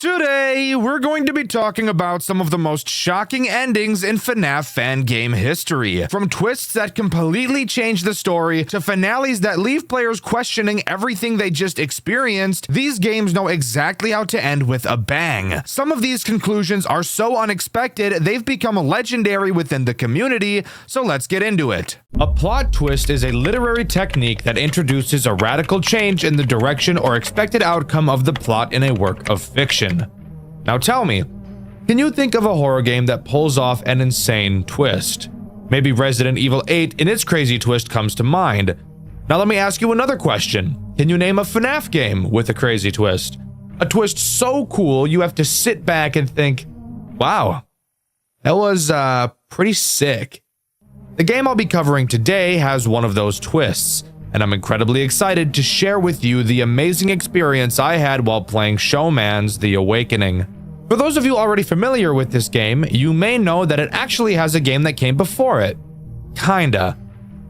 Today, we're going to be talking about some of the most shocking endings in FNAF fan game history. From twists that completely change the story, to finales that leave players questioning everything they just experienced, these games know exactly how to end with a bang. Some of these conclusions are so unexpected, they've become legendary within the community, so let's get into it. A plot twist is a literary technique that introduces a radical change in the direction or expected outcome of the plot in a work of fiction. Now tell me, can you think of a horror game that pulls off an insane twist? Maybe Resident Evil 8 in its crazy twist comes to mind. Now let me ask you another question. Can you name a FNAF game with a crazy twist? A twist so cool you have to sit back and think, wow, that was pretty sick. The game I'll be covering today has one of those twists, and I'm incredibly excited to share with you the amazing experience I had while playing Showman's The Awakening. For those of you already familiar with this game, you may know that it actually has a game that came before it. Kinda.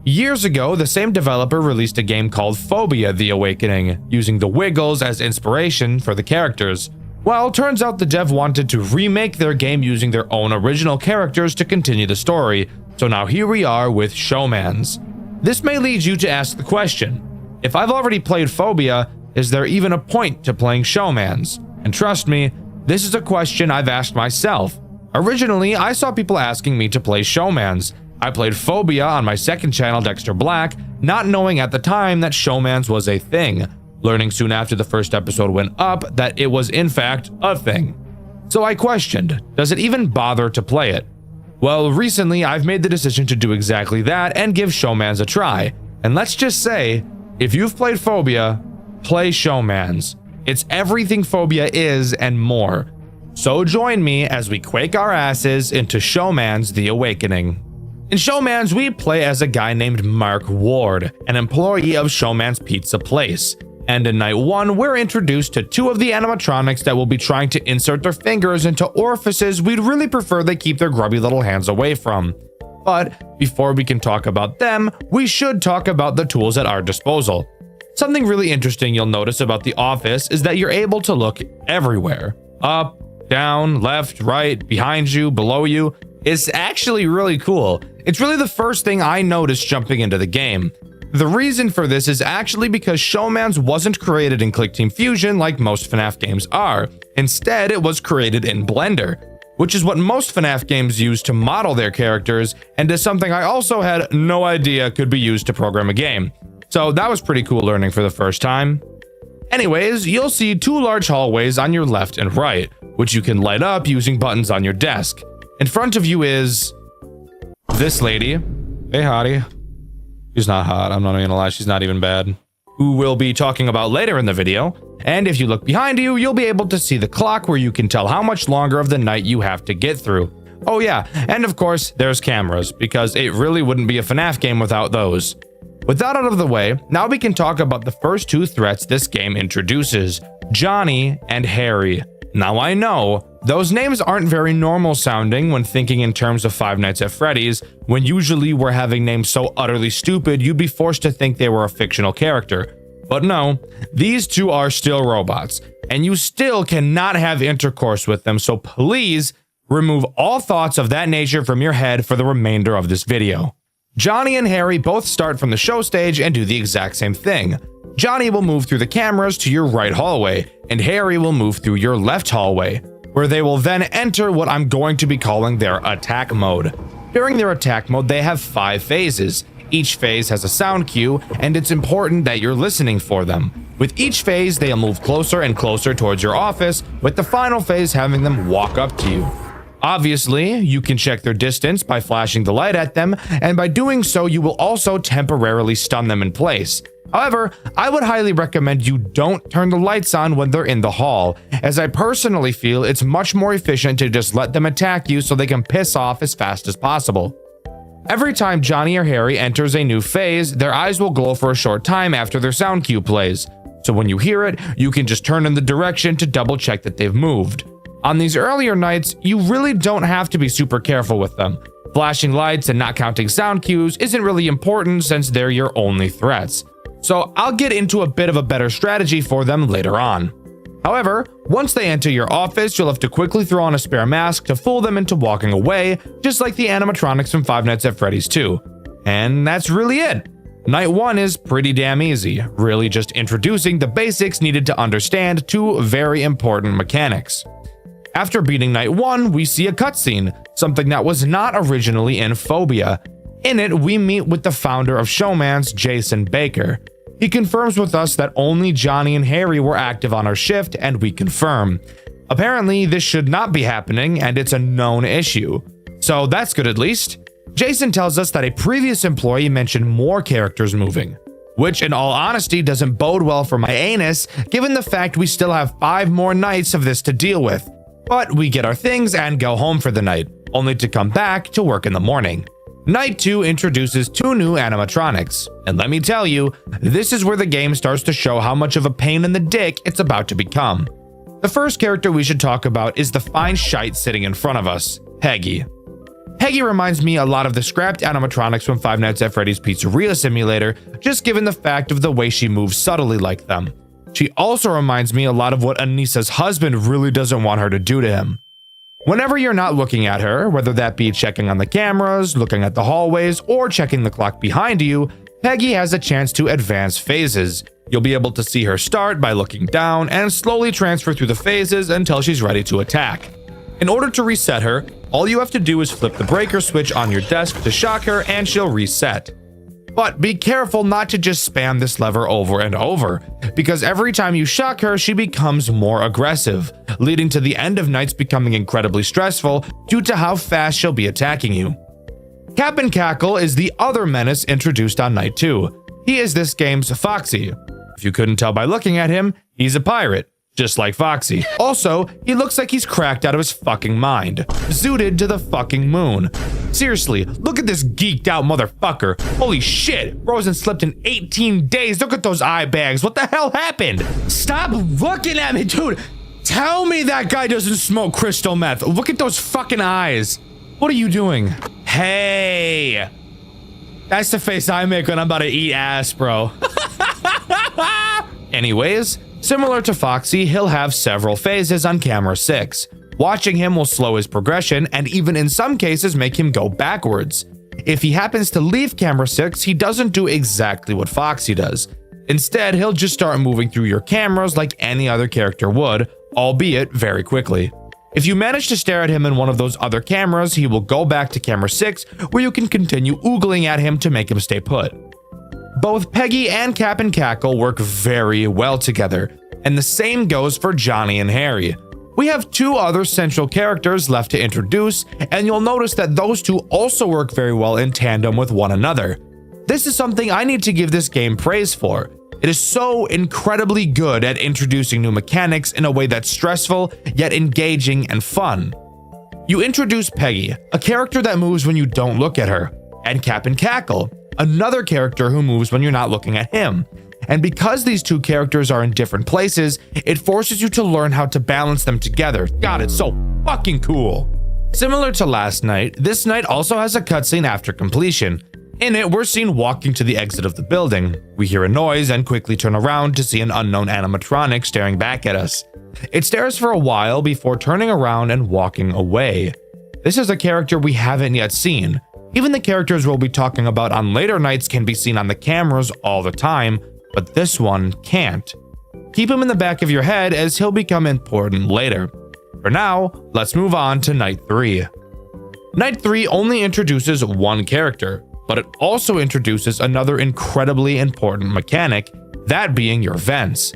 Years ago, the same developer released a game called Phobia: The Awakening, using the Wiggles as inspiration for the characters. Well, turns out the dev wanted to remake their game using their own original characters to continue the story, so now here we are with Showman's. This may lead you to ask the question, if I've already played Phobia, is there even a point to playing Showman's? And trust me, this is a question I've asked myself. Originally, I saw people asking me to play Showman's. I played Phobia on my second channel, Dxtr Black, not knowing at the time that Showman's was a thing, learning soon after the first episode went up that it was in fact a thing. So I questioned, does it even bother to play it? Well, recently I've made the decision to do exactly that and give Showman's a try. And let's just say, if you've played Phobia, play Showman's. It's everything Phobia is and more. So join me as we quake our asses into Showman's The Awakening. In Showman's, we play as a guy named Mark Ward, an employee of Showman's Pizza Place. And in night one, we're introduced to two of the animatronics that will be trying to insert their fingers into orifices we'd really prefer they keep their grubby little hands away from. But before we can talk about them, we should talk about the tools at our disposal. Something really interesting you'll notice about the office is that you're able to look everywhere. Up, down, left, right, behind you, below you. It's actually really cool. It's really the first thing I noticed jumping into the game. The reason for this is actually because Showman's wasn't created in ClickTeam Fusion like most FNAF games are. Instead, it was created in Blender, which is what most FNAF games use to model their characters, and is something I also had no idea could be used to program a game. So that was pretty cool learning for the first time. Anyways, you'll see two large hallways on your left and right, which you can light up using buttons on your desk. In front of you is this lady. Hey, hottie. She's not hot, I'm not even gonna lie, she's not even bad. Who we'll be talking about later in the video. And if you look behind you, you'll be able to see the clock where you can tell how much longer of the night you have to get through. Oh yeah, and of course, there's cameras, because it really wouldn't be a FNAF game without those. With that out of the way, now we can talk about the first two threats this game introduces, Johnny and Harry. Now I know, those names aren't very normal sounding when thinking in terms of Five Nights at Freddy's, when usually we're having names so utterly stupid you'd be forced to think they were a fictional character. But no, these two are still robots, and you still cannot have intercourse with them, so please remove all thoughts of that nature from your head for the remainder of this video. Johnny and Harry both start from the show stage and do the exact same thing. Johnny will move through the cameras to your right hallway, and Harry will move through your left hallway, where they will then enter what I'm going to be calling their attack mode. During their attack mode, they have 5 phases. Each phase has a sound cue, and it's important that you're listening for them. With each phase, they'll move closer and closer towards your office, with the final phase having them walk up to you. Obviously, you can check their distance by flashing the light at them, and by doing so, you will also temporarily stun them in place. However, I would highly recommend you don't turn the lights on when they're in the hall, as I personally feel it's much more efficient to just let them attack you so they can piss off as fast as possible. Every time Johnny or Harry enters a new phase, their eyes will glow for a short time after their sound cue plays. So when you hear it, you can just turn in the direction to double check that they've moved. On these earlier nights, you really don't have to be super careful with them. Flashing lights and not counting sound cues isn't really important since they're your only threats. So I'll get into a bit of a better strategy for them later on. However, once they enter your office, you'll have to quickly throw on a spare mask to fool them into walking away, just like the animatronics from Five Nights at Freddy's 2. And that's really it. Night 1 is pretty damn easy, really just introducing the basics needed to understand two very important mechanics. After beating Night 1, we see a cutscene, something that was not originally in Phobia. In it, we meet with the founder of Showmance, Jason Baker. He confirms with us that only Johnny and Harry were active on our shift, and we confirm. Apparently, this should not be happening, and it's a known issue. So that's good at least. Jason tells us that a previous employee mentioned more characters moving, which in all honesty doesn't bode well for my anus, given the fact we still have 5 more nights of this to deal with. But we get our things and go home for the night, only to come back to work in the morning. Night 2 introduces 2 new animatronics, and let me tell you, this is where the game starts to show how much of a pain in the dick it's about to become. The first character we should talk about is the fine shite sitting in front of us, Peggy. Peggy reminds me a lot of the scrapped animatronics from Five Nights at Freddy's Pizzeria Simulator, just given the fact of the way she moves subtly like them. She also reminds me a lot of what Anissa's husband really doesn't want her to do to him. Whenever you're not looking at her, whether that be checking on the cameras, looking at the hallways, or checking the clock behind you, Peggy has a chance to advance phases. You'll be able to see her start by looking down and slowly transfer through the phases until she's ready to attack. In order to reset her, all you have to do is flip the breaker switch on your desk to shock her and she'll reset. But be careful not to just spam this lever over and over, because every time you shock her, she becomes more aggressive, leading to the end of nights becoming incredibly stressful due to how fast she'll be attacking you. Cap'n Cackle is the other menace introduced on Night 2. He is this game's Foxy. If you couldn't tell by looking at him, he's a pirate, just like Foxy. Also, he looks like he's cracked out of his fucking mind, zooted to the fucking moon. Seriously, look at this geeked out motherfucker. Holy shit, bro hasn't slept in 18 days. Look at those eye bags. What the hell happened? Stop looking at me, dude. Tell me that guy doesn't smoke crystal meth. Look at those fucking eyes. What are you doing? Hey. That's the face I make when I'm about to eat ass, bro. Anyways, similar to Foxy, he'll have several phases on camera 6. Watching him will slow his progression and even in some cases make him go backwards. If he happens to leave camera 6, he doesn't do exactly what Foxy does. Instead, he'll just start moving through your cameras like any other character would, albeit very quickly. If you manage to stare at him in one of those other cameras, he will go back to camera 6, where you can continue oogling at him to make him stay put. Both Peggy and Cap'n Cackle work very well together, and the same goes for Johnny and Harry. We have 2 other central characters left to introduce, and you'll notice that those 2 also work very well in tandem with one another. This is something I need to give this game praise for. It is so incredibly good at introducing new mechanics in a way that's stressful, yet engaging and fun. You introduce Peggy, a character that moves when you don't look at her, and Cap'n Cackle, another character who moves when you're not looking at him. And because these 2 characters are in different places, it forces you to learn how to balance them together. God, it's so fucking cool. Similar to last night, this night also has a cutscene after completion. In it, we're seen walking to the exit of the building. We hear a noise and quickly turn around to see an unknown animatronic staring back at us. It stares for a while before turning around and walking away. This is a character we haven't yet seen. Even the characters we'll be talking about on later nights can be seen on the cameras all the time, but this one can't. Keep him in the back of your head as he'll become important later. For now, let's move on to Night 3. Night 3 only introduces one character, but it also introduces another incredibly important mechanic, that being your vents.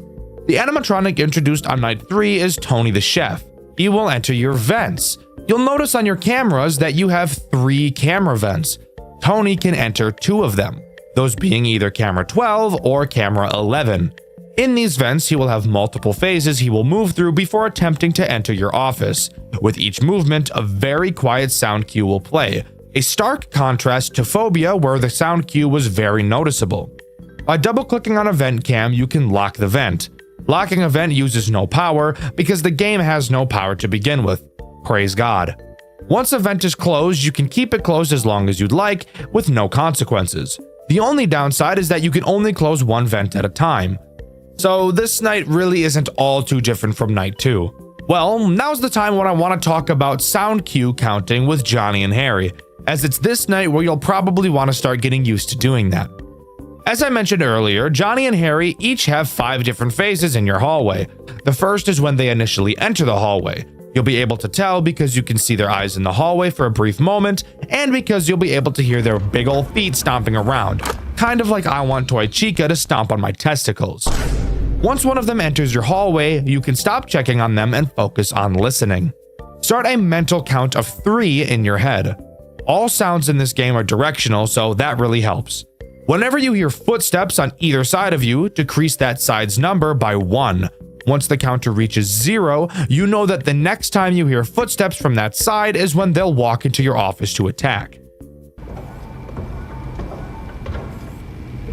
The animatronic introduced on Night 3 is Tony the Chef. He will enter your vents. You'll notice on your cameras that you have 3 camera vents. Tony can enter 2 of them, those being either camera 12 or camera 11. In these vents, he will have multiple phases he will move through before attempting to enter your office. With each movement, a very quiet sound cue will play, a stark contrast to Phobia where the sound cue was very noticeable. By double-clicking on a vent cam, you can lock the vent. Locking a vent uses no power because the game has no power to begin with. Praise God. Once a vent is closed, you can keep it closed as long as you'd like, with no consequences. The only downside is that you can only close one vent at a time. So this night really isn't all too different from night 2. Well, now's the time when I want to talk about sound cue counting with Johnny and Harry, as it's this night where you'll probably want to start getting used to doing that. As I mentioned earlier, Johnny and Harry each have 5 different phases in your hallway. The first is when they initially enter the hallway. You'll be able to tell because you can see their eyes in the hallway for a brief moment, and because you'll be able to hear their big ol' feet stomping around, kind of like I want Toy Chica to stomp on my testicles. Once one of them enters your hallway, you can stop checking on them and focus on listening. Start a mental count of 3 in your head. All sounds in this game are directional, so that really helps. Whenever you hear footsteps on either side of you, decrease that side's number by 1. Once the counter reaches 0, you know that the next time you hear footsteps from that side is when they'll walk into your office to attack.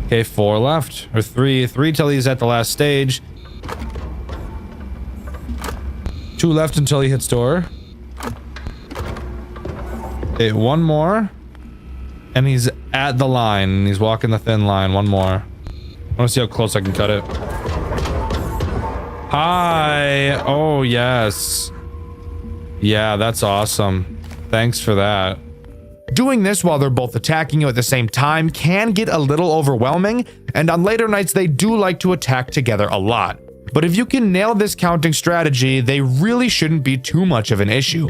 Okay, 4 left, or 3 till he's at the last stage. 2 left until he hits door. Okay, 1 more. And he's at the line. He's walking the thin line. 1 more. I want to see how close I can cut it. Hi. Oh, yes. Yeah, that's awesome. Thanks for that. Doing this while they're both attacking you at the same time can get a little overwhelming, and on later nights they do like to attack together a lot. But if you can nail this counting strategy, they really shouldn't be too much of an issue.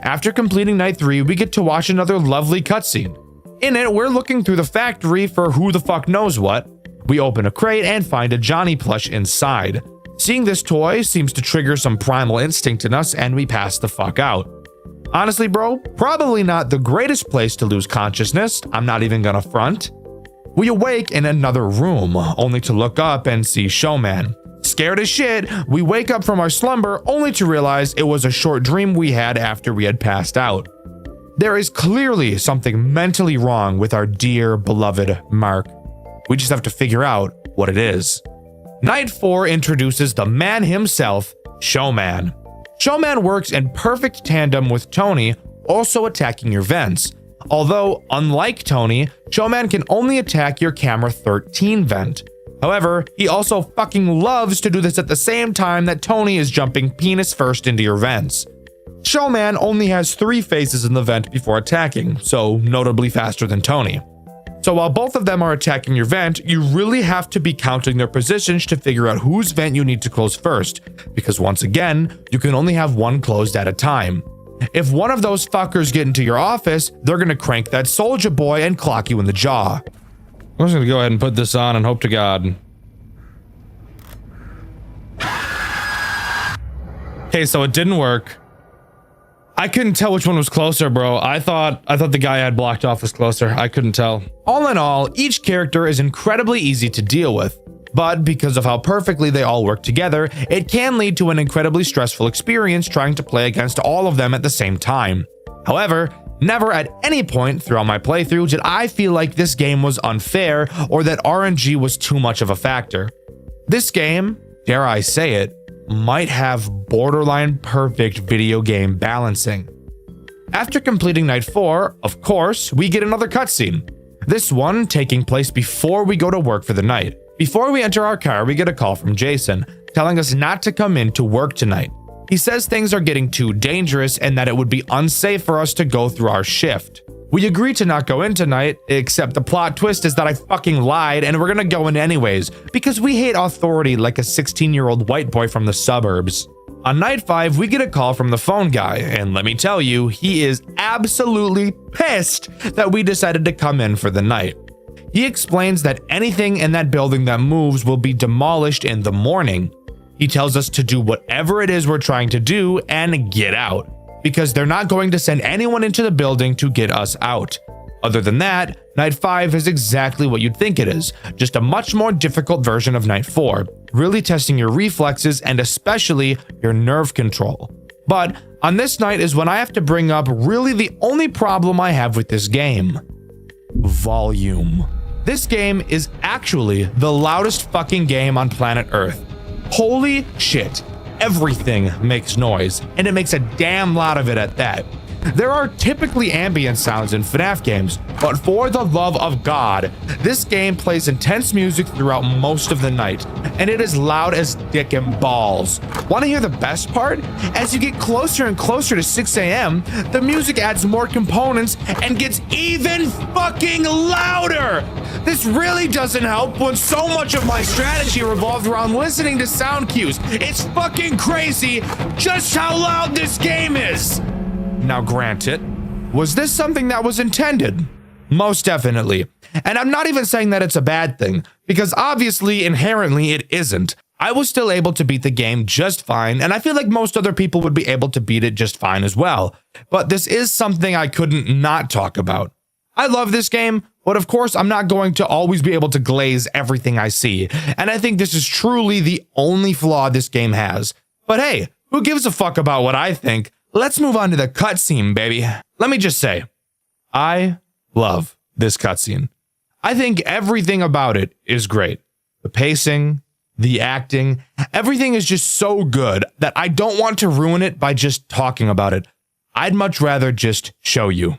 After completing night 3, we get to watch another lovely cutscene. In it, we're looking through the factory for who the fuck knows what. We open a crate and find a Johnny plush inside. Seeing this toy seems to trigger some primal instinct in us, and we pass the fuck out. Honestly, bro, probably not the greatest place to lose consciousness. I'm not even gonna front. We awake in another room, only to look up and see Showman. Scared as shit, we wake up from our slumber only to realize it was a short dream we had after we had passed out. There is clearly something mentally wrong with our dear, beloved Mark. We just have to figure out what it is. Night 4 introduces the man himself, Showman. Showman works in perfect tandem with Tony, also attacking your vents. Although, unlike Tony, Showman can only attack your camera 13 vent. However, he also fucking loves to do this at the same time that Tony is jumping penis first into your vents. Showman only has 3 phases in the vent before attacking, so notably faster than Tony. So while both of them are attacking your vent, you really have to be counting their positions to figure out whose vent you need to close first, because once again, you can only have one closed at a time. If one of those fuckers get into your office, they're gonna crank that soldier boy and clock you in the jaw. I'm just gonna go ahead and put this on and hope to God. Okay, so it didn't work. I couldn't tell which one was closer, bro. I thought the guy I had blocked off was closer. I couldn't tell. All in all, each character is incredibly easy to deal with, but because of how perfectly they all work together, it can lead to an incredibly stressful experience trying to play against all of them at the same time. However, never at any point throughout my playthrough did I feel like this game was unfair or that RNG was too much of a factor. This game, dare I say it, might have borderline perfect video game balancing. After completing night 4, of course, we get another cutscene. This one taking place before we go to work for the night. Before we enter our car, we get a call from Jason, telling us not to come in to work tonight. He says things are getting too dangerous and that it would be unsafe for us to go through our shift. We agree to not go in tonight, except the plot twist is that I fucking lied and we're gonna go in anyways, because we hate authority like a 16-year-old white boy from the suburbs. On night 5, we get a call from the phone guy, and let me tell you, he is absolutely pissed that we decided to come in for the night. He explains that anything in that building that moves will be demolished in the morning. He tells us to do whatever it is we're trying to do and get out, because they're not going to send anyone into the building to get us out. Other than that, Night 5 is exactly what you'd think it is, just a much more difficult version of Night 4, really testing your reflexes and especially your nerve control. But on this night is when I have to bring up really the only problem I have with this game. Volume. This game is actually the loudest fucking game on planet Earth. Holy shit. Everything makes noise, and it makes a damn lot of it at that. There are typically ambient sounds in FNAF games, but for the love of God, this game plays intense music throughout most of the night, and it is loud as dick and balls. Want to hear the best part? As you get closer and closer to 6 a.m., the music adds more components and gets even fucking louder! This really doesn't help when so much of my strategy revolved around listening to sound cues. It's fucking crazy just how loud this game is! Now granted, was this something that was intended? Most definitely. And I'm not even saying that it's a bad thing, because obviously, inherently, it isn't. I was still able to beat the game just fine, and I feel like most other people would be able to beat it just fine as well. But this is something I couldn't not talk about. I love this game, but of course I'm not going to always be able to glaze everything I see, and I think this is truly the only flaw this game has. But hey, who gives a fuck about what I think? Let's move on to the cutscene, baby. Let me just say, I love this cutscene. I think everything about it is great. The pacing, the acting, everything is just so good that I don't want to ruin it by just talking about it. I'd much rather just show you.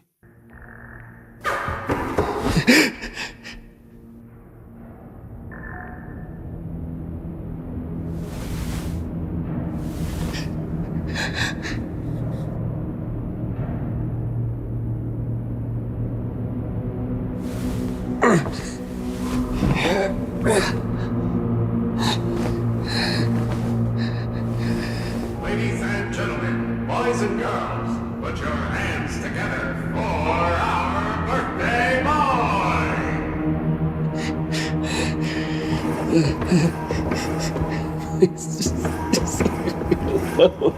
Ladies and gentlemen, boys and girls, put your hands together for our birthday boy! Please, just leave me alone.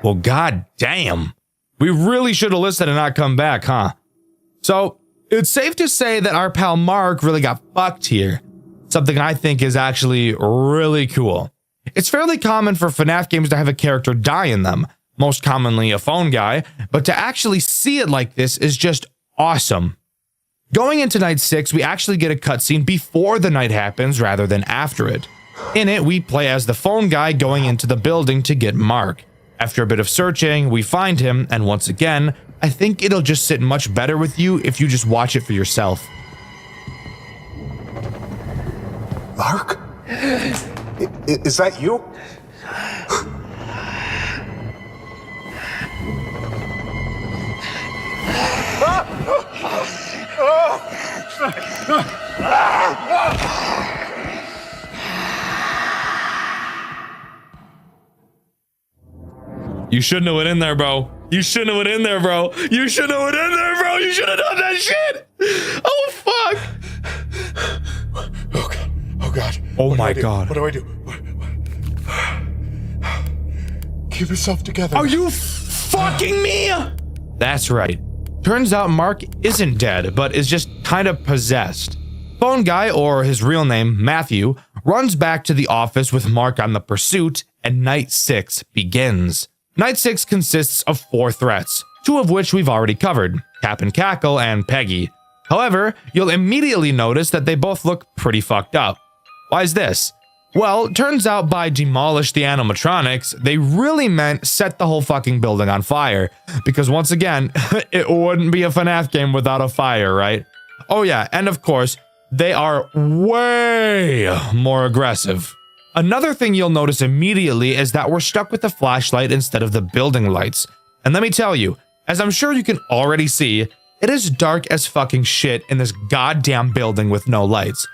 Well, god damn. We really should have listened and not come back, huh? So, it's safe to say that our pal Mark really got fucked here. Something I think is actually really cool. It's fairly common for FNAF games to have a character die in them, most commonly a phone guy, but to actually see it like this is just awesome. Going into night 6, we actually get a cutscene before the night happens rather than after it. In it, we play as the phone guy going into the building to get Mark. After a bit of searching, we find him, and once again, I think it'll just sit much better with you if you just watch it for yourself. Mark? Is that you? You shouldn't have went in there, bro. You shouldn't have went in there, bro. You shouldn't have went in there, bro. You should have done that shit. Oh, fuck. Oh, God. Oh, God. Oh, my God. What do I do? Keep yourself together. Are you fucking me? That's right. Turns out Mark isn't dead, but is just kind of possessed. Phone guy, or his real name, Matthew, runs back to the office with Mark on the pursuit, and night 6 begins. Night 6 consists of 4 threats, 2 of which we've already covered, Cap and Cackle and Peggy. However, you'll immediately notice that they both look pretty fucked up. Why is this? Well, turns out by demolish the animatronics, they really meant set the whole fucking building on fire. Because once again, it wouldn't be a FNAF game without a fire, right? Oh yeah, and of course, they are way more aggressive. Another thing you'll notice immediately is that we're stuck with the flashlight instead of the building lights. And let me tell you, as I'm sure you can already see, it is dark as fucking shit in this goddamn building with no lights.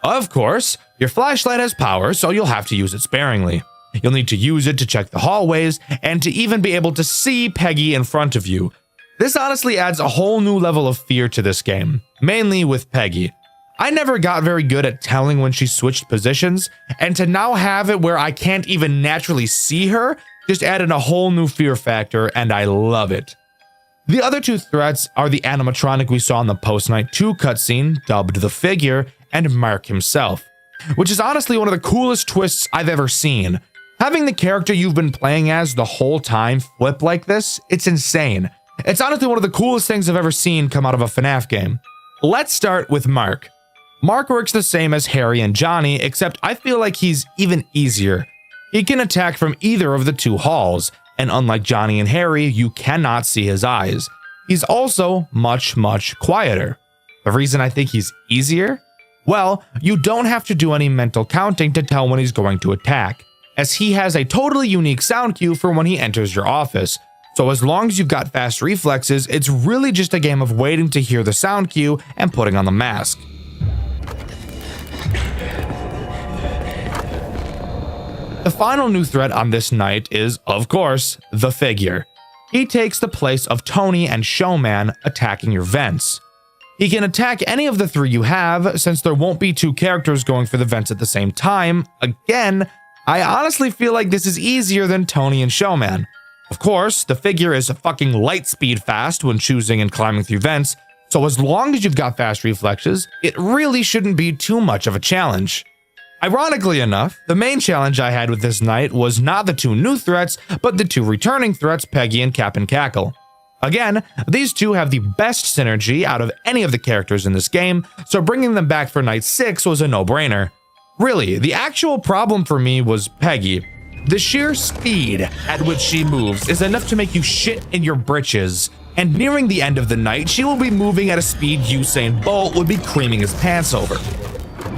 Of course, your flashlight has power, so you'll have to use it sparingly. You'll need to use it to check the hallways and to even be able to see Peggy in front of you. This honestly adds a whole new level of fear to this game, mainly with Peggy. I never got very good at telling when she switched positions, and to now have it where I can't even naturally see her just added a whole new fear factor, and I love it. The other two threats are the animatronic we saw in the Post-Night 2 cutscene, dubbed the Figure, and Mark himself, which is honestly one of the coolest twists I've ever seen. Having the character you've been playing as the whole time flip like this, it's insane. It's honestly one of the coolest things I've ever seen come out of a FNAF game. Let's start with Mark. Mark works the same as Harry and Johnny, except I feel like he's even easier. He can attack from either of the two halls, and unlike Johnny and Harry, you cannot see his eyes. He's also much quieter. The reason I think he's easier? Well, you don't have to do any mental counting to tell when he's going to attack, as he has a totally unique sound cue for when he enters your office. So as long as you've got fast reflexes, it's really just a game of waiting to hear the sound cue and putting on the mask. The final new threat on this night is, of course, the Figure. He takes the place of Tony and Showman attacking your vents. He can attack any of the three you have, since there won't be two characters going for the vents at the same time. Again, I honestly feel like this is easier than Tony and Showman. Of course, the Figure is fucking light speed fast when choosing and climbing through vents, so as long as you've got fast reflexes, it really shouldn't be too much of a challenge. Ironically enough, the main challenge I had with this night was not the two new threats, but the two returning threats, Peggy and Cap and Cackle. Again, these two have the best synergy out of any of the characters in this game, so bringing them back for night 6 was a no-brainer. Really, the actual problem for me was Peggy. The sheer speed at which she moves is enough to make you shit in your britches, and nearing the end of the night, she will be moving at a speed Usain Bolt would be creaming his pants over.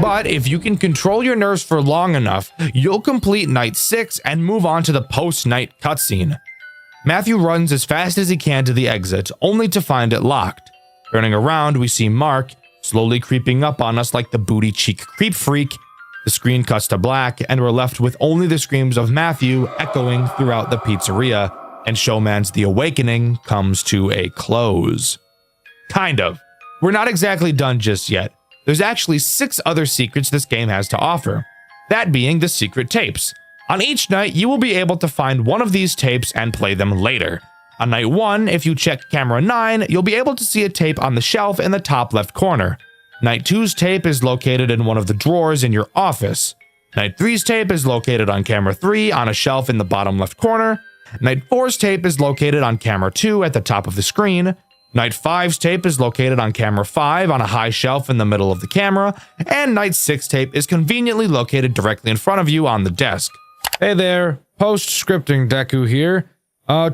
But if you can control your nerves for long enough, you'll complete night 6 and move on to the post-night cutscene. Matthew runs as fast as he can to the exit, only to find it locked. Turning around, we see Mark slowly creeping up on us like the booty cheek creep freak. The screen cuts to black, and we're left with only the screams of Matthew echoing throughout the pizzeria, and Showman's The Awakening comes to a close. Kind of. We're not exactly done just yet. There's actually 6 other secrets this game has to offer, that being the secret tapes. On each night, you will be able to find one of these tapes and play them later. On night 1, if you check camera 9, you'll be able to see a tape on the shelf in the top left corner. Night 2's tape is located in one of the drawers in your office. Night 3's tape is located on camera 3 on a shelf in the bottom left corner. Night 4's tape is located on camera 2 at the top of the screen. Night 5's tape is located on camera 5 on a high shelf in the middle of the camera, and Night 6 tape is conveniently located directly in front of you on the desk. Hey there, post-scripting Deku here.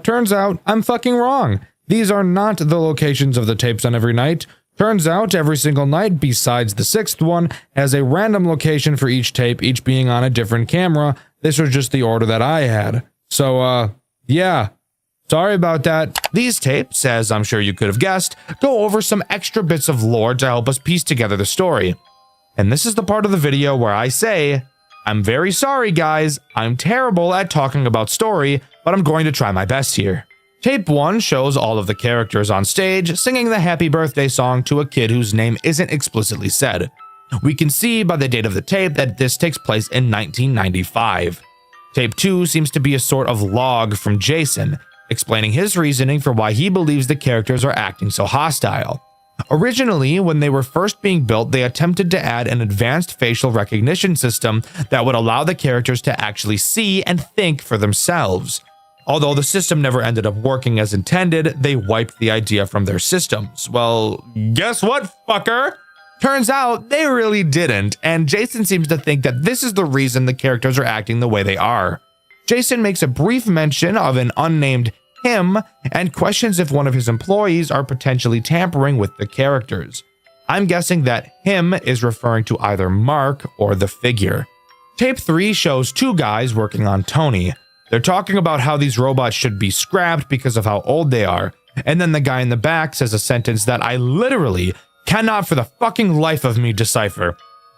Turns out I'm fucking wrong. These are not the locations of the tapes on every night. Turns out every single night, besides the 6th one, has a random location for each tape, each being on a different camera. This was just the order that I had. So, yeah. Sorry about that. These tapes, as I'm sure you could have guessed, go over some extra bits of lore to help us piece together the story. And this is the part of the video where I say, I'm very sorry guys, I'm terrible at talking about story, but I'm going to try my best here. Tape 1 shows all of the characters on stage singing the happy birthday song to a kid whose name isn't explicitly said. We can see by the date of the tape that this takes place in 1995. Tape 2 seems to be a sort of log from Jason, explaining his reasoning for why he believes the characters are acting so hostile. Originally, when they were first being built, they attempted to add an advanced facial recognition system that would allow the characters to actually see and think for themselves. Although the system never ended up working as intended, they wiped the idea from their systems. Well, guess what, fucker? Turns out they really didn't, and Jason seems to think that this is the reason the characters are acting the way they are. Jason makes a brief mention of an unnamed him and questions if one of his employees are potentially tampering with the characters. I'm guessing that him is referring to either Mark or the Figure. Tape 3 shows 2 guys working on Tony. They're talking about how these robots should be scrapped because of how old they are, and then the guy in the back says a sentence that I literally cannot for the fucking life of me decipher.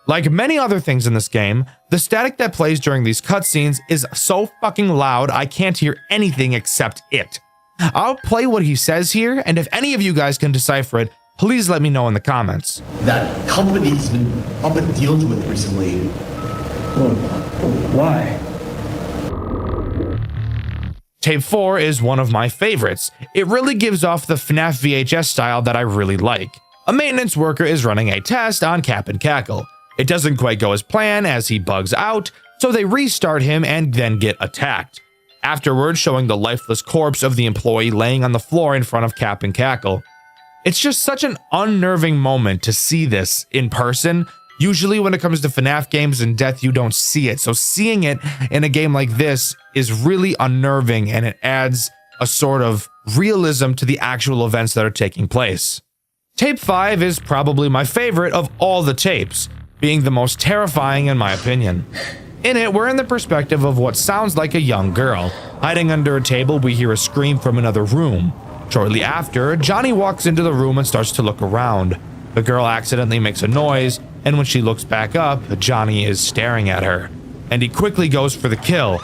Like many other things in this game, the static that plays during these cutscenes is so fucking loud I can't hear anything except it. I'll play what he says here, and if any of you guys can decipher it, please let me know in the comments. That company's been up in deals with recently. Why? Tape 4 is one of my favorites. It really gives off the FNAF VHS style that I really like. A maintenance worker is running a test on Cap'n Cackle. It doesn't quite go as planned as he bugs out, so they restart him and then get attacked. Afterwards, showing the lifeless corpse of the employee laying on the floor in front of Cap'n Cackle. It's just such an unnerving moment to see this in person. Usually when it comes to FNAF games and death, you don't see it. So seeing it in a game like this is really unnerving, and it adds a sort of realism to the actual events that are taking place. Tape 5 is probably my favorite of all the tapes, being the most terrifying in my opinion. In it, we're in the perspective of what sounds like a young girl. Hiding under a table, we hear a scream from another room. Shortly after, Johnny walks into the room and starts to look around. The girl accidentally makes a noise, and when she looks back up, Johnny is staring at her, and he quickly goes for the kill.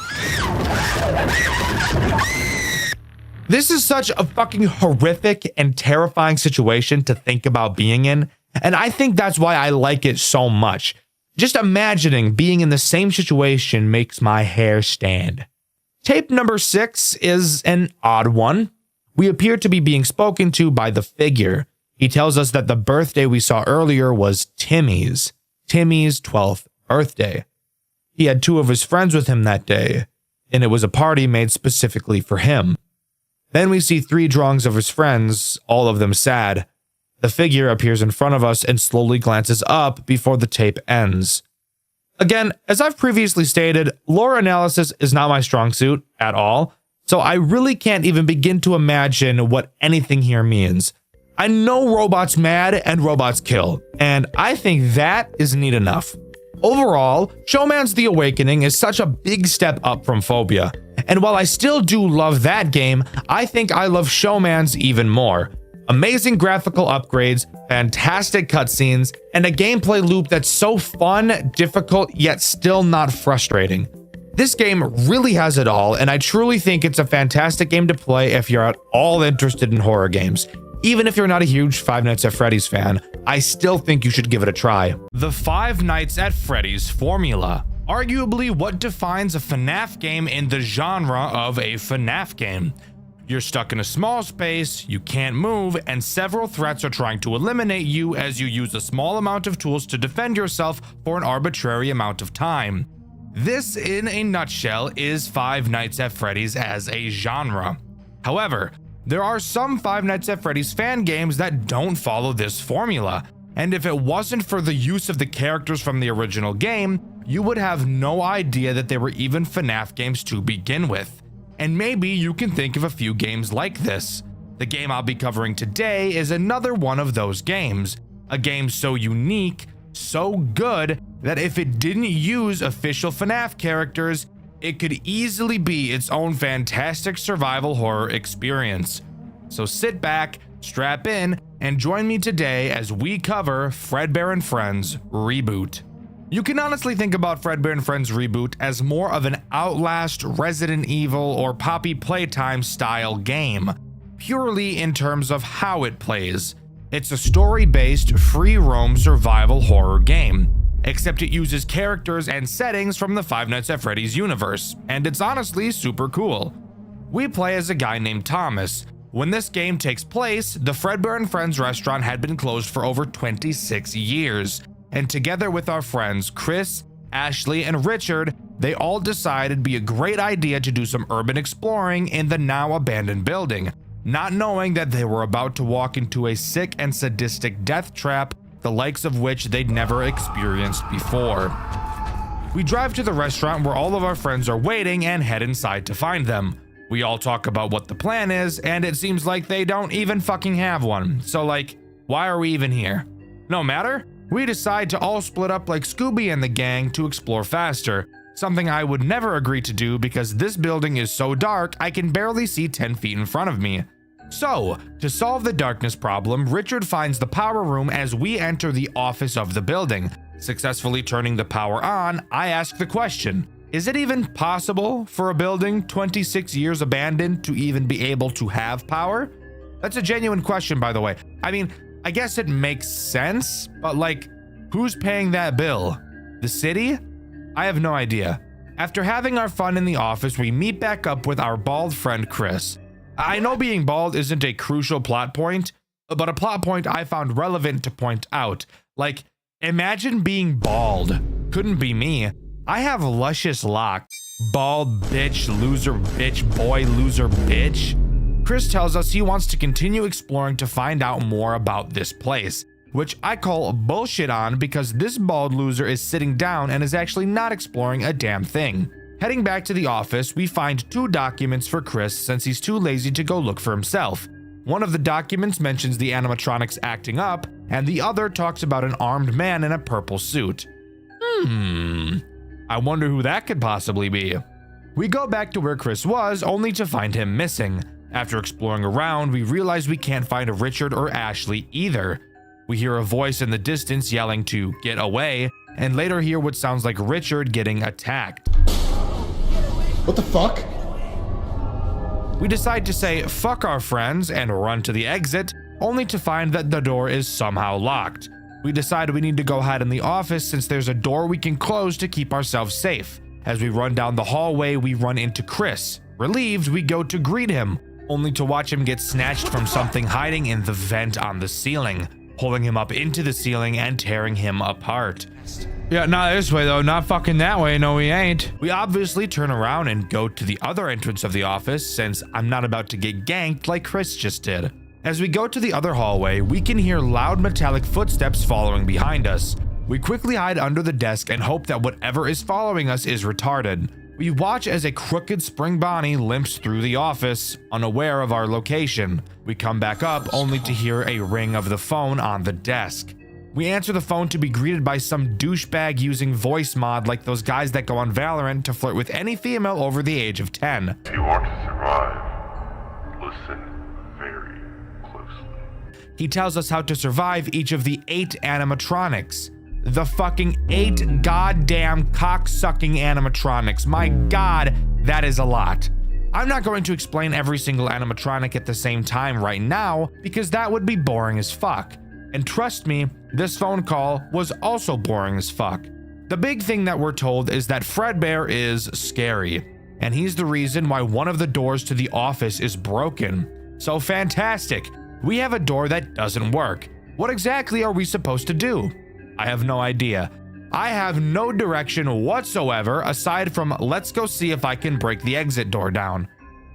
This is such a fucking horrific and terrifying situation to think about being in, and I think that's why I like it so much. Just imagining being in the same situation makes my hair stand. Tape number 6 is an odd one. We appear to be being spoken to by the figure. He tells us that the birthday we saw earlier was Timmy's 12th birthday. He had 2 of his friends with him that day, and it was a party made specifically for him. Then we see 3 drawings of his friends, all of them sad. The figure appears in front of us and slowly glances up before the tape ends. Again, as I've previously stated, lore analysis is not my strong suit at all, so I really can't even begin to imagine what anything here means. I know robots mad and robots kill, and I think that is neat enough. Overall, Showman's The Awakening is such a big step up from Phobia, and while I still do love that game, I think I love Showman's even more. Amazing graphical upgrades, fantastic cutscenes, and a gameplay loop that's so fun, difficult, yet still not frustrating. This game really has it all, and I truly think it's a fantastic game to play if you're at all interested in horror games. Even if you're not a huge Five Nights at Freddy's fan, I still think you should give it a try. The Five Nights at Freddy's formula. Arguably what defines a FNAF game in the genre of a FNAF game. You're stuck in a small space, you can't move, and several threats are trying to eliminate you as you use a small amount of tools to defend yourself for an arbitrary amount of time. This, in a nutshell, is Five Nights at Freddy's as a genre. However, there are some Five Nights at Freddy's fan games that don't follow this formula, and if it wasn't for the use of the characters from the original game, you would have no idea that they were even FNAF games to begin with. And maybe you can think of a few games like this. The game I'll be covering today is another one of those games. A game so unique, so good, that if it didn't use official FNAF characters, it could easily be its own fantastic survival horror experience. So sit back, strap in, and join me today as we cover Fredbear and Friends Reboot. You can honestly think about Fredbear and Friends Reboot as more of an Outlast, Resident Evil, or Poppy Playtime style game, purely in terms of how it plays. It's a story-based, free-roam survival horror game, except it uses characters and settings from the Five Nights at Freddy's universe, and it's honestly super cool. We play as a guy named Thomas. When this game takes place, the Fredbear and Friends restaurant had been closed for over 26 years. And together with our friends Chris, Ashley, and Richard, they all decided it'd be a great idea to do some urban exploring in the now abandoned building, not knowing that they were about to walk into a sick and sadistic death trap, the likes of which they'd never experienced before. We drive to the restaurant where all of our friends are waiting and head inside to find them. We all talk about what the plan is, and it seems like they don't even fucking have one. So like, why are we even here? No matter. We decide to all split up like Scooby and the gang to explore faster, something I would never agree to do because this building is so dark I can barely see 10 feet in front of me. So, to solve the darkness problem, Richard finds the power room as we enter the office of the building, Successfully turning the power on, I ask the question, is it even possible for a building 26 years abandoned to even be able to have power? That's a genuine question, by the way. I mean, I guess it makes sense, but like, who's paying that bill? The city? I have no idea. After having our fun in the office, we meet back up with our bald friend Chris. I know being bald isn't a crucial plot point, but a plot point I found relevant to point out. Like, imagine being bald. Couldn't be me. I have luscious locks. Bald bitch, loser bitch, boy, loser bitch. Chris tells us he wants to continue exploring to find out more about this place, which I call bullshit on because this bald loser is sitting down and is actually not exploring a damn thing. Heading back to the office, we find 2 documents for Chris since he's too lazy to go look for himself. One of the documents mentions the animatronics acting up, and the other talks about an armed man in a purple suit. I wonder who that could possibly be. We go back to where Chris was, only to find him missing. After exploring around, we realize we can't find Richard or Ashley either. We hear a voice in the distance yelling to get away, and later hear what sounds like Richard getting attacked. What the fuck? We decide to say fuck our friends and run to the exit, only to find that the door is somehow locked. We decide we need to go hide in the office since there's a door we can close to keep ourselves safe. As we run down the hallway, we run into Chris. Relieved, we go to greet him, only to watch him get snatched from something hiding in the vent on the ceiling, pulling him up into the ceiling and tearing him apart. Yeah, not this way though, not fucking that way, no we ain't. We obviously turn around and go to the other entrance of the office since I'm not about to get ganked like Chris just did. As we go to the other hallway, we can hear loud metallic footsteps following behind us. We quickly hide under the desk and hope that whatever is following us is retarded. We watch as a crooked spring Bonnie limps through the office, unaware of our location. We come back up only to hear a ring of the phone on the desk. We answer the phone to be greeted by some douchebag using voice mod like those guys that go on Valorant to flirt with any female over the age of 10. If you want to survive, listen very closely. He tells us how to survive each of the 8 animatronics. The fucking 8 goddamn cock-sucking animatronics. My god, that is a lot. I'm not going to explain every single animatronic at the same time right now because that would be boring as fuck. And trust me, this phone call was also boring as fuck. The big thing that we're told is that Fredbear is scary, and he's the reason why one of the doors to the office is broken. So fantastic, we have a door that doesn't work. What exactly are we supposed to do? I have no idea. I have no direction whatsoever aside from let's go see if I can break the exit door down.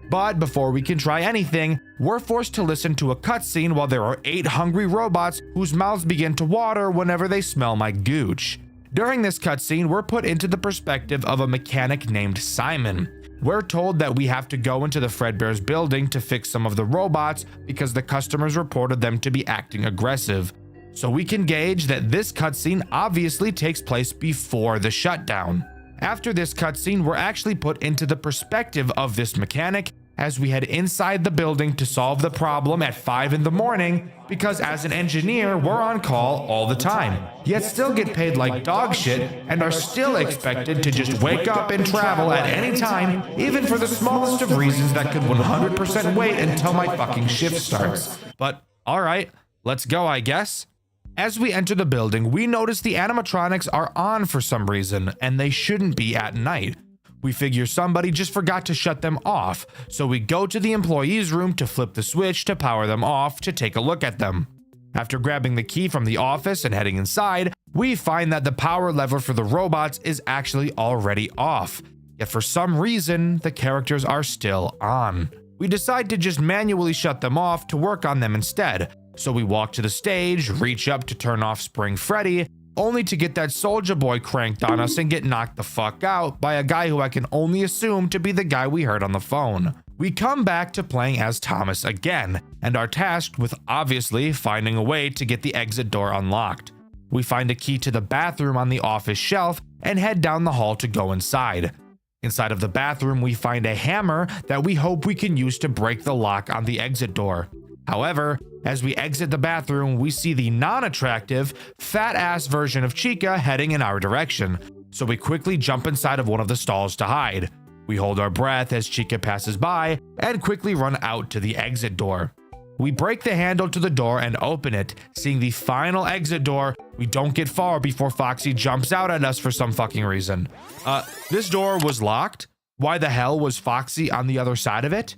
But before we can try anything, we're forced to listen to a cutscene while there are 8 hungry robots whose mouths begin to water whenever they smell my gooch. During this cutscene, we're put into the perspective of a mechanic named Simon. We're told that we have to go into the Fredbear's building to fix some of the robots because the customers reported them to be acting aggressive. So we can gauge that this cutscene obviously takes place before the shutdown. After this cutscene, we're actually put into the perspective of this mechanic as we head inside the building to solve the problem at 5 in the morning because as an engineer, we're on call all the time, yet still get paid like dog shit and are still expected to just wake up and travel at any time, even for the smallest of reasons that could 100% wait until my fucking shift starts. But alright, let's go I guess. As we enter the building, we notice the animatronics are on for some reason, and they shouldn't be at night. We figure somebody just forgot to shut them off, so we go to the employees' room to flip the switch to power them off to take a look at them. After grabbing the key from the office and heading inside, we find that the power lever for the robots is actually already off, yet for some reason, the characters are still on. We decide to just manually shut them off to work on them instead. So we walk to the stage, reach up to turn off Spring Freddy, only to get that Soldier Boy cranked on us and get knocked the fuck out by a guy who I can only assume to be the guy we heard on the phone. We come back to playing as Thomas again, and are tasked with obviously finding a way to get the exit door unlocked. We find a key to the bathroom on the office shelf and head down the hall to go inside. Inside of the bathroom, we find a hammer that we hope we can use to break the lock on the exit door. However, as we exit the bathroom, we see the non-attractive, fat-ass version of Chica heading in our direction, so we quickly jump inside of one of the stalls to hide. We hold our breath as Chica passes by and quickly run out to the exit door. We break the handle to the door and open it, seeing the final exit door. We don't get far before Foxy jumps out at us for some fucking reason. This door was locked? Why the hell was Foxy on the other side of it?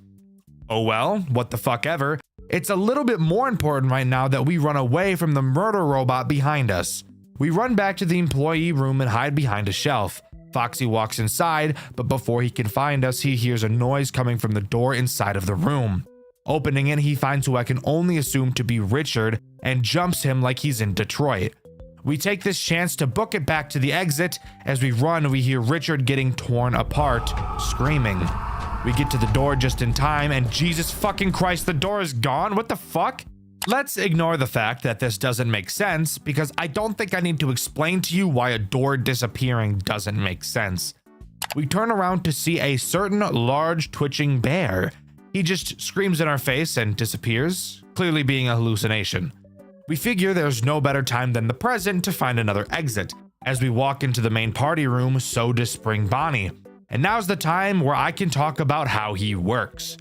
Oh well, what the fuck ever. It's a little bit more important right now that we run away from the murder robot behind us. We run back to the employee room and hide behind a shelf. Foxy walks inside, but before he can find us, he hears a noise coming from the door inside of the room. Opening it, he finds who I can only assume to be Richard and jumps him like he's in Detroit. We take this chance to book it back to the exit. As we run, we hear Richard getting torn apart, screaming. We get to the door just in time, and Jesus fucking Christ, the door is gone. What the fuck? Let's ignore the fact that this doesn't make sense, because I don't think I need to explain to you why a door disappearing doesn't make sense. We turn around to see a certain large twitching bear. He just screams in our face and disappears, clearly being a hallucination. We figure there's no better time than the present to find another exit. As we walk into the main party room, so does Spring Bonnie. And now's the time where I can talk about how he works.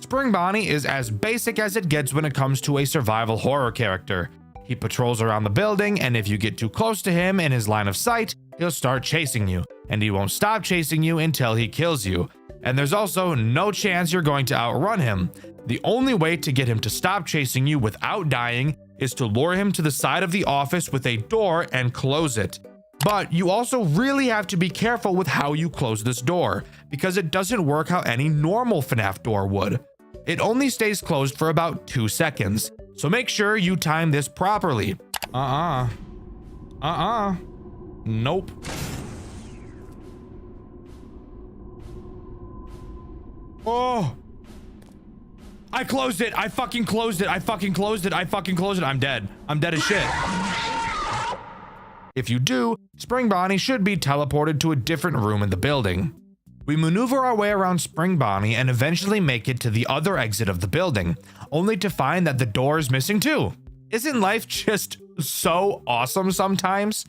Spring Bonnie is as basic as it gets when it comes to a survival horror character. He patrols around the building, and if you get too close to him in his line of sight, he'll start chasing you, and he won't stop chasing you until he kills you. And there's also no chance you're going to outrun him. The only way to get him to stop chasing you without dying is to lure him to the side of the office with a door and close it. But you also really have to be careful with how you close this door, because it doesn't work how any normal FNAF door would. It only stays closed for about 2 seconds, so make sure you time this properly. Nope. Oh! I closed it! I fucking closed it! I fucking closed it! I fucking closed it! I'm dead. I'm dead as shit. If you do, Spring Bonnie should be teleported to a different room in the building. We maneuver our way around Spring Bonnie and eventually make it to the other exit of the building, only to find that the door is missing too. Isn't life just so awesome sometimes?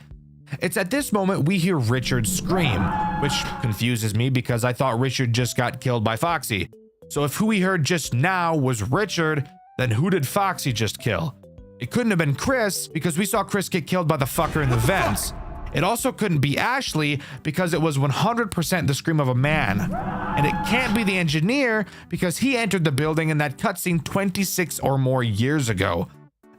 It's at this moment we hear Richard scream, which confuses me because I thought Richard just got killed by Foxy. So if who we heard just now was Richard, then who did Foxy just kill? It couldn't have been Chris, because we saw Chris get killed by the fucker in the vents. It also couldn't be Ashley, because it was 100% the scream of a man. And it can't be the engineer, because he entered the building in that cutscene 26 or more years ago.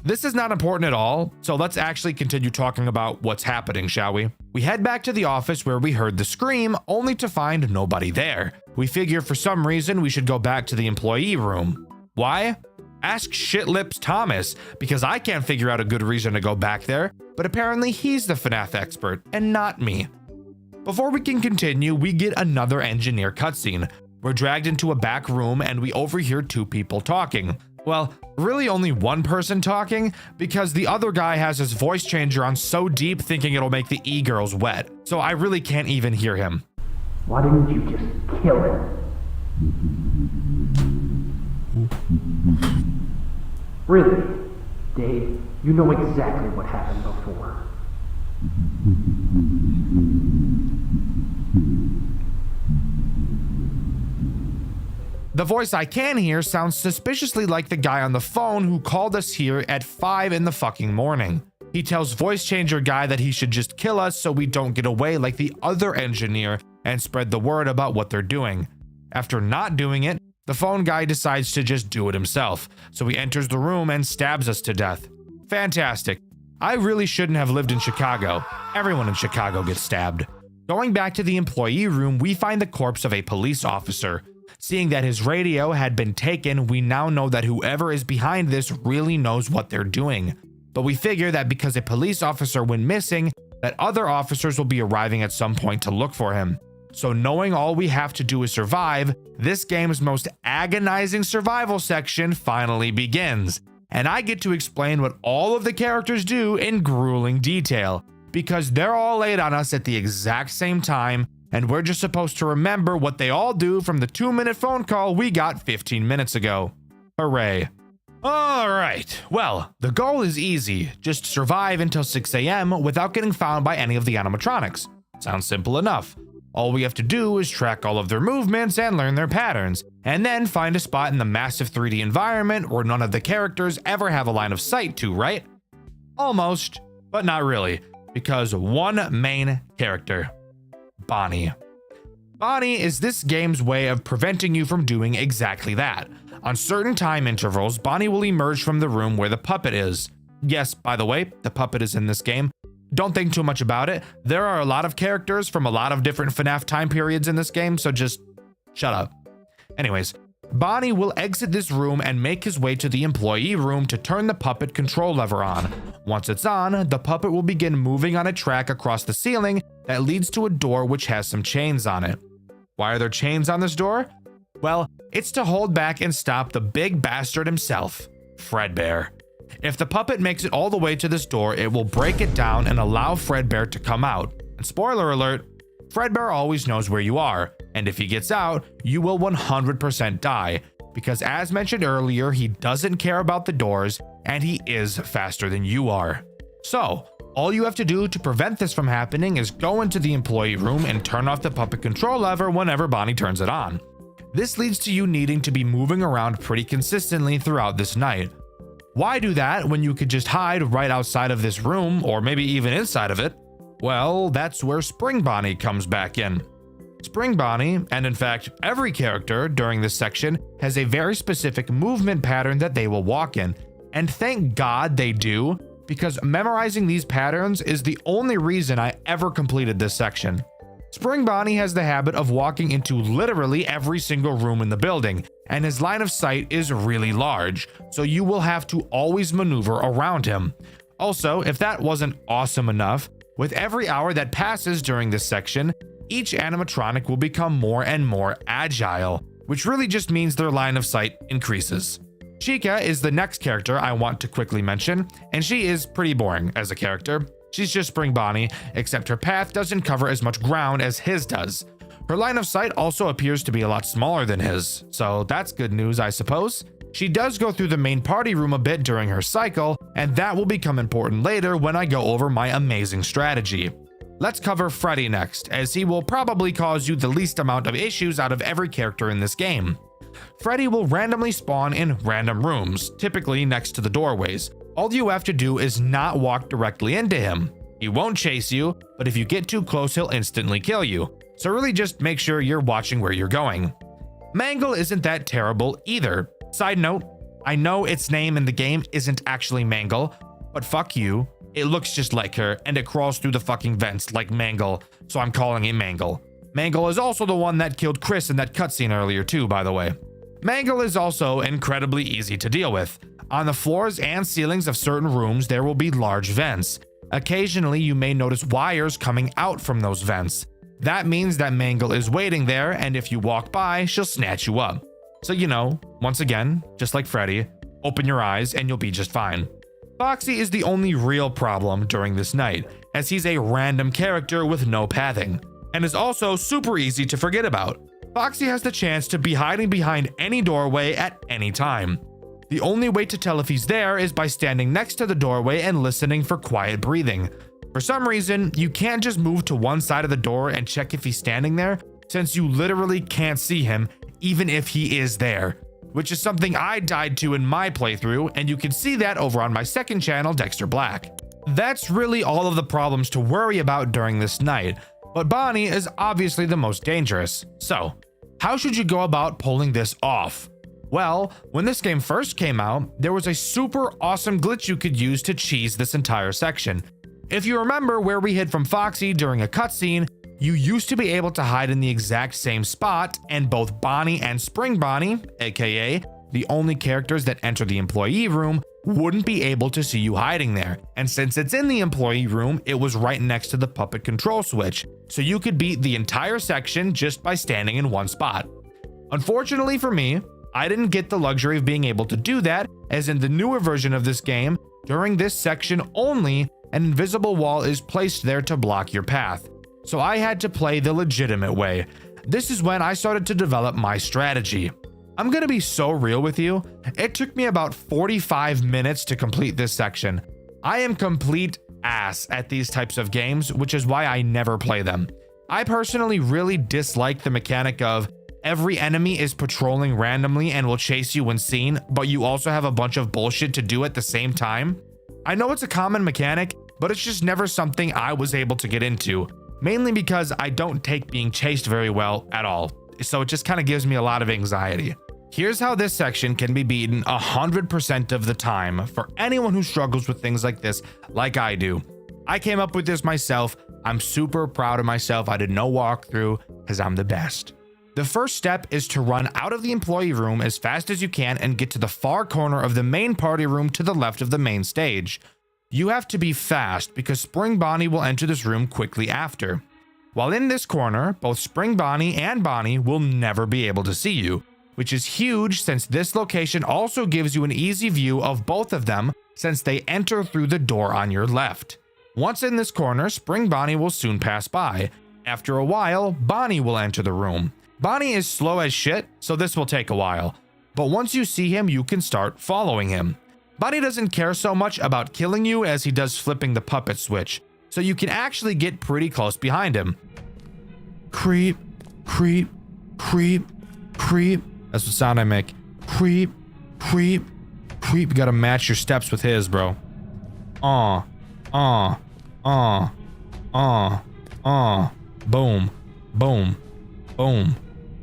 This is not important at all, so let's actually continue talking about what's happening, shall we? We head back to the office where we heard the scream, only to find nobody there. We figure for some reason we should go back to the employee room. Why? Ask Shitlips Thomas, because I can't figure out a good reason to go back there, but apparently he's the FNAF expert and not me. Before we can continue, we get another engineer cutscene. We're dragged into a back room and we overhear 2 people talking. Well, really only one person talking, because the other guy has his voice changer on so deep thinking it'll make the e-girls wet, so I really can't even hear him. Why didn't you just kill him? Really? Dave, you know exactly what happened before. The voice I can hear sounds suspiciously like the guy on the phone who called us here at 5 in the fucking morning. He tells voice changer guy that he should just kill us so we don't get away like the other engineer and spread the word about what they're doing. After not doing it, the phone guy decides to just do it himself, so he enters the room and stabs us to death. Fantastic. I really shouldn't have lived in Chicago. Everyone in Chicago gets stabbed. Going back to the employee room, we find the corpse of a police officer. Seeing that his radio had been taken, we now know that whoever is behind this really knows what they're doing. But we figure that because a police officer went missing, that other officers will be arriving at some point to look for him. So knowing all we have to do is survive, this game's most agonizing survival section finally begins. And I get to explain what all of the characters do in grueling detail, because they're all laid on us at the exact same time, and we're just supposed to remember what they all do from the 2-minute phone call we got 15 minutes ago. Hooray. Alright, well, the goal is easy. Just survive until 6 AM without getting found by any of the animatronics. Sounds simple enough. All we have to do is track all of their movements and learn their patterns, and then find a spot in the massive 3D environment where none of the characters ever have a line of sight to, right? Almost, but not really, because one main character, Bonnie. Bonnie is this game's way of preventing you from doing exactly that. On certain time intervals, Bonnie will emerge from the room where the puppet is. Yes, by the way, the puppet is in this game. Don't think too much about it. There are a lot of characters from a lot of different FNAF time periods in this game, so just shut up. Anyways, Bonnie will exit this room and make his way to the employee room to turn the puppet control lever on. Once it's on, the puppet will begin moving on a track across the ceiling that leads to a door which has some chains on it. Why are there chains on this door? Well, it's to hold back and stop the big bastard himself, Fredbear. If the puppet makes it all the way to this door, it will break it down and allow Fredbear to come out. And spoiler alert, Fredbear always knows where you are, and if he gets out, you will 100% die, because as mentioned earlier, he doesn't care about the doors, and he is faster than you are. So, all you have to do to prevent this from happening is go into the employee room and turn off the puppet control lever whenever Bonnie turns it on. This leads to you needing to be moving around pretty consistently throughout this night. Why do that when you could just hide right outside of this room, or maybe even inside of it? Well, that's where Spring Bonnie comes back in. Spring Bonnie, and in fact every character during this section, has a very specific movement pattern that they will walk in. And thank God they do, because memorizing these patterns is the only reason I ever completed this section. Spring Bonnie has the habit of walking into literally every single room in the building, and his line of sight is really large, so you will have to always maneuver around him. Also, if that wasn't awesome enough, with every hour that passes during this section, each animatronic will become more and more agile, which really just means their line of sight increases. Chica is the next character I want to quickly mention, and she is pretty boring as a character. She's just Spring Bonnie, except her path doesn't cover as much ground as his does. Her line of sight also appears to be a lot smaller than his, so that's good news, I suppose. She does go through the main party room a bit during her cycle, and that will become important later when I go over my amazing strategy. Let's cover Freddy next, as he will probably cause you the least amount of issues out of every character in this game. Freddy will randomly spawn in random rooms, typically next to the doorways. All you have to do is not walk directly into him. He won't chase you, but if you get too close, he'll instantly kill you. So really just make sure you're watching where you're going. Mangle isn't that terrible either. Side note, I know its name in the game isn't actually Mangle, but fuck you. It looks just like her, and it crawls through the fucking vents like Mangle, so I'm calling it Mangle. Mangle is also the one that killed Chris in that cutscene earlier too, by the way. Mangle is also incredibly easy to deal with. On the floors and ceilings of certain rooms, there will be large vents. Occasionally, you may notice wires coming out from those vents. That means that Mangle is waiting there, and if you walk by, she'll snatch you up. So you know, once again, just like Freddy, open your eyes and you'll be just fine. Foxy is the only real problem during this night, as he's a random character with no pathing, and is also super easy to forget about. Foxy has the chance to be hiding behind any doorway at any time. The only way to tell if he's there is by standing next to the doorway and listening for quiet breathing. For some reason, you can't just move to one side of the door and check if he's standing there, since you literally can't see him even if he is there, which is something I died to in my playthrough, and you can see that over on my second channel, Dxtr Black. That's really all of the problems to worry about during this night, but Bonnie is obviously the most dangerous. So, how should you go about pulling this off? Well, when this game first came out, there was a super awesome glitch you could use to cheese this entire section. If you remember where we hid from Foxy during a cutscene, you used to be able to hide in the exact same spot, and both Bonnie and Spring Bonnie, aka the only characters that enter the employee room, wouldn't be able to see you hiding there. And since it's in the employee room, it was right next to the puppet control switch, so you could beat the entire section just by standing in one spot. Unfortunately for me, I didn't get the luxury of being able to do that, as in the newer version of this game, during this section only, an invisible wall is placed there to block your path. So I had to play the legitimate way. This is when I started to develop my strategy. I'm gonna be so real with you. It took me about 45 minutes to complete this section. I am complete ass at these types of games, which is why I never play them. I personally really dislike the mechanic of every enemy is patrolling randomly and will chase you when seen, but you also have a bunch of bullshit to do at the same time. I know it's a common mechanic, but it's just never something I was able to get into, mainly because I don't take being chased very well at all. So it just kind of gives me a lot of anxiety. Here's how this section can be beaten 100% of the time for anyone who struggles with things like this, like I do. I came up with this myself. I'm super proud of myself. I did no walkthrough because I'm the best. The first step is to run out of the employee room as fast as you can and get to the far corner of the main party room to the left of the main stage. You have to be fast because Spring Bonnie will enter this room quickly after. While in this corner, both Spring Bonnie and Bonnie will never be able to see you, which is huge since this location also gives you an easy view of both of them since they enter through the door on your left. Once in this corner, Spring Bonnie will soon pass by. After a while, Bonnie will enter the room. Bonnie is slow as shit, so this will take a while. But once you see him, you can start following him. Bonnie doesn't care so much about killing you as he does flipping the puppet switch, so you can actually get pretty close behind him. Creep, creep, creep, creep. That's the sound I make. Creep, creep, creep. You gotta match your steps with his, bro. Boom, boom, boom,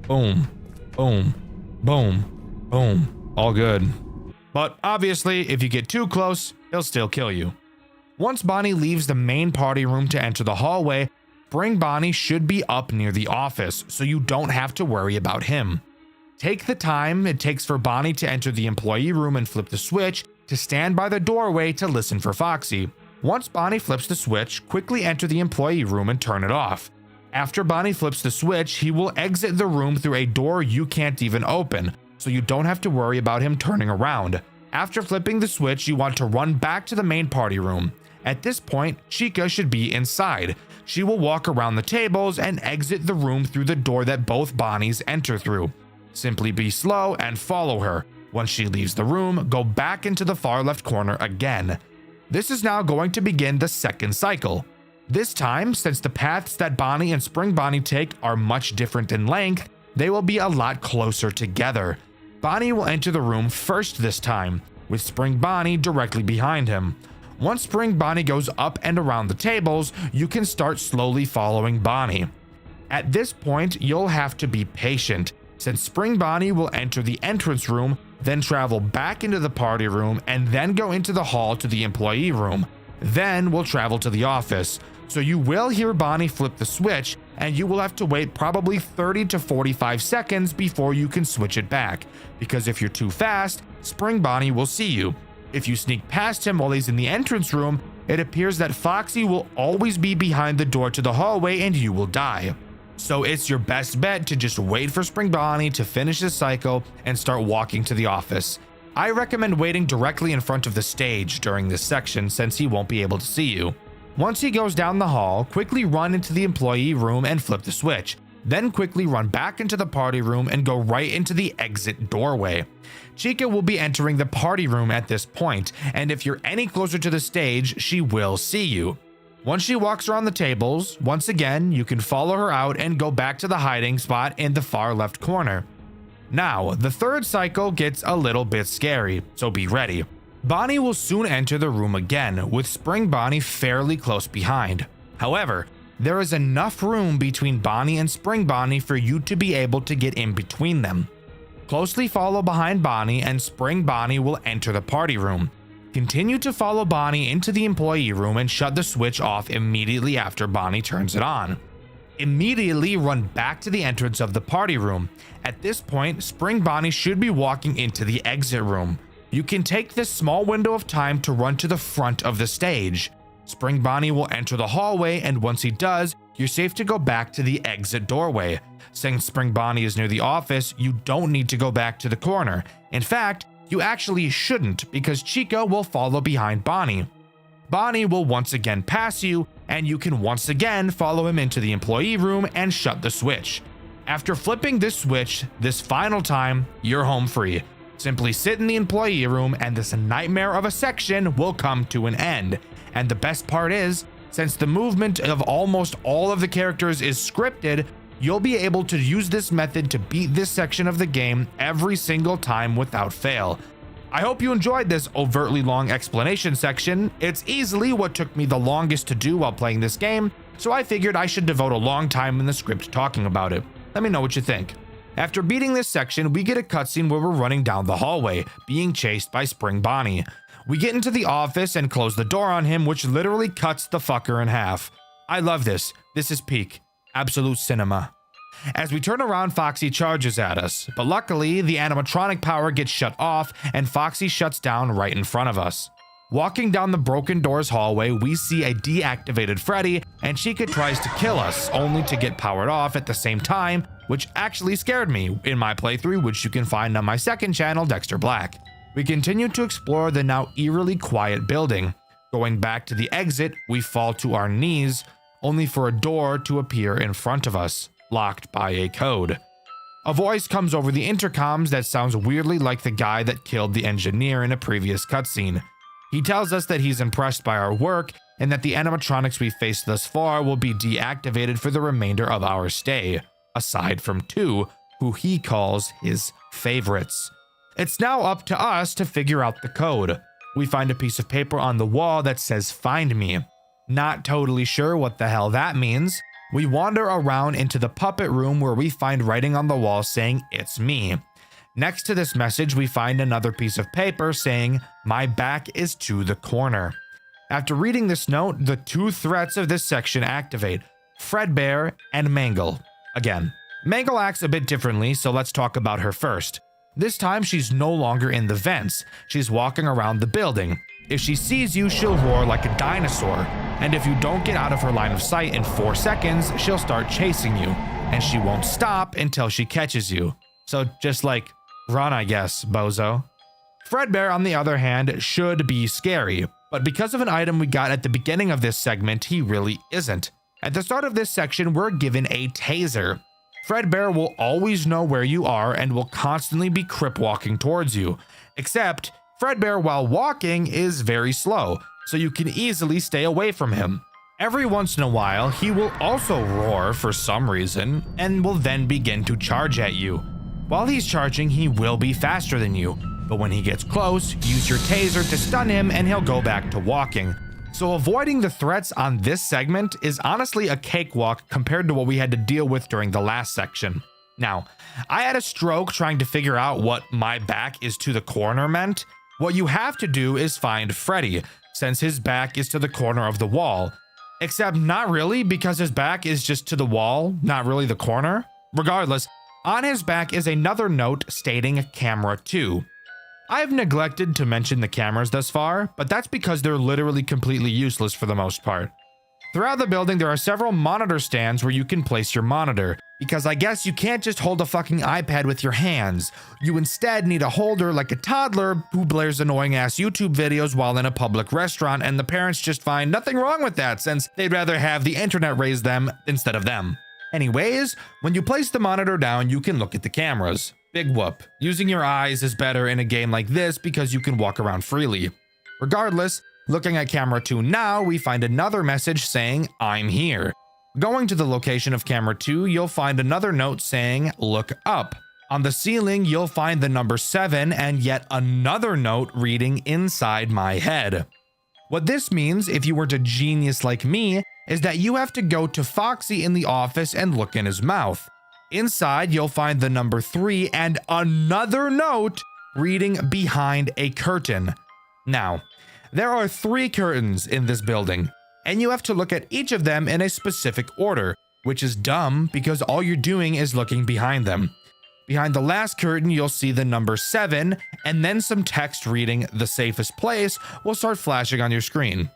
boom, boom, boom, boom. All good. But obviously, if you get too close, he'll still kill you. Once Bonnie leaves the main party room to enter the hallway, Spring Bonnie should be up near the office, so you don't have to worry about him. Take the time it takes for Bonnie to enter the employee room and flip the switch to stand by the doorway to listen for Foxy. Once Bonnie flips the switch, quickly enter the employee room and turn it off. After Bonnie flips the switch, he will exit the room through a door you can't even open, so you don't have to worry about him turning around. After flipping the switch, you want to run back to the main party room. At this point, Chica should be inside. She will walk around the tables and exit the room through the door that both Bonnies enter through. Simply be slow and follow her. Once she leaves the room, go back into the far left corner again. This is now going to begin the second cycle. This time, since the paths that Bonnie and Spring Bonnie take are much different in length, they will be a lot closer together. Bonnie will enter the room first this time, with Spring Bonnie directly behind him. Once Spring Bonnie goes up and around the tables, you can start slowly following Bonnie. At this point, you'll have to be patient, since Spring Bonnie will enter the entrance room, then travel back into the party room, and then go into the hall to the employee room. Then we'll travel to the office. So you will hear Bonnie flip the switch, and you will have to wait probably 30 to 45 seconds before you can switch it back, because if you're too fast, Spring Bonnie will see you. If you sneak past him while he's in the entrance room, it appears that Foxy will always be behind the door to the hallway and you will die. So it's your best bet to just wait for Spring Bonnie to finish this cycle and start walking to the office. I recommend waiting directly in front of the stage during this section since he won't be able to see you. Once he goes down the hall, quickly run into the employee room and flip the switch. Then quickly run back into the party room and go right into the exit doorway. Chica will be entering the party room at this point, and if you're any closer to the stage, she will see you. Once she walks around the tables, once again, you can follow her out and go back to the hiding spot in the far left corner. Now, the third cycle gets a little bit scary, so be ready. Bonnie will soon enter the room again, with Spring Bonnie fairly close behind. However, there is enough room between Bonnie and Spring Bonnie for you to be able to get in between them. Closely follow behind Bonnie and Spring Bonnie will enter the party room. Continue to follow Bonnie into the employee room and shut the switch off immediately after Bonnie turns it on. Immediately run back to the entrance of the party room. At this point, Spring Bonnie should be walking into the exit room. You can take this small window of time to run to the front of the stage. Spring Bonnie will enter the hallway, and once he does, you're safe to go back to the exit doorway. Since Spring Bonnie is near the office, you don't need to go back to the corner. In fact, you actually shouldn't, because Chica will follow behind Bonnie. Bonnie will once again pass you, and you can once again follow him into the employee room and shut the switch. After flipping this switch this final time, you're home free. Simply sit in the employee room and this nightmare of a section will come to an end. And the best part is, since the movement of almost all of the characters is scripted, you'll be able to use this method to beat this section of the game every single time without fail. I hope you enjoyed this overtly long explanation section. It's easily what took me the longest to do while playing this game, so I figured I should devote a long time in the script talking about it. Let me know what you think. After beating this section, we get a cutscene where we're running down the hallway, being chased by Spring Bonnie. We get into the office and close the door on him, which literally cuts the fucker in half. I love this. This is peak. Absolute cinema. As we turn around, Foxy charges at us, but luckily the animatronic power gets shut off and Foxy shuts down right in front of us. Walking down the broken doors hallway, we see a deactivated Freddy and Chica tries to kill us, only to get powered off at the same time, which actually scared me in my playthrough, which you can find on my second channel, Dxtr Black. We continue to explore the now eerily quiet building. Going back to the exit, we fall to our knees, only for a door to appear in front of us, locked by a code. A voice comes over the intercoms that sounds weirdly like the guy that killed the engineer in a previous cutscene. He tells us that he's impressed by our work and that the animatronics we faced thus far will be deactivated for the remainder of our stay, aside from 2, who he calls his favorites. It's now up to us to figure out the code. We find a piece of paper on the wall that says "Find me." Not totally sure what the hell that means. We wander around into the puppet room where we find writing on the wall saying "It's me." Next to this message, we find another piece of paper saying "My back is to the corner." After reading this note, the 2 threats of this section activate: Fredbear and Mangle. Again, Mangle acts a bit differently, so let's talk about her first. This time, she's no longer in the vents. She's walking around the building. If she sees you, she'll roar like a dinosaur. And if you don't get out of her line of sight in 4 seconds, she'll start chasing you. And she won't stop until she catches you. So just like, run, I guess, bozo. Fredbear, on the other hand, should be scary. But because of an item we got at the beginning of this segment, he really isn't. At the start of this section, we're given a taser. Fredbear will always know where you are and will constantly be crip walking towards you. Except, Fredbear while walking is very slow, so you can easily stay away from him. Every once in a while, he will also roar for some reason, and will then begin to charge at you. While he's charging, he will be faster than you, but when he gets close, use your taser to stun him and he'll go back to walking. So avoiding the threats on this segment is honestly a cakewalk compared to what we had to deal with during the last section. Now, I had a stroke trying to figure out what "my back is to the corner" meant. What you have to do is find Freddy, since his back is to the corner of the wall. Except not really, because his back is just to the wall, not really the corner. Regardless, on his back is another note stating Camera 2. I've neglected to mention the cameras thus far, but that's because they're literally completely useless for the most part. Throughout the building, there are several monitor stands where you can place your monitor, because I guess you can't just hold a fucking iPad with your hands. You instead need a holder like a toddler who blares annoying ass YouTube videos while in a public restaurant, and the parents just find nothing wrong with that since they'd rather have the internet raise them instead of them. Anyways, when you place the monitor down, you can look at the cameras. Big whoop. Using your eyes is better in a game like this because you can walk around freely. Regardless, looking at Camera 2 now, we find another message saying, "I'm here." Going to the location of Camera 2, you'll find another note saying, "Look up." On the ceiling, you'll find the number 7 and yet another note reading "Inside my head." What this means, if you weren't a genius like me, is that you have to go to Foxy in the office and look in his mouth. Inside, you'll find the number 3 and another note reading "Behind a curtain." Now, there are 3 curtains in this building, and you have to look at each of them in a specific order, which is dumb because all you're doing is looking behind them. Behind the last curtain, you'll see the number 7, and then some text reading "The safest place" will start flashing on your screen.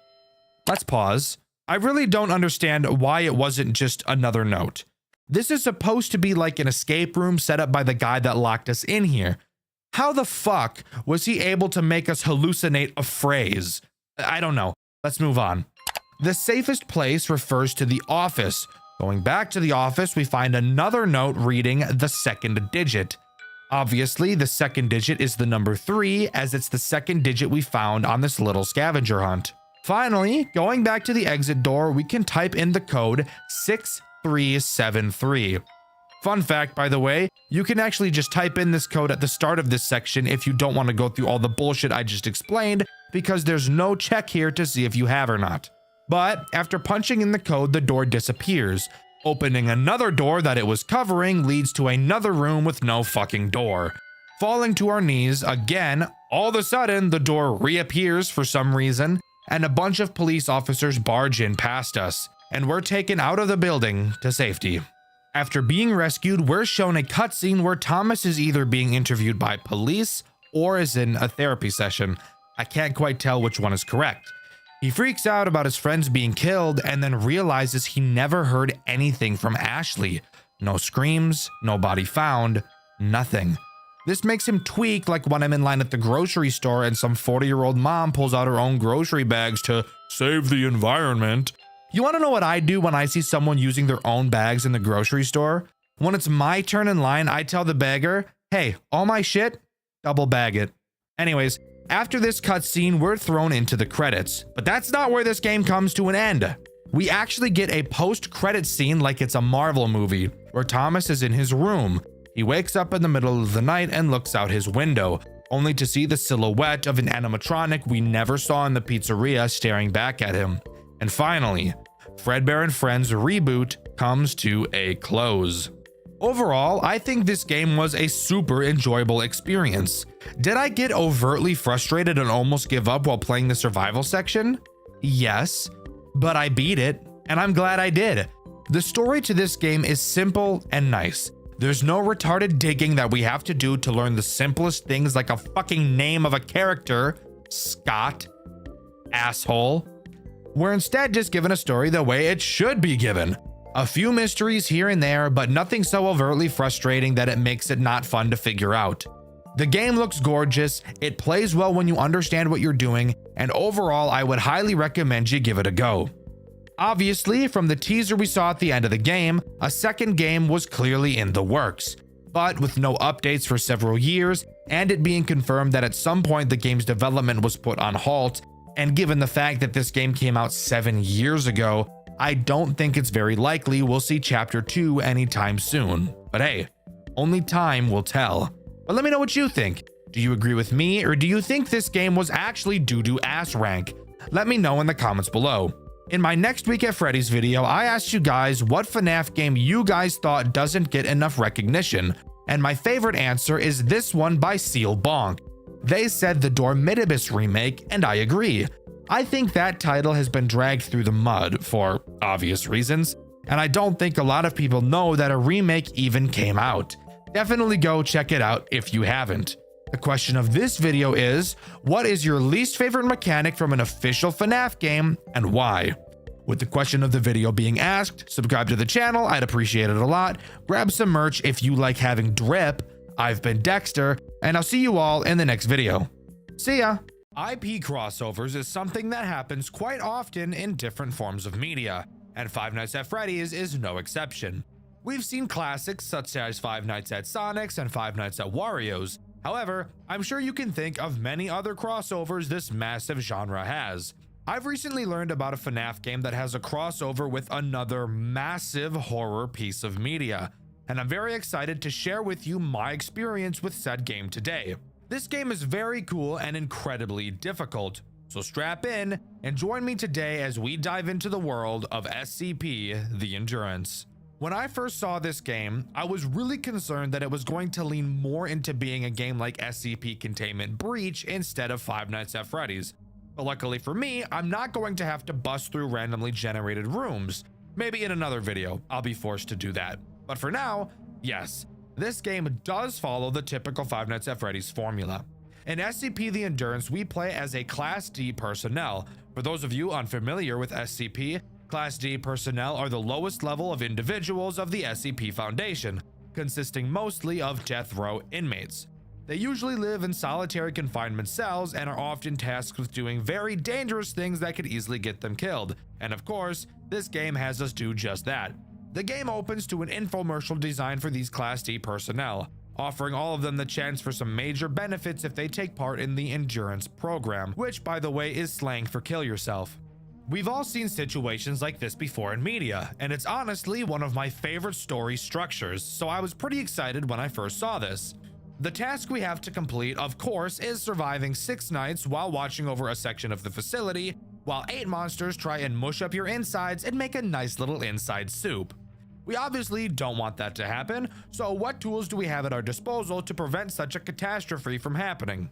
Let's pause. I really don't understand why it wasn't just another note. This is supposed to be like an escape room set up by the guy that locked us in here. How the fuck was he able to make us hallucinate a phrase? I don't know. Let's move on. The safest place refers to the office, Going back to the office, we find another note reading the second digit. Obviously, the second digit is the number 3, as it's the second digit we found on this little scavenger hunt. Finally, going back to the exit door, we can type in the code 6373. Fun fact, by the way, you can actually just type in this code at the start of this section if you don't want to go through all the bullshit I just explained, because there's no check here to see if you have or not. But after punching in the code, the door disappears. Opening another door that it was covering leads to another room with no fucking door. Falling to our knees again, all of a sudden the door reappears for some reason, and a bunch of police officers barge in past us, and we're taken out of the building to safety. After being rescued, we're shown a cutscene where Thomas is either being interviewed by police or is in a therapy session. I can't quite tell which one is correct. He freaks out about his friends being killed and then realizes he never heard anything from Ashley. No screams, no body found, nothing. This makes him tweak like when I'm in line at the grocery store and some 40-year-old mom pulls out her own grocery bags to save the environment. You want to know what I do when I see someone using their own bags in the grocery store? When it's my turn in line, I tell the bagger, hey, all my shit, double bag it. Anyways, after this cutscene, we're thrown into the credits. But that's not where this game comes to an end. We actually get a post-credit scene like it's a Marvel movie, where Thomas is in his room. He wakes up in the middle of the night and looks out his window, only to see the silhouette of an animatronic we never saw in the pizzeria staring back at him. And finally, Fredbear and Friends reboot comes to a close. Overall, I think this game was a super enjoyable experience. Did I get overtly frustrated and almost give up while playing the survival section? Yes, but I beat it, and I'm glad I did. The story to this game is simple and nice. There's no retarded digging that we have to do to learn the simplest things like a fucking name of a character, Scott, asshole. We're instead just given a story the way it should be given. A few mysteries here and there, but nothing so overtly frustrating that it makes it not fun to figure out. The game looks gorgeous, it plays well when you understand what you're doing, and overall I would highly recommend you give it a go. Obviously, from the teaser we saw at the end of the game, a second game was clearly in the works. But with no updates for several years, and it being confirmed that at some point the game's development was put on halt, and given the fact that this game came out 7 years ago, I don't think it's very likely we'll see Chapter 2 anytime soon. But hey, only time will tell. But let me know what you think. Do you agree with me, or do you think this game was actually doo-doo ass rank? Let me know in the comments below. In my next Week at Freddy's video, I asked you guys what FNAF game you guys thought doesn't get enough recognition, and my favorite answer is this one by Seal Bonk. They said the Dormitibus remake, and I agree. I think that title has been dragged through the mud for obvious reasons, and I don't think a lot of people know that a remake even came out. Definitely go check it out if you haven't. The question of this video is, what is your least favorite mechanic from an official FNAF game and why? With the question of the video being asked, subscribe to the channel, I'd appreciate it a lot. Grab some merch if you like having drip. I've been Dexter, and I'll see you all in the next video. See ya! IP crossovers is something that happens quite often in different forms of media, and Five Nights at Freddy's is no exception. We've seen classics such as Five Nights at Sonic's and Five Nights at Wario's. However, I'm sure you can think of many other crossovers this massive genre has. I've recently learned about a FNAF game that has a crossover with another massive horror piece of media, and I'm very excited to share with you my experience with said game today. This game is very cool and incredibly difficult, so strap in and join me today as we dive into the world of SCP: The Endurance. When I first saw this game, I was really concerned that it was going to lean more into being a game like SCP Containment Breach instead of Five Nights at Freddy's. But luckily for me, I'm not going to have to bust through randomly generated rooms. Maybe in another video, I'll be forced to do that. But for now, yes, this game does follow the typical Five Nights at Freddy's formula. In SCP: The Endurance, we play as a Class D personnel. For those of you unfamiliar with SCP, Class D personnel are the lowest level of individuals of the SCP Foundation, consisting mostly of death row inmates. They usually live in solitary confinement cells and are often tasked with doing very dangerous things that could easily get them killed. And of course, this game has us do just that. The game opens to an infomercial designed for these Class D personnel, offering all of them the chance for some major benefits if they take part in the Endurance program, which by the way is slang for kill yourself. We've all seen situations like this before in media, and it's honestly one of my favorite story structures, so I was pretty excited when I first saw this. The task we have to complete, of course, is surviving 6 nights while watching over a section of the facility, while 8 monsters try and mush up your insides and make a nice little inside soup. We obviously don't want that to happen, so what tools do we have at our disposal to prevent such a catastrophe from happening?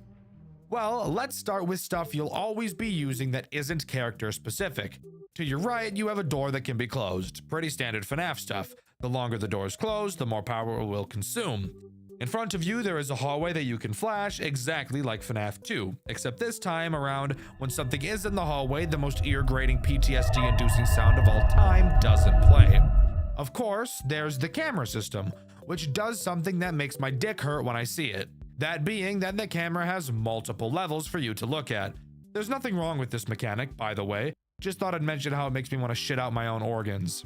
Well, let's start with stuff you'll always be using that isn't character specific. To your right, you have a door that can be closed. Pretty standard FNAF stuff. The longer the door is closed, the more power it will consume. In front of you, there is a hallway that you can flash, exactly like FNAF 2, except this time around, when something is in the hallway, the most ear-grating PTSD-inducing sound of all time doesn't play. Of course, there's the camera system, which does something that makes my dick hurt when I see it. That being that the camera has multiple levels for you to look at. There's nothing wrong with this mechanic, by the way, just thought I'd mention how it makes me want to shit out my own organs.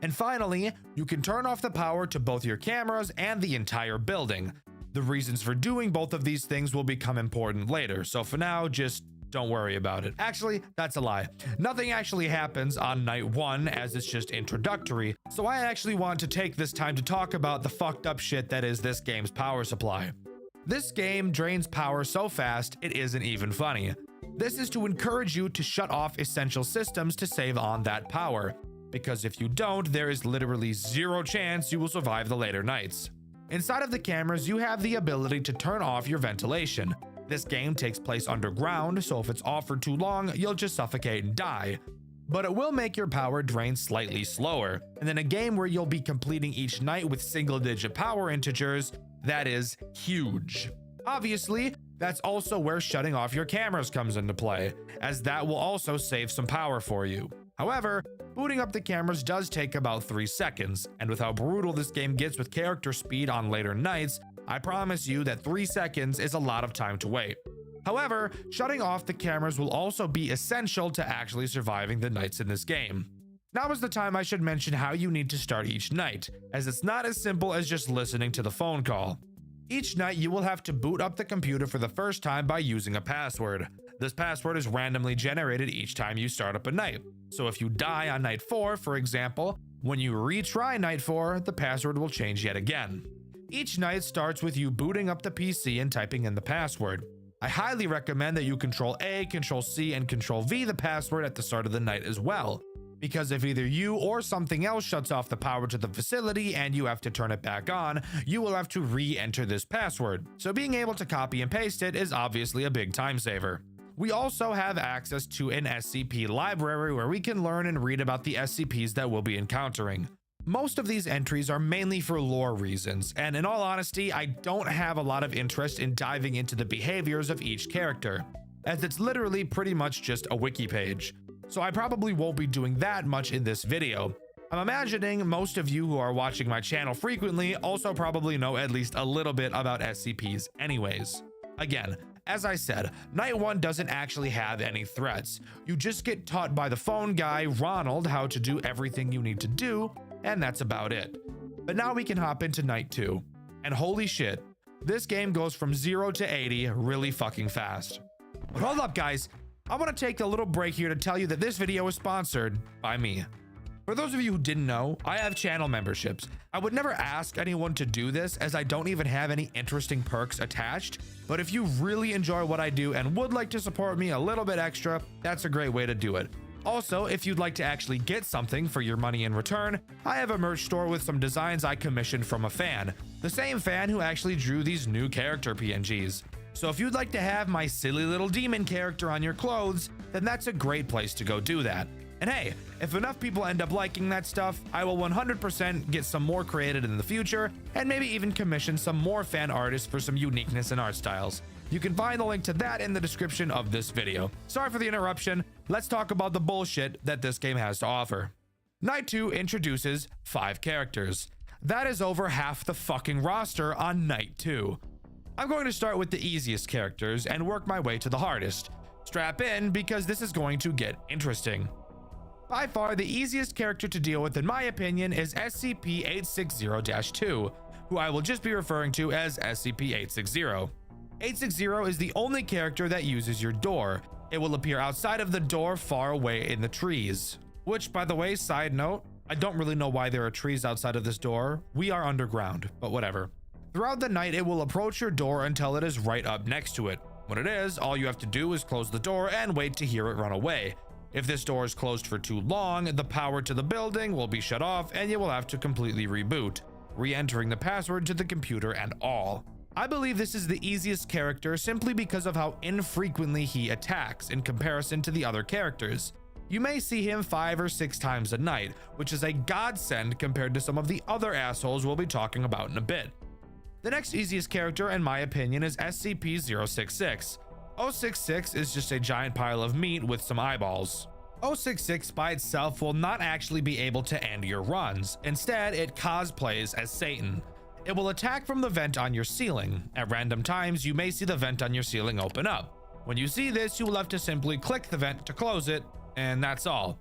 And finally, you can turn off the power to both your cameras and the entire building. The reasons for doing both of these things will become important later, so for now, just don't worry about it. Actually, that's a lie. Nothing actually happens on night 1 as it's just introductory, so I actually want to take this time to talk about the fucked up shit that is this game's power supply. This game drains power so fast, it isn't even funny. This is to encourage you to shut off essential systems to save on that power, because if you don't, there is literally zero chance you will survive the later nights. Inside of the cameras, you have the ability to turn off your ventilation. This game takes place underground, so if it's off for too long, you'll just suffocate and die. But it will make your power drain slightly slower, and in a game where you'll be completing each night with single-digit power integers, that is huge. Obviously, that's also where shutting off your cameras comes into play, as that will also save some power for you. However, booting up the cameras does take about 3 seconds, and with how brutal this game gets with character speed on later nights, I promise you that 3 seconds is a lot of time to wait. However, shutting off the cameras will also be essential to actually surviving the nights in this game. Now is the time I should mention how you need to start each night, as it's not as simple as just listening to the phone call. Each night you will have to boot up the computer for the first time by using a password. This password is randomly generated each time you start up a night. So if you die on night 4, for example, when you retry night 4, the password will change yet again. Each night starts with you booting up the PC and typing in the password. I highly recommend that you Control A, Control C, and Control V the password at the start of the night as well, because if either you or something else shuts off the power to the facility and you have to turn it back on, you will have to re-enter this password. So being able to copy and paste it is obviously a big time saver. We also have access to an SCP library where we can learn and read about the SCPs that we'll be encountering. Most of these entries are mainly for lore reasons, and in all honesty, I don't have a lot of interest in diving into the behaviors of each character, as it's literally pretty much just a wiki page. So I probably won't be doing that much in this video. I'm imagining most of you who are watching my channel frequently also probably know at least a little bit about SCPs anyways. Again, as I said, night 1 doesn't actually have any threats. You just get taught by the phone guy, Ronald, how to do everything you need to do, and that's about it. But now we can hop into night 2. And holy shit, this game goes from 0 to 80 really fucking fast. But hold up guys, I want to take a little break here to tell you that this video is sponsored by me. For those of you who didn't know, I have channel memberships. I would never ask anyone to do this as I don't even have any interesting perks attached, but if you really enjoy what I do and would like to support me a little bit extra, that's a great way to do it. Also, if you'd like to actually get something for your money in return, I have a merch store with some designs I commissioned from a fan, the same fan who actually drew these new character PNGs. So if you'd like to have my silly little demon character on your clothes, then that's a great place to go do that. And hey, if enough people end up liking that stuff, I will 100% get some more created in the future, and maybe even commission some more fan artists for some uniqueness in art styles. You can find the link to that in the description of this video. Sorry for the interruption, let's talk about the bullshit that this game has to offer. Night 2 introduces 5 characters. That is over half the fucking roster on Night 2. I'm going to start with the easiest characters and work my way to the hardest. Strap in because this is going to get interesting. By far, the easiest character to deal with in my opinion is SCP-860-2, who I will just be referring to as SCP-860. 860 is the only character that uses your door. It will appear outside of the door far away in the trees. Which, by the way, side note, I don't really know why there are trees outside of this door. We are underground, but whatever. Throughout the night, it will approach your door until it is right up next to it. When it is, all you have to do is close the door and wait to hear it run away. If this door is closed for too long, the power to the building will be shut off and you will have to completely reboot, re-entering the password to the computer and all. I believe this is the easiest character simply because of how infrequently he attacks in comparison to the other characters. You may see him 5 or 6 times a night, which is a godsend compared to some of the other assholes we'll be talking about in a bit. The next easiest character in my opinion is SCP-066. 066 is just a giant pile of meat with some eyeballs. 066 by itself will not actually be able to end your runs. Instead, it cosplays as Satan. It will attack from the vent on your ceiling. At random times, you may see the vent on your ceiling open up. When you see this, you will have to simply click the vent to close it, and that's all.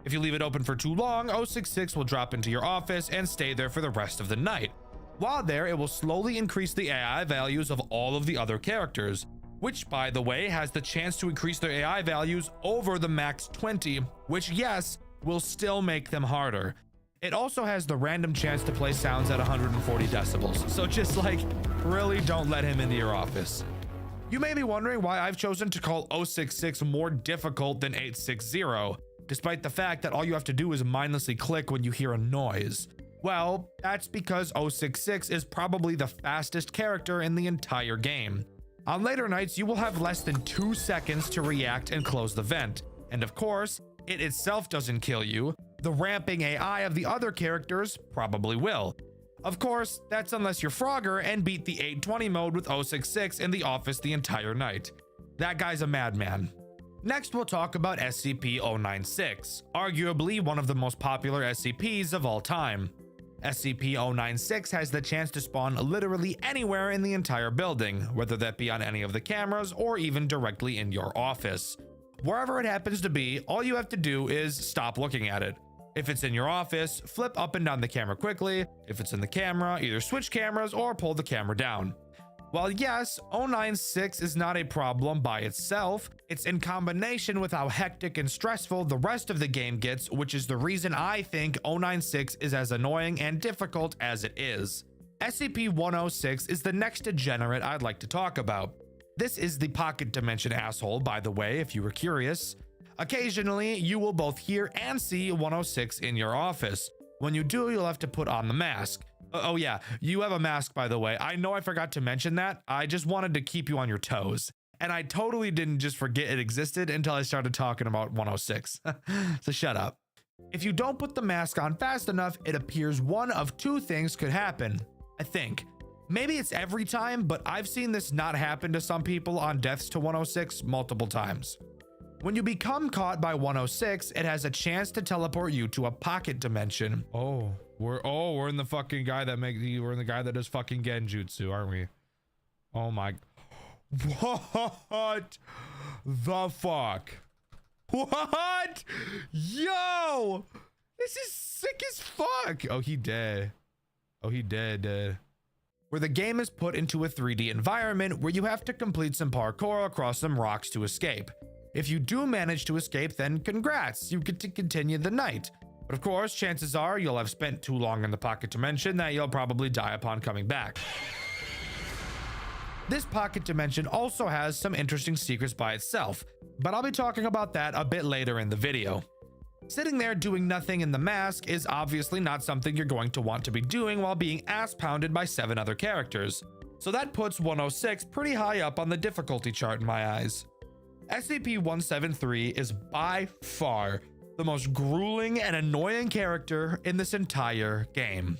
If you leave it open for too long, 066 will drop into your office and stay there for the rest of the night. While there, it will slowly increase the AI values of all of the other characters, which, by the way, has the chance to increase their AI values over the max 20, which, yes, will still make them harder. It also has the random chance to play sounds at 140 decibels, so just like, really don't let him into your office. You may be wondering why I've chosen to call 066 more difficult than 860, despite the fact that all you have to do is mindlessly click when you hear a noise. Well, that's because 066 is probably the fastest character in the entire game. On later nights, you will have less than 2 seconds to react and close the vent. And of course, it itself doesn't kill you. The ramping AI of the other characters probably will. Of course, that's unless you're Frogger and beat the 820 mode with 066 in the office the entire night. That guy's a madman. Next, we'll talk about SCP-096, arguably one of the most popular SCPs of all time. SCP-096 has the chance to spawn literally anywhere in the entire building, whether that be on any of the cameras or even directly in your office. Wherever it happens to be, all you have to do is stop looking at it. If it's in your office, flip up and down the camera quickly. If it's in the camera, either switch cameras or pull the camera down. While yes, 096 is not a problem by itself, it's in combination with how hectic and stressful the rest of the game gets, which is the reason I think 096 is as annoying and difficult as it is. SCP-106 is the next degenerate I'd like to talk about. This is the pocket dimension asshole, by the way, if you were curious. Occasionally, you will both hear and see 106 in your office. When you do, you'll have to put on the mask. Oh yeah, you have a mask, by the way. I know I forgot to mention that. I just wanted to keep you on your toes. And I totally didn't just forget it existed until I started talking about 106. So shut up. If you don't put the mask on fast enough, it appears one of 2 things could happen, I think. Maybe it's every time, but I've seen this not happen to some people on deaths to 106 multiple times. When you become caught by 106, it has a chance to teleport you to a pocket dimension. We're in the fucking guy that we're in the guy that does fucking genjutsu, aren't we? Oh my. What the fuck? What? Yo! This is sick as fuck. Oh, he dead. Oh, he dead. Where the game is put into a 3D environment where you have to complete some parkour across some rocks to escape. If you do manage to escape, then congrats, you get to continue the night. But of course, chances are you'll have spent too long in the pocket dimension that you'll probably die upon coming back. This pocket dimension also has some interesting secrets by itself, but I'll be talking about that a bit later in the video. Sitting there doing nothing in the mask is obviously not something you're going to want to be doing while being ass-pounded by 7 other characters. So that puts 106 pretty high up on the difficulty chart in my eyes. SCP-173 is by far the most grueling and annoying character in this entire game.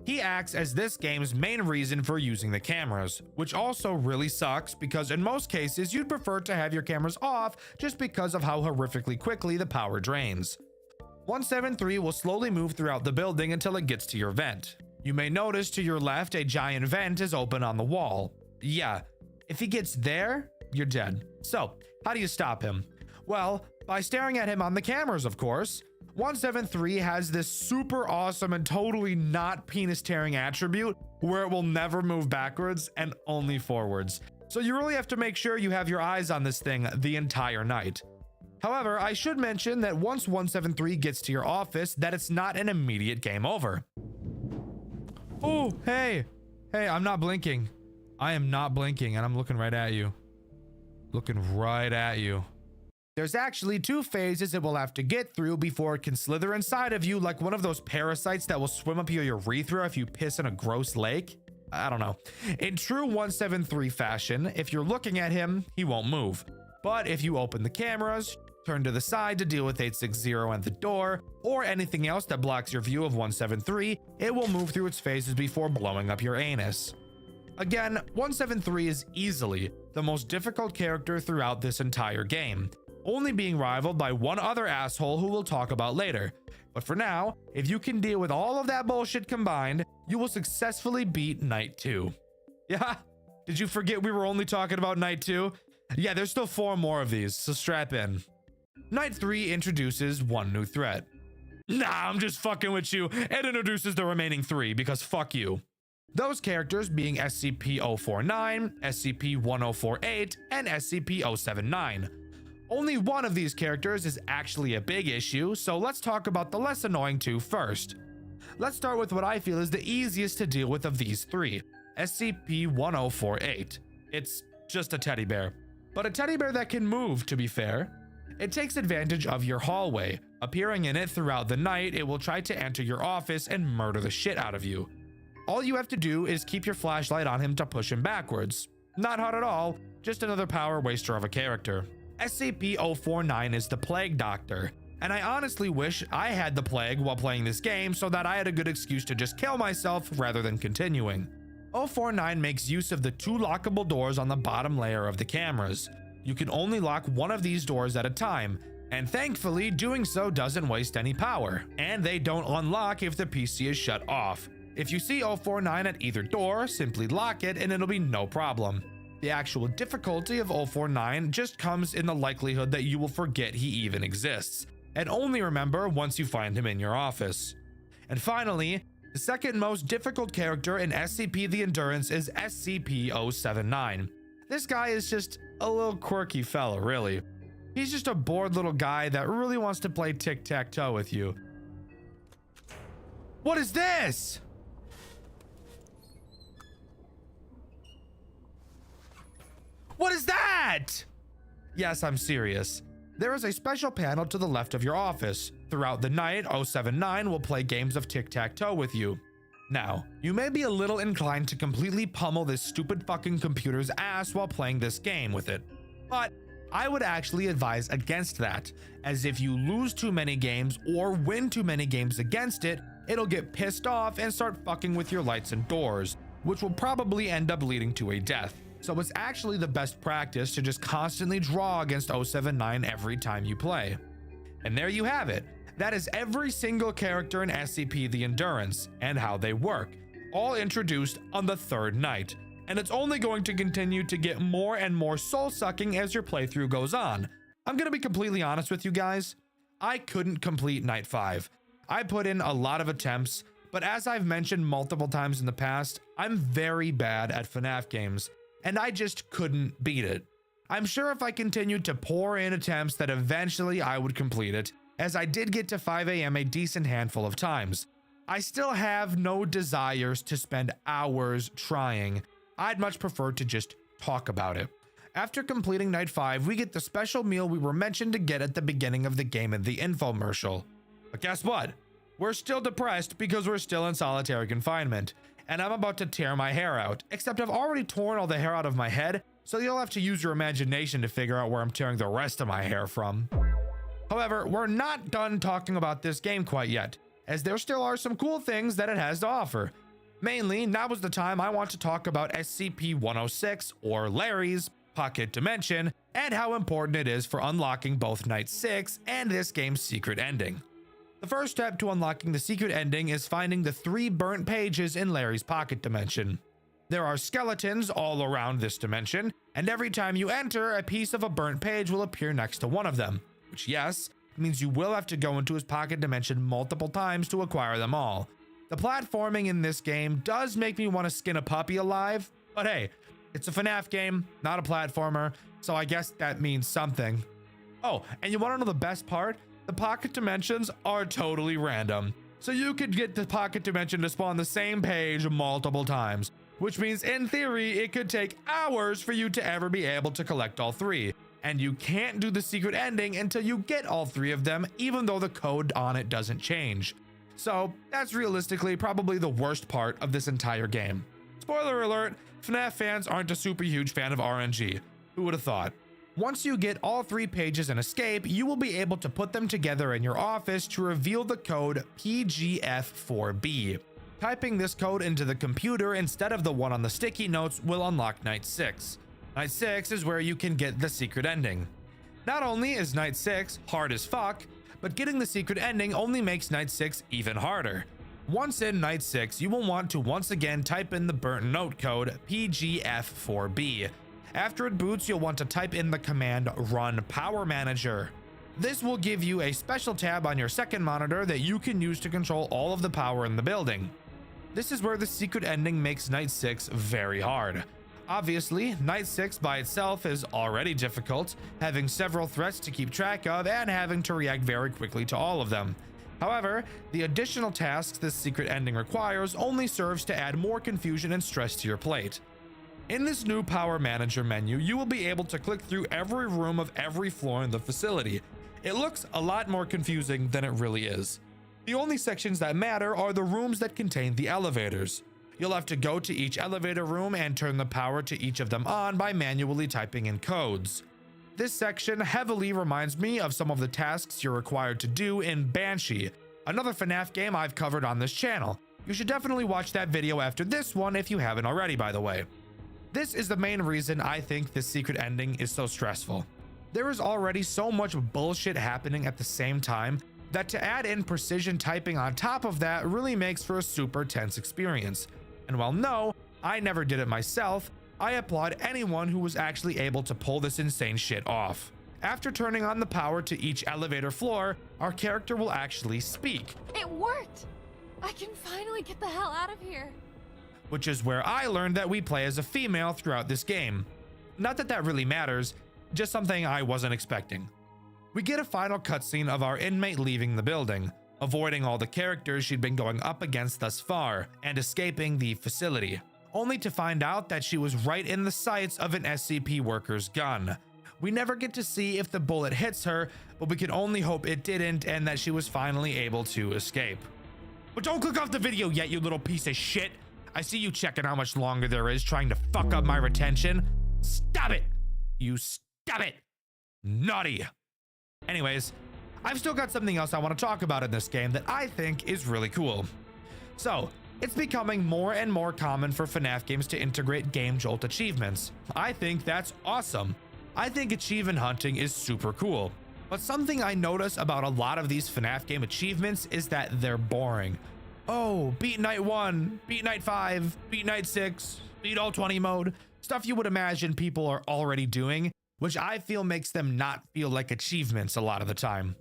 He acts as this game's main reason for using the cameras, which also really sucks because in most cases you'd prefer to have your cameras off just because of how horrifically quickly the power drains. 173 will slowly move throughout the building until it gets to your vent. You may notice to your left a giant vent is open on the wall. Yeah, if he gets there, you're dead. So, how do you stop him? Well, by staring at him on the cameras, of course. 173 has this super awesome and totally not penis tearing attribute where it will never move backwards and only forwards. So you really have to make sure you have your eyes on this thing the entire night. However, I should mention that once 173 gets to your office, that it's not an immediate game over. Oh, hey, I'm not blinking. I am not blinking and I'm looking right at you. Looking right at you. There's actually 2 phases it will have to get through before it can slither inside of you like one of those parasites that will swim up your urethra if you piss in a gross lake. I don't know. In true 173 fashion, if you're looking at him, he won't move. But if you open the cameras, turn to the side to deal with 860 and the door, or anything else that blocks your view of 173, it will move through its phases before blowing up your anus. Again, 173 is easily the most difficult character throughout this entire game, only being rivaled by one other asshole who we'll talk about later. But for now, if you can deal with all of that bullshit combined, you will successfully beat Night 2. Yeah, did you forget we were only talking about Night 2? Yeah, there's still 4 more of these, so strap in. Night 3 introduces one new threat. Nah, I'm just fucking with you. It introduces the remaining 3 because fuck you. Those characters being SCP-049, SCP-1048, and SCP-079. Only one of these characters is actually a big issue, so let's talk about the less annoying 2 first. Let's start with what I feel is the easiest to deal with of these 3, SCP-1048. It's just a teddy bear. But a teddy bear that can move, to be fair. It takes advantage of your hallway. Appearing in it throughout the night, it will try to enter your office and murder the shit out of you. All you have to do is keep your flashlight on him to push him backwards. Not hard at all, just another power waster of a character. SCP-049 is the Plague Doctor, and I honestly wish I had the plague while playing this game so that I had a good excuse to just kill myself rather than continuing. 049 makes use of the 2 lockable doors on the bottom layer of the cameras. You can only lock one of these doors at a time, and thankfully doing so doesn't waste any power, and they don't unlock if the PC is shut off. If you see 049 at either door, simply lock it and it'll be no problem. The actual difficulty of 049 just comes in the likelihood that you will forget he even exists, and only remember once you find him in your office. And finally, the second most difficult character in SCP the Endurance is SCP-079. This guy is just a little quirky fella, really. He's just a bored little guy that really wants to play tic-tac-toe with you. What is this? What is that? Yes, I'm serious. There is a special panel to the left of your office. Throughout the night, 079 will play games of tic-tac-toe with you. Now, you may be a little inclined to completely pummel this stupid fucking computer's ass while playing this game with it. But I would actually advise against that, as if you lose too many games or win too many games against it, it'll get pissed off and start fucking with your lights and doors, which will probably end up leading to a death. So it's actually the best practice to just constantly draw against 079 every time you play. And there you have it. That is every single character in SCP the Endurance and how they work, all introduced on the 3rd night. And it's only going to continue to get more and more soul-sucking as your playthrough goes on. I'm gonna be completely honest with you guys. I couldn't complete Night 5. I put in a lot of attempts, but as I've mentioned multiple times in the past, I'm very bad at FNAF games, and I just couldn't beat it. I'm sure if I continued to pour in attempts that eventually I would complete it, as I did get to 5 AM a decent handful of times. I still have no desires to spend hours trying. I'd much prefer to just talk about it. After completing Night 5, we get the special meal we were mentioned to get at the beginning of the game in the infomercial. But guess what? We're still depressed because we're still in solitary confinement, and I'm about to tear my hair out, except I've already torn all the hair out of my head, so you'll have to use your imagination to figure out where I'm tearing the rest of my hair from. However, we're not done talking about this game quite yet, as there still are some cool things that it has to offer. Mainly, now is the time I want to talk about SCP-106, or Larry's, Pocket Dimension, and how important it is for unlocking both Night 6 and this game's secret ending. The first step to unlocking the secret ending is finding the 3 burnt pages in Larry's Pocket Dimension. There are skeletons all around this dimension, and every time you enter, a piece of a burnt page will appear next to one of them, which, yes, It means you will have to go into his pocket dimension multiple times to acquire them all. The platforming in this game does make me want to skin a puppy alive, but hey, it's a FNAF game, not a platformer, so I guess that means something. Oh, and you want to know the best part? The pocket dimensions are totally random. So you could get the pocket dimension to spawn the same page multiple times, which means in theory, it could take hours for you to ever be able to collect all 3. And you can't do the secret ending until you get all 3 of them, even though the code on it doesn't change. So that's realistically probably the worst part of this entire game. Spoiler alert, FNAF fans aren't a super huge fan of RNG. Who would have thought? Once you get all 3 pages and escape, you will be able to put them together in your office to reveal the code PGF4B. Typing this code into the computer instead of the one on the sticky notes will unlock Night 6. Night 6 is where you can get the secret ending. Not only is Night 6 hard as fuck, but getting the secret ending only makes Night 6 even harder. Once in Night 6, you will want to once again type in the burnt note code PGF4B. After it boots, you'll want to type in the command run power manager. This will give you a special tab on your second monitor that you can use to control all of the power in the building. This is where the secret ending makes Night 6 very hard. Obviously, Night 6 by itself is already difficult, having several threats to keep track of and having to react very quickly to all of them. However, the additional tasks this secret ending requires only serves to add more confusion and stress to your plate. In this new Power Manager menu, you will be able to click through every room of every floor in the facility. It looks a lot more confusing than it really is. The only sections that matter are the rooms that contain the elevators. You'll have to go to each elevator room and turn the power to each of them on by manually typing in codes. This section heavily reminds me of some of the tasks you're required to do in Banshee, another FNAF game I've covered on this channel. You should definitely watch that video after this one if you haven't already, by the way. This is the main reason I think this secret ending is so stressful. There is already so much bullshit happening at the same time that to add in precision typing on top of that really makes for a super tense experience. And while no, I never did it myself, I applaud anyone who was actually able to pull this insane shit off. After turning on the power to each elevator floor, our character will actually speak. It worked! I can finally get the hell out of here. Which is where I learned that we play as a female throughout this game. Not that that really matters, just something I wasn't expecting. We get a final cutscene of our inmate leaving the building, avoiding all the characters she'd been going up against thus far, and escaping the facility, only to find out that she was right in the sights of an SCP worker's gun. We never get to see if the bullet hits her, but we can only hope it didn't and that she was finally able to escape. But don't click off the video yet, you little piece of shit! I see you checking how much longer there is trying to fuck up my retention. Stop it! You stop it! Naughty! Anyways, I've still got something else I want to talk about in this game that I think is really cool. So, it's becoming more and more common for FNAF games to integrate Game Jolt achievements. I think that's awesome. I think achievement hunting is super cool. But something I notice about a lot of these FNAF game achievements is that they're boring. Oh, beat night 1, beat night 5, beat night 6, beat all 20 mode. Stuff you would imagine people are already doing, which I feel makes them not feel like achievements a lot of the time.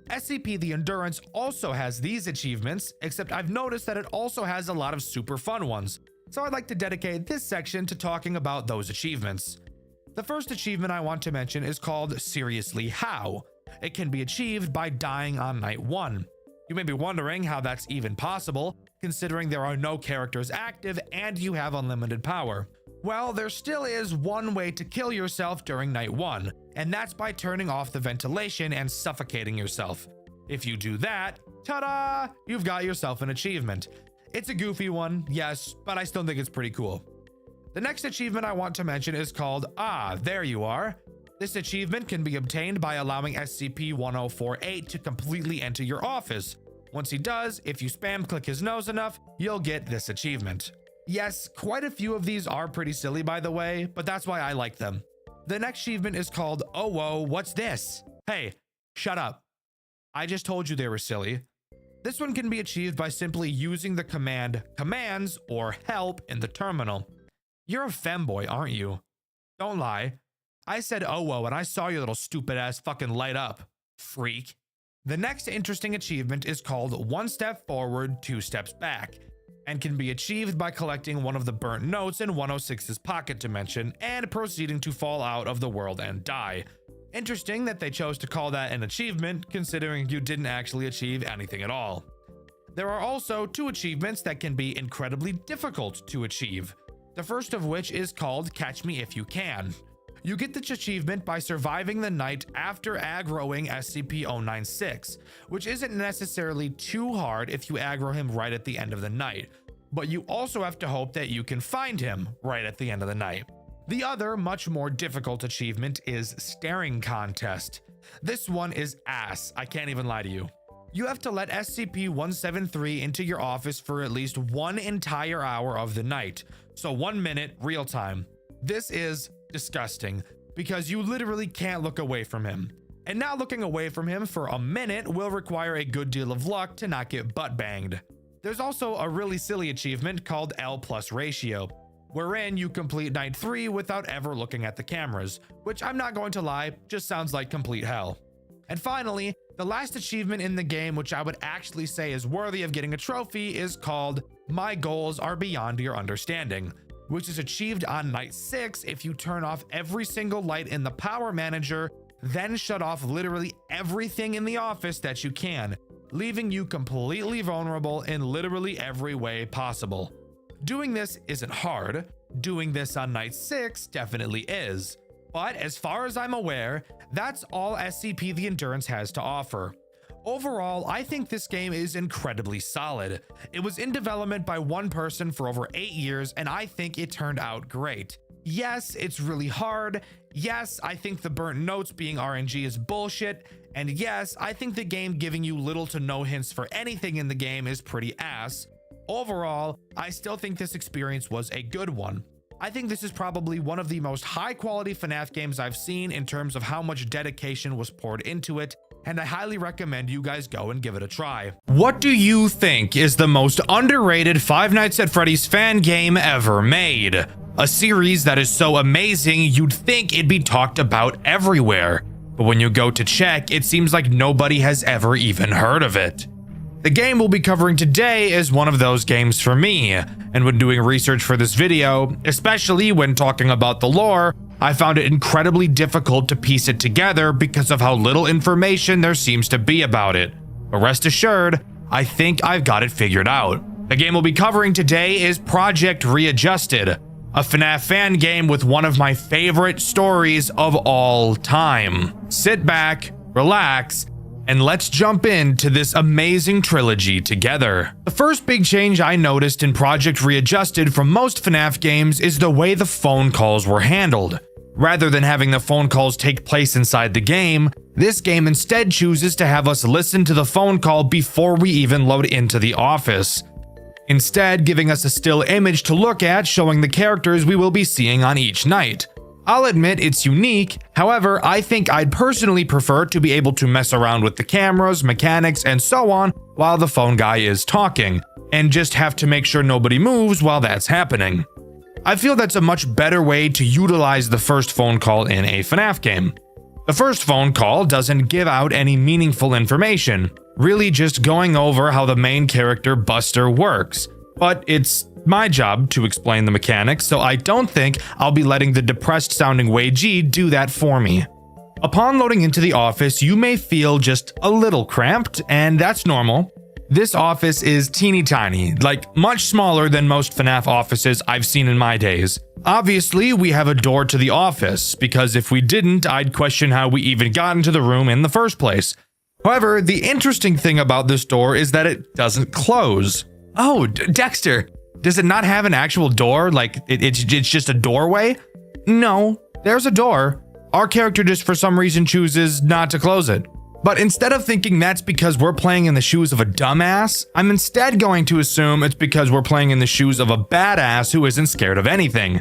SCP The Endurance also has these achievements, except I've noticed that it also has a lot of super fun ones. So I'd like to dedicate this section to talking about those achievements. The first achievement I want to mention is called Seriously How. It can be achieved by dying on night 1. You may be wondering how that's even possible, considering there are no characters active and you have unlimited power. Well, there still is one way to kill yourself during night 1, and that's by turning off the ventilation and suffocating yourself. If you do that, ta-da! You've got yourself an achievement. It's a goofy one, yes, but I still think it's pretty cool. The next achievement I want to mention is called Ah, There You Are. This achievement can be obtained by allowing SCP-1048 to completely enter your office. Once he does, if you spam click his nose enough, you'll get this achievement. Yes, quite a few of these are pretty silly by the way, but that's why I like them. The next achievement is called Oh Whoa, What's This? Hey, shut up. I just told you they were silly. This one can be achieved by simply using the command commands or help in the terminal. You're a femboy, aren't you? Don't lie. I said oh whoa and I saw your little stupid ass fucking light up, freak. The next interesting achievement is called One Step Forward, Two Steps Back, and can be achieved by collecting one of the burnt notes in 106's pocket dimension and proceeding to fall out of the world and die. Interesting that they chose to call that an achievement, considering you didn't actually achieve anything at all. There are also 2 achievements that can be incredibly difficult to achieve. The first of which is called Catch Me If You Can. You get this achievement by surviving the night after aggroing SCP-096, which isn't necessarily too hard if you aggro him right at the end of the night, but you also have to hope that you can find him right at the end of the night. The other, much more difficult achievement is Staring Contest. This one is ass, I can't even lie to you. You have to let SCP-173 into your office for at least 1 entire hour of the night, so 1 minute real time. This is disgusting, because you literally can't look away from him. And not looking away from him for a minute will require a good deal of luck to not get butt banged. There's also a really silly achievement called L+ ratio, wherein you complete night 3 without ever looking at the cameras, which I'm not going to lie, just sounds like complete hell. And finally, the last achievement in the game, which I would actually say is worthy of getting a trophy, is called My Goals Are Beyond Your Understanding, which is achieved on night 6 if you turn off every single light in the power manager, then shut off literally everything in the office that you can, leaving you completely vulnerable in literally every way possible. Doing this isn't hard. Doing this on night 6 definitely is. But as far as I'm aware, that's all SCP the Endurance has to offer. Overall, I think this game is incredibly solid. It was in development by one person for over 8 years, and I think it turned out great. Yes, it's really hard. Yes, I think the burnt notes being RNG is bullshit. And yes, I think the game giving you little to no hints for anything in the game is pretty ass. Overall, I still think this experience was a good one. I think this is probably one of the most high-quality FNAF games I've seen in terms of how much dedication was poured into it, and I highly recommend you guys go and give it a try. What do you think is the most underrated Five Nights at Freddy's fan game ever made? A series that is so amazing you'd think it'd be talked about everywhere, but when you go to check, it seems like nobody has ever even heard of it. The game we'll be covering today is one of those games for me, and when doing research for this video, especially when talking about the lore, I found it incredibly difficult to piece it together because of how little information there seems to be about it. But rest assured, I think I've got it figured out. The game we'll be covering today is Project Readjusted, a FNAF fan game with one of my favorite stories of all time. Sit back, relax, and let's jump into this amazing trilogy together. The first big change I noticed in Project Readjusted from most FNAF games is the way the phone calls were handled. Rather than having the phone calls take place inside the game, this game instead chooses to have us listen to the phone call before we even load into the office, instead giving us a still image to look at showing the characters we will be seeing on each night. I'll admit it's unique, however, I think I'd personally prefer to be able to mess around with the cameras, mechanics, and so on while the phone guy is talking, and just have to make sure nobody moves while that's happening. I feel that's a much better way to utilize the first phone call in a FNAF game. The first phone call doesn't give out any meaningful information, really just going over how the main character Buster works, but it's my job to explain the mechanics, so I don't think I'll be letting the depressed sounding Wei Ji do that for me. Upon loading into the office, you may feel just a little cramped, and that's normal. This office is teeny tiny, like much smaller than most FNAF offices I've seen in my days. Obviously, we have a door to the office, because if we didn't, I'd question how we even got into the room in the first place. However, the interesting thing about this door is that it doesn't close. Oh, Dexter! Does it not have an actual door? Like, it's just a doorway? No, there's a door. Our character just for some reason chooses not to close it. But instead of thinking that's because we're playing in the shoes of a dumbass, I'm instead going to assume it's because we're playing in the shoes of a badass who isn't scared of anything.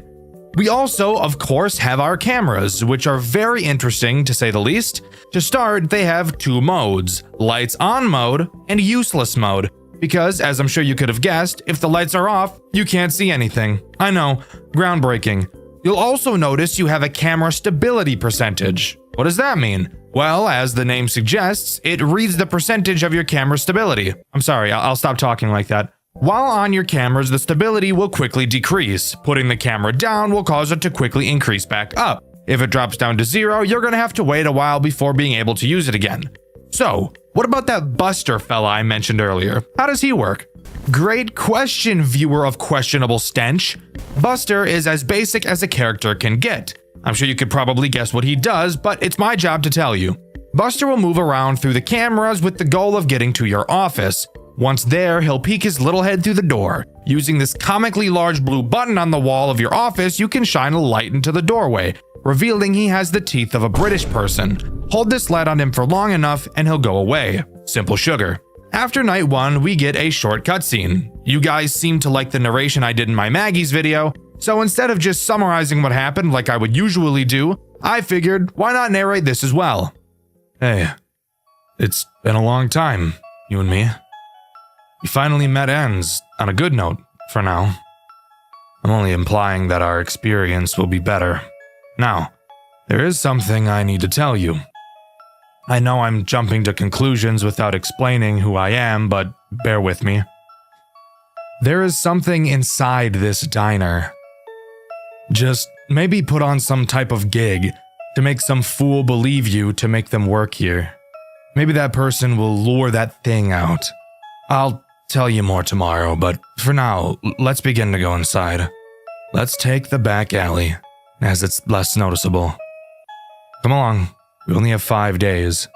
We also, of course, have our cameras, which are very interesting to say the least. To start, they have 2 modes, lights on mode and useless mode. Because, as I'm sure you could have guessed, if the lights are off, you can't see anything. I know, groundbreaking. You'll also notice you have a camera stability percentage. What does that mean? Well, as the name suggests, it reads the percentage of your camera stability. I'm sorry, I'll stop talking like that. While on your cameras, the stability will quickly decrease. Putting the camera down will cause it to quickly increase back up. If it drops down to 0, you're gonna have to wait a while before being able to use it again. So, what about that Buster fella I mentioned earlier? How does he work? Great question, viewer of questionable stench. Buster is as basic as a character can get. I'm sure you could probably guess what he does, but it's my job to tell you. Buster will move around through the cameras with the goal of getting to your office. Once there, he'll peek his little head through the door. Using this comically large blue button on the wall of your office, you can shine a light into the doorway, revealing he has the teeth of a British person. Hold this light on him for long enough and he'll go away. Simple sugar. After night 1, we get a short cutscene. You guys seem to like the narration I did in my Maggie's video, so instead of just summarizing what happened like I would usually do, I figured, why not narrate this as well? Hey, it's been a long time, you and me. We finally met ends on a good note, for now. I'm only implying that our experience will be better. Now, there is something I need to tell you. I know I'm jumping to conclusions without explaining who I am, but bear with me. There is something inside this diner. Just maybe put on some type of gig to make some fool believe you to make them work here. Maybe that person will lure that thing out. I'll tell you more tomorrow, but for now, let's begin to go inside. Let's take the back alley, as it's less noticeable. Come along, we only have 5 days.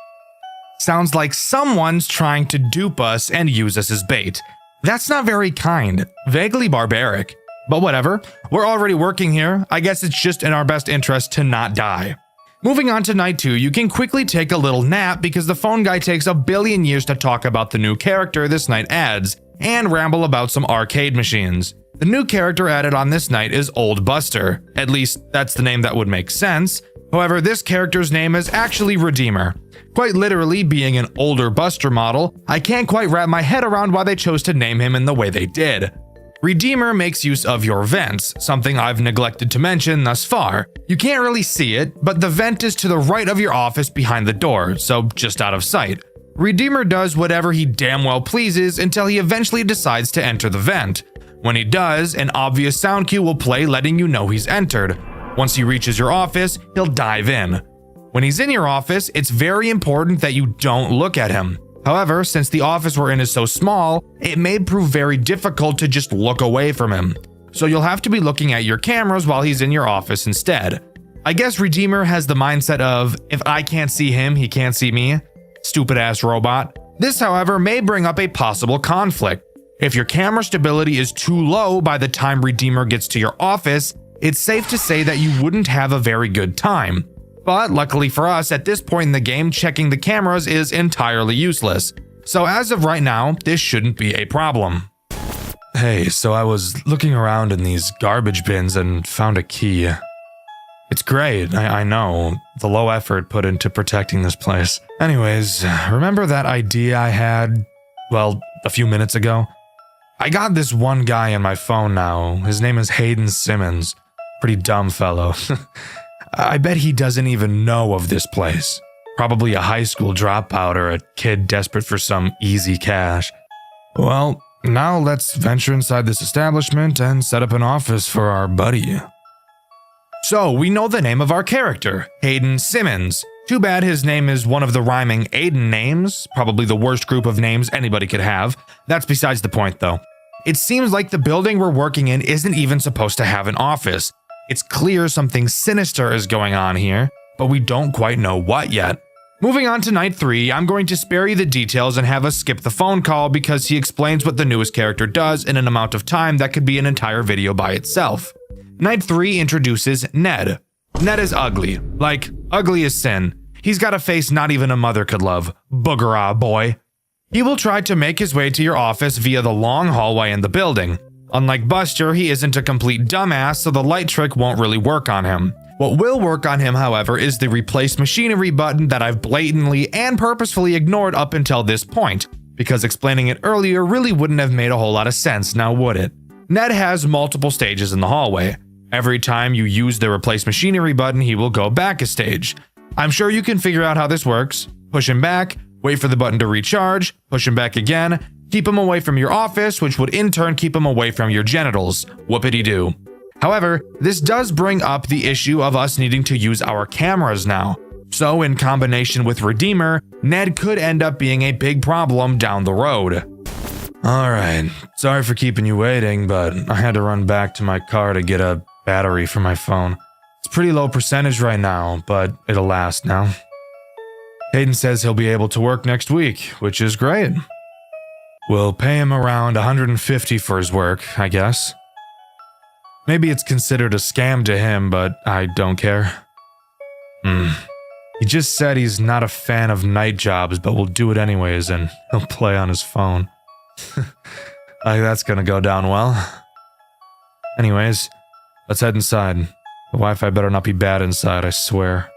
Sounds like someone's trying to dupe us and use us as bait. That's not very kind, vaguely barbaric. But whatever, we're already working here. I guess it's just in our best interest to not die. Moving on to night 2, you can quickly take a little nap because the phone guy takes a billion years to talk about the new character this night adds, and ramble about some arcade machines. The new character added on this night is Old Buster. At least, that's the name that would make sense. However, this character's name is actually Redeemer. Quite literally, being an older Buster model, I can't quite wrap my head around why they chose to name him in the way they did. Redeemer makes use of your vents, something I've neglected to mention thus far. You can't really see it, but the vent is to the right of your office behind the door, so just out of sight. Redeemer does whatever he damn well pleases until he eventually decides to enter the vent. When he does, an obvious sound cue will play letting you know he's entered. Once he reaches your office, he'll dive in. When he's in your office, it's very important that you don't look at him. However, since the office we're in is so small, it may prove very difficult to just look away from him. So you'll have to be looking at your cameras while he's in your office instead. I guess Redeemer has the mindset of, if I can't see him, he can't see me. Stupid ass robot. This, however, may bring up a possible conflict. If your camera stability is too low by the time Redeemer gets to your office, it's safe to say that you wouldn't have a very good time. But luckily for us, at this point in the game, checking the cameras is entirely useless. So as of right now, this shouldn't be a problem. Hey, so I was looking around in these garbage bins and found a key. It's great, I know, the low effort put into protecting this place. Anyways, remember that idea I had, well, a few minutes ago? I got this one guy on my phone now. His name is Hayden Simmons. Pretty dumb fellow. I bet he doesn't even know of this place. Probably a high school dropout or a kid desperate for some easy cash. Well, now let's venture inside this establishment and set up an office for our buddy. So, we know the name of our character, Hayden Simmons. Too bad his name is one of the rhyming Aiden names, probably the worst group of names anybody could have. That's besides the point though. It seems like the building we're working in isn't even supposed to have an office. It's clear something sinister is going on here, but we don't quite know what yet. Moving on to night 3, I'm going to spare you the details and have us skip the phone call because he explains what the newest character does in an amount of time that could be an entire video by itself. Night 3 introduces Ned. Ned is ugly, like ugly as sin. He's got a face not even a mother could love. Booger-ah, boy. He will try to make his way to your office via the long hallway in the building. Unlike Buster, he isn't a complete dumbass, so the light trick won't really work on him. What will work on him, however, is the replace machinery button that I've blatantly and purposefully ignored up until this point, because explaining it earlier really wouldn't have made a whole lot of sense, now would it? Ned has multiple stages in the hallway. Every time you use the replace machinery button, he will go back a stage. I'm sure you can figure out how this works. Push him back, wait for the button to recharge, push him back again, keep him away from your office, which would in turn keep him away from your genitals. Whoopity-doo. However, this does bring up the issue of us needing to use our cameras now. So in combination with Redeemer, Ned could end up being a big problem down the road. Alright, sorry for keeping you waiting, but I had to run back to my car to get a battery for my phone. It's pretty low percentage right now, but it'll last now. Hayden says he'll be able to work next week, which is great. We'll pay him around $150 for his work, I guess. Maybe it's considered a scam to him, but I don't care. He just said he's not a fan of night jobs, but will do it anyways, and he'll play on his phone. That's gonna go down well. Anyways, let's head inside. The Wi-Fi better not be bad inside, I swear.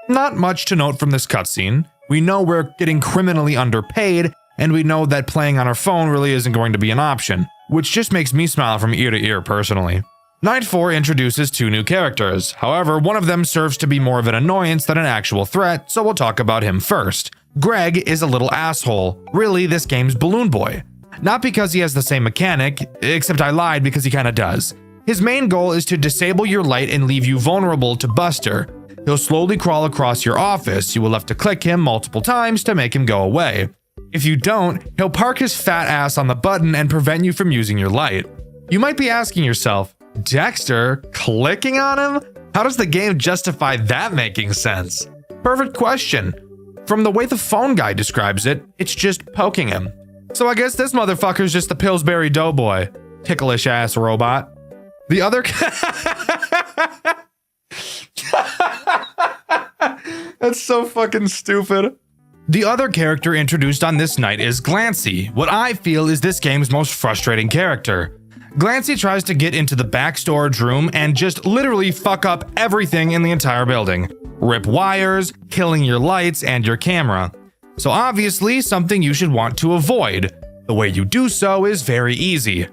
Not much to note from this cutscene. We know we're getting criminally underpaid, and we know that playing on our phone really isn't going to be an option, which just makes me smile from ear to ear personally. Night 4 introduces 2 new characters. However, one of them serves to be more of an annoyance than an actual threat, so we'll talk about him first. Greg is a little asshole. Really, this game's Balloon Boy. Not because he has the same mechanic, except I lied because he kinda does. His main goal is to disable your light and leave you vulnerable to Buster. He'll slowly crawl across your office. You will have to click him multiple times to make him go away. If you don't, he'll park his fat ass on the button and prevent you from using your light. You might be asking yourself, Dxtr, clicking on him? How does the game justify that making sense? Perfect question. From the way the phone guy describes it, it's just poking him. So I guess this motherfucker's just the Pillsbury Doughboy. Ticklish ass robot. The other That's so fucking stupid. The other character introduced on this night is Glancy, what I feel is this game's most frustrating character. Glancy tries to get into the back storage room and just literally fuck up everything in the entire building. Rip wires, killing your lights and your camera. So obviously something you should want to avoid. The way you do so is very easy.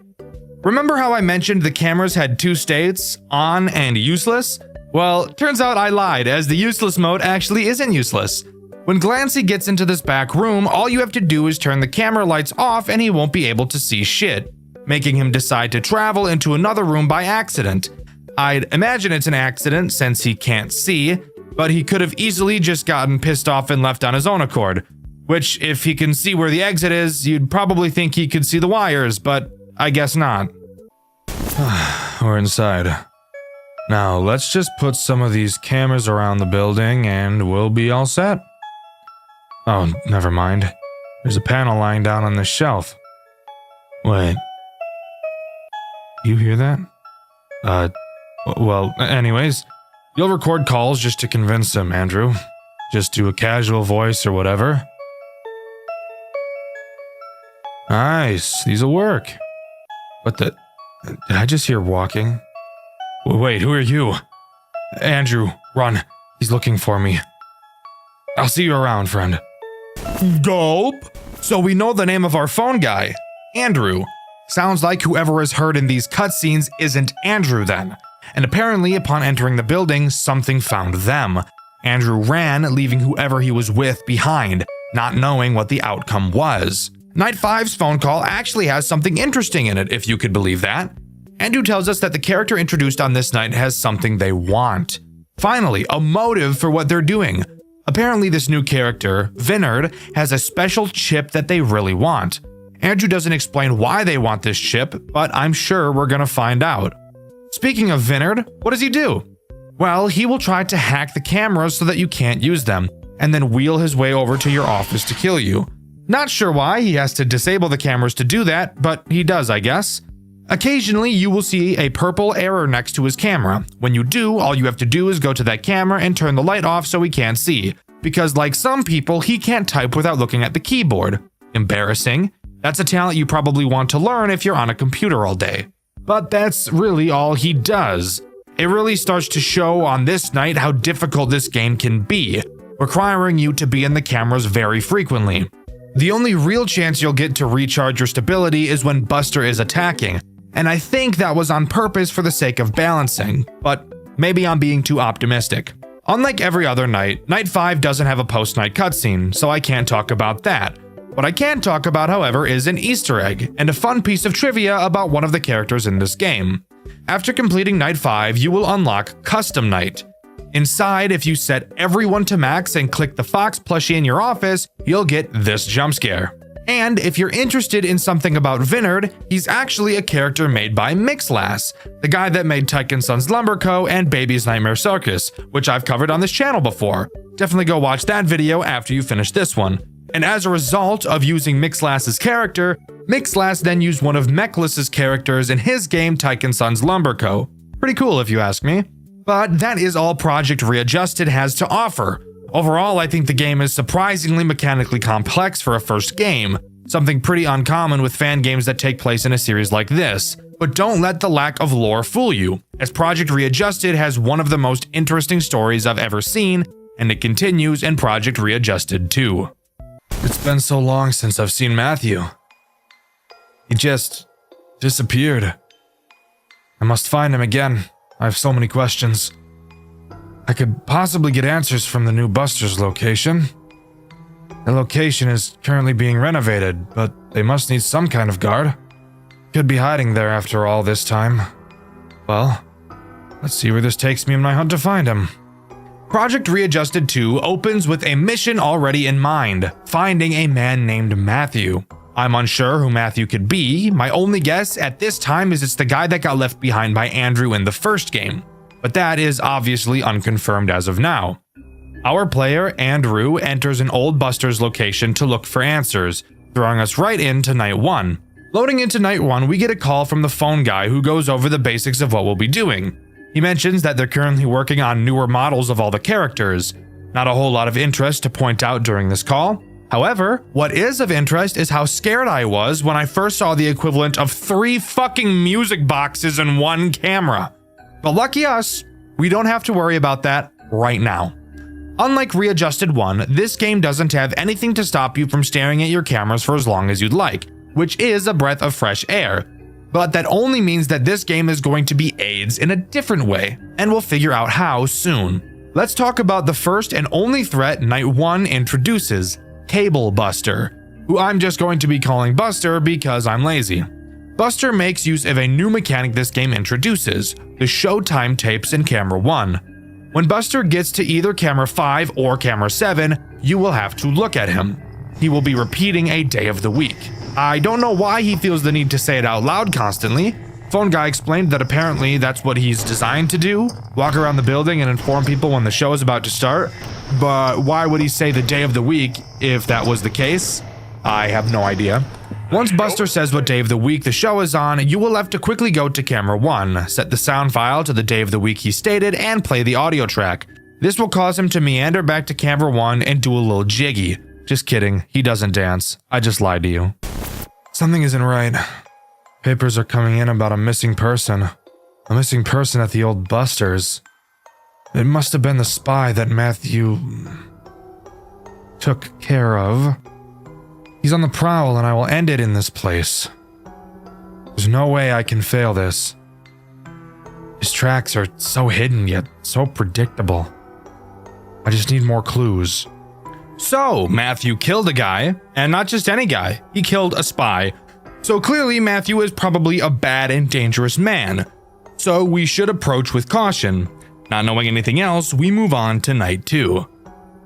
Remember how I mentioned the cameras had 2 states, on and useless? Well, turns out I lied, as the useless mode actually isn't useless. When Glancy gets into this back room, all you have to do is turn the camera lights off and he won't be able to see shit, making him decide to travel into another room by accident. I'd imagine it's an accident since he can't see, but he could have easily just gotten pissed off and left on his own accord. Which, if he can see where the exit is, you'd probably think he could see the wires, but I guess not. We're inside. Now, let's just put some of these cameras around the building and we'll be all set. Oh, never mind. There's a panel lying down on this shelf. Wait. You hear that? Well, anyways, you'll record calls just to convince him, Andrew. Just do a casual voice or whatever. Nice, these'll work. What the? Did I just hear walking? Wait, who are you? Andrew, run. He's looking for me. I'll see you around, friend. Dope. So we know the name of our phone guy. Andrew. Sounds like whoever is heard in these cutscenes isn't Andrew then. And apparently upon entering the building, something found them. Andrew ran, leaving whoever he was with behind, not knowing what the outcome was. Night 5's phone call actually has something interesting in it, if you could believe that. Andrew tells us that the character introduced on this night has something they want. Finally, a motive for what they're doing. Apparently this new character, Vinard, has a special chip that they really want. Andrew doesn't explain why they want this chip, but I'm sure we're gonna find out. Speaking of Vinard, what does he do? Well, he will try to hack the cameras so that you can't use them, and then wheel his way over to your office to kill you. Not sure why he has to disable the cameras to do that, but he does, I guess. Occasionally, you will see a purple error next to his camera. When you do, all you have to do is go to that camera and turn the light off so he can't see. Because like some people, he can't type without looking at the keyboard. Embarrassing. That's a talent you probably want to learn if you're on a computer all day. But that's really all he does. It really starts to show on this night how difficult this game can be, requiring you to be in the cameras very frequently. The only real chance you'll get to recharge your stability is when Buster is attacking, and I think that was on purpose for the sake of balancing, but maybe I'm being too optimistic. Unlike every other night, Night 5 doesn't have a post-night cutscene, so I can't talk about that. What I can talk about, however, is an Easter egg, and a fun piece of trivia about one of the characters in this game. After completing Night 5, you will unlock Custom Night. Inside, if you set everyone to max and click the fox plushie in your office, you'll get this jump scare. And if you're interested in something about Vinard, he's actually a character made by Mixlass, the guy that made Tyke & Sons Lumber Co. and Baby's Nightmare Circus, which I've covered on this channel before. Definitely go watch that video after you finish this one. And as a result of using Mixlass's character, Mixlass then used one of Mechless's characters in his game Tyke & Sons Lumber Co. Pretty cool if you ask me. But that is all Project Readjusted has to offer. Overall, I think the game is surprisingly mechanically complex for a first game, something pretty uncommon with fan games that take place in a series like this. But don't let the lack of lore fool you, as Project Readjusted has one of the most interesting stories I've ever seen, and it continues in Project Readjusted 2. It's been so long since I've seen Matthew. He just disappeared. I must find him again. I have so many questions. I could possibly get answers from the new Buster's location. The location is currently being renovated, but they must need some kind of guard. Could be hiding there after all this time. Well, let's see where this takes me in my hunt to find him. Project Readjusted 2 opens with a mission already in mind, finding a man named Matthew. I'm unsure who Matthew could be. My only guess at this time is it's the guy that got left behind by Andrew in the first game. But that is obviously unconfirmed as of now. Our player, Andrew, enters an old Buster's location to look for answers, throwing us right into Night 1. Loading into Night 1, we get a call from the phone guy who goes over the basics of what we'll be doing. He mentions that they're currently working on newer models of all the characters. Not a whole lot of interest to point out during this call. However, what is of interest is how scared I was when I first saw the equivalent of 3 fucking music boxes and 1 camera. But lucky us, we don't have to worry about that right now. Unlike Readjusted 1, this game doesn't have anything to stop you from staring at your cameras for as long as you'd like, which is a breath of fresh air. But that only means that this game is going to be AIDS in a different way, and we'll figure out how soon. Let's talk about the first and only threat Night 1 introduces, Cable Buster, who I'm just going to be calling Buster because I'm lazy. Buster makes use of a new mechanic this game introduces, the Showtime tapes in Camera 1. When Buster gets to either Camera 5 or Camera 7, you will have to look at him. He will be repeating a day of the week. I don't know why he feels the need to say it out loud constantly. Phone guy explained that apparently that's what he's designed to do, walk around the building and inform people when the show is about to start. But why would he say the day of the week if that was the case? I have no idea. Once Buster says what day of the week the show is on, you will have to quickly go to Camera 1, set the sound file to the day of the week he stated, and play the audio track. This will cause him to meander back to Camera 1 and do a little jiggy. Just kidding, he doesn't dance. I just lied to you. Something isn't right. Papers are coming in about a missing person. A missing person at the old Buster's. It must have been the spy that Matthew took care of. He's on the prowl and I will end it in this place. There's no way I can fail this. His tracks are so hidden yet so predictable. I just need more clues. So, Matthew killed a guy, and not just any guy, he killed a spy. So clearly Matthew is probably a bad and dangerous man. So we should approach with caution. Not knowing anything else, we move on to Night 2.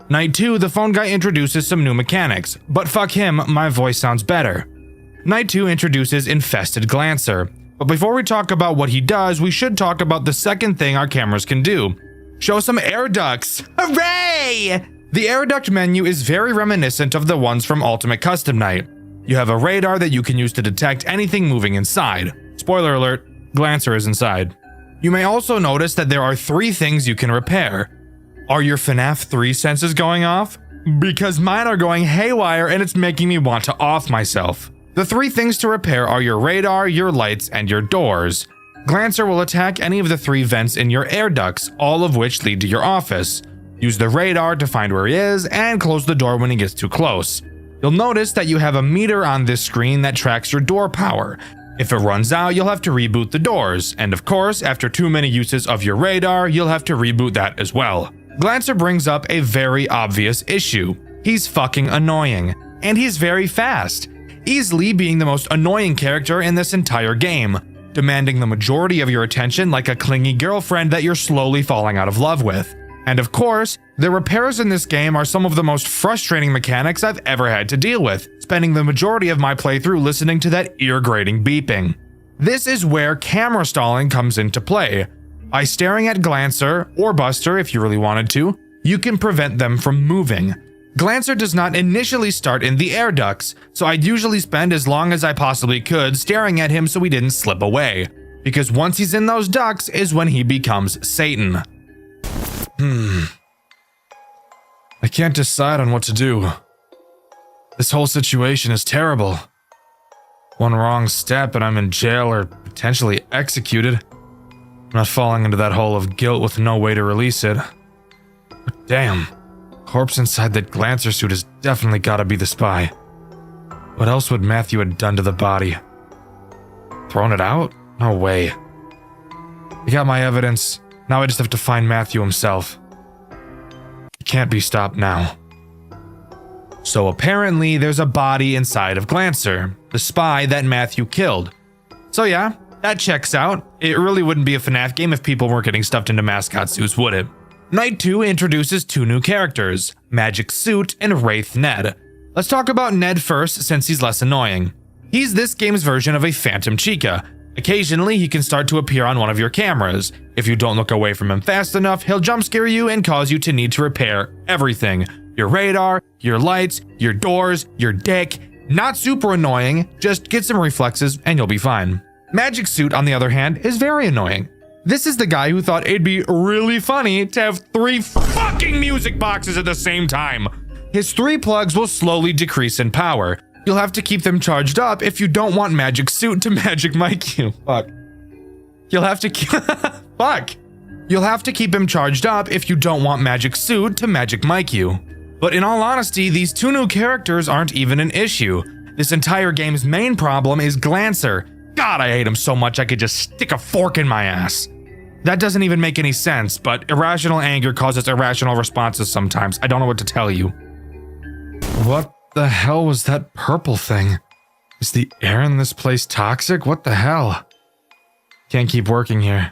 Night 2, the phone guy introduces some new mechanics, but fuck him, my voice sounds better. Night 2 introduces Infested Glancer, but before we talk about what he does, we should talk about the second thing our cameras can do. Show some air ducts! Hooray! The air duct menu is very reminiscent of the ones from Ultimate Custom Night. You have a radar that you can use to detect anything moving inside. Spoiler alert, Glancer is inside. You may also notice that there are 3 things you can repair. Are your FNAF 3 senses going off? Because mine are going haywire and it's making me want to off myself. The 3 things to repair are your radar, your lights, and your doors. Glancer will attack any of the 3 vents in your air ducts, all of which lead to your office. Use the radar to find where he is and close the door when he gets too close. You'll notice that you have a meter on this screen that tracks your door power. If it runs out, you'll have to reboot the doors, and of course, after too many uses of your radar, you'll have to reboot that as well. Glancer brings up a very obvious issue. He's fucking annoying, and he's very fast, easily being the most annoying character in this entire game, demanding the majority of your attention like a clingy girlfriend that you're slowly falling out of love with. And of course, the repairs in this game are some of the most frustrating mechanics I've ever had to deal with, spending the majority of my playthrough listening to that ear-grating beeping. This is where camera stalling comes into play. By staring at Glancer, or Buster if you really wanted to, you can prevent them from moving. Glancer does not initially start in the air ducts, so I'd usually spend as long as I possibly could staring at him so he didn't slip away, because once he's in those ducts is when he becomes Satan. I can't decide on what to do. This whole situation is terrible. One wrong step and I'm in jail or potentially executed. I'm not falling into that hole of guilt with no way to release it. But damn, corpse inside that Glancer suit has definitely gotta be the spy. What else would Matthew have done to the body? Thrown it out? No way. I got my evidence. Now I just have to find Matthew himself. He can't be stopped now. So apparently there's a body inside of Glancer, the spy that Matthew killed. So yeah, that checks out. It really wouldn't be a FNAF game if people weren't getting stuffed into mascot suits, would it? Night 2 introduces 2 new characters, Magic Suit and Wraith Ned. Let's talk about Ned first since he's less annoying. He's this game's version of a Phantom Chica. Occasionally, he can start to appear on one of your cameras. If you don't look away from him fast enough, he'll jump scare you and cause you to need to repair everything. Your radar, your lights, your doors, your dick. Not super annoying, just get some reflexes and you'll be fine. Magic Suit, on the other hand, is very annoying. This is the guy who thought it'd be really funny to have 3 fucking music boxes at the same time. His 3 plugs will slowly decrease in power. You'll have to keep them charged up if you don't want Magic Suit to Magic Mike you. Fuck. You'll have to keep Fuck. You'll have to keep him charged up if you don't want Magic Suit to Magic Mike you. But in all honesty, these 2 new characters aren't even an issue. This entire game's main problem is Glancer. God, I hate him so much I could just stick a fork in my ass. That doesn't even make any sense, but irrational anger causes irrational responses sometimes. I don't know what to tell you. What the hell was that purple thing? Is the air in this place toxic? What the hell? Can't keep working here.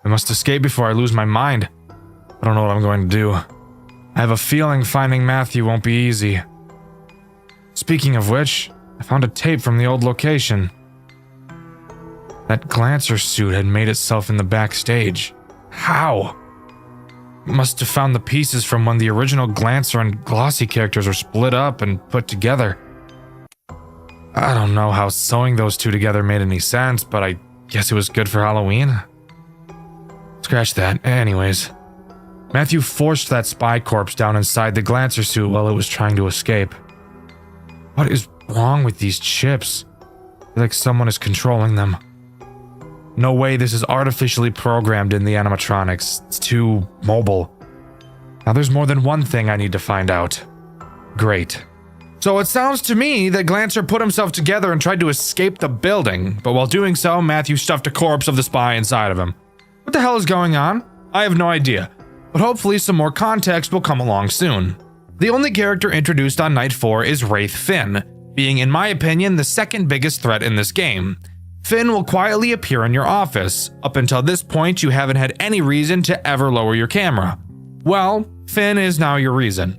I must escape before I lose my mind. I don't know what I'm going to do. I have a feeling finding Matthew won't be easy. Speaking of which, I found a tape from the old location. That Glancer suit had made itself in the backstage. How? Must have found the pieces from when the original Glancer and Glossy characters were split up and put together. I don't know how sewing those 2 together made any sense, but I guess it was good for Halloween. Scratch that. Anyways, Matthew forced that spy corpse down inside the Glancer suit while it was trying to escape. What is wrong with these chips? I feel like someone is controlling them. No way this is artificially programmed in the animatronics. It's too mobile. Now there's more than one thing I need to find out. Great. So it sounds to me that Glancer put himself together and tried to escape the building, but while doing so, Matthew stuffed a corpse of the spy inside of him. What the hell is going on? I have no idea, but hopefully some more context will come along soon. The only character introduced on Night 4 is Wraith Finn, being in my opinion the second biggest threat in this game. Finn will quietly appear in your office. Up until this point, you haven't had any reason to ever lower your camera. Well, Finn is now your reason.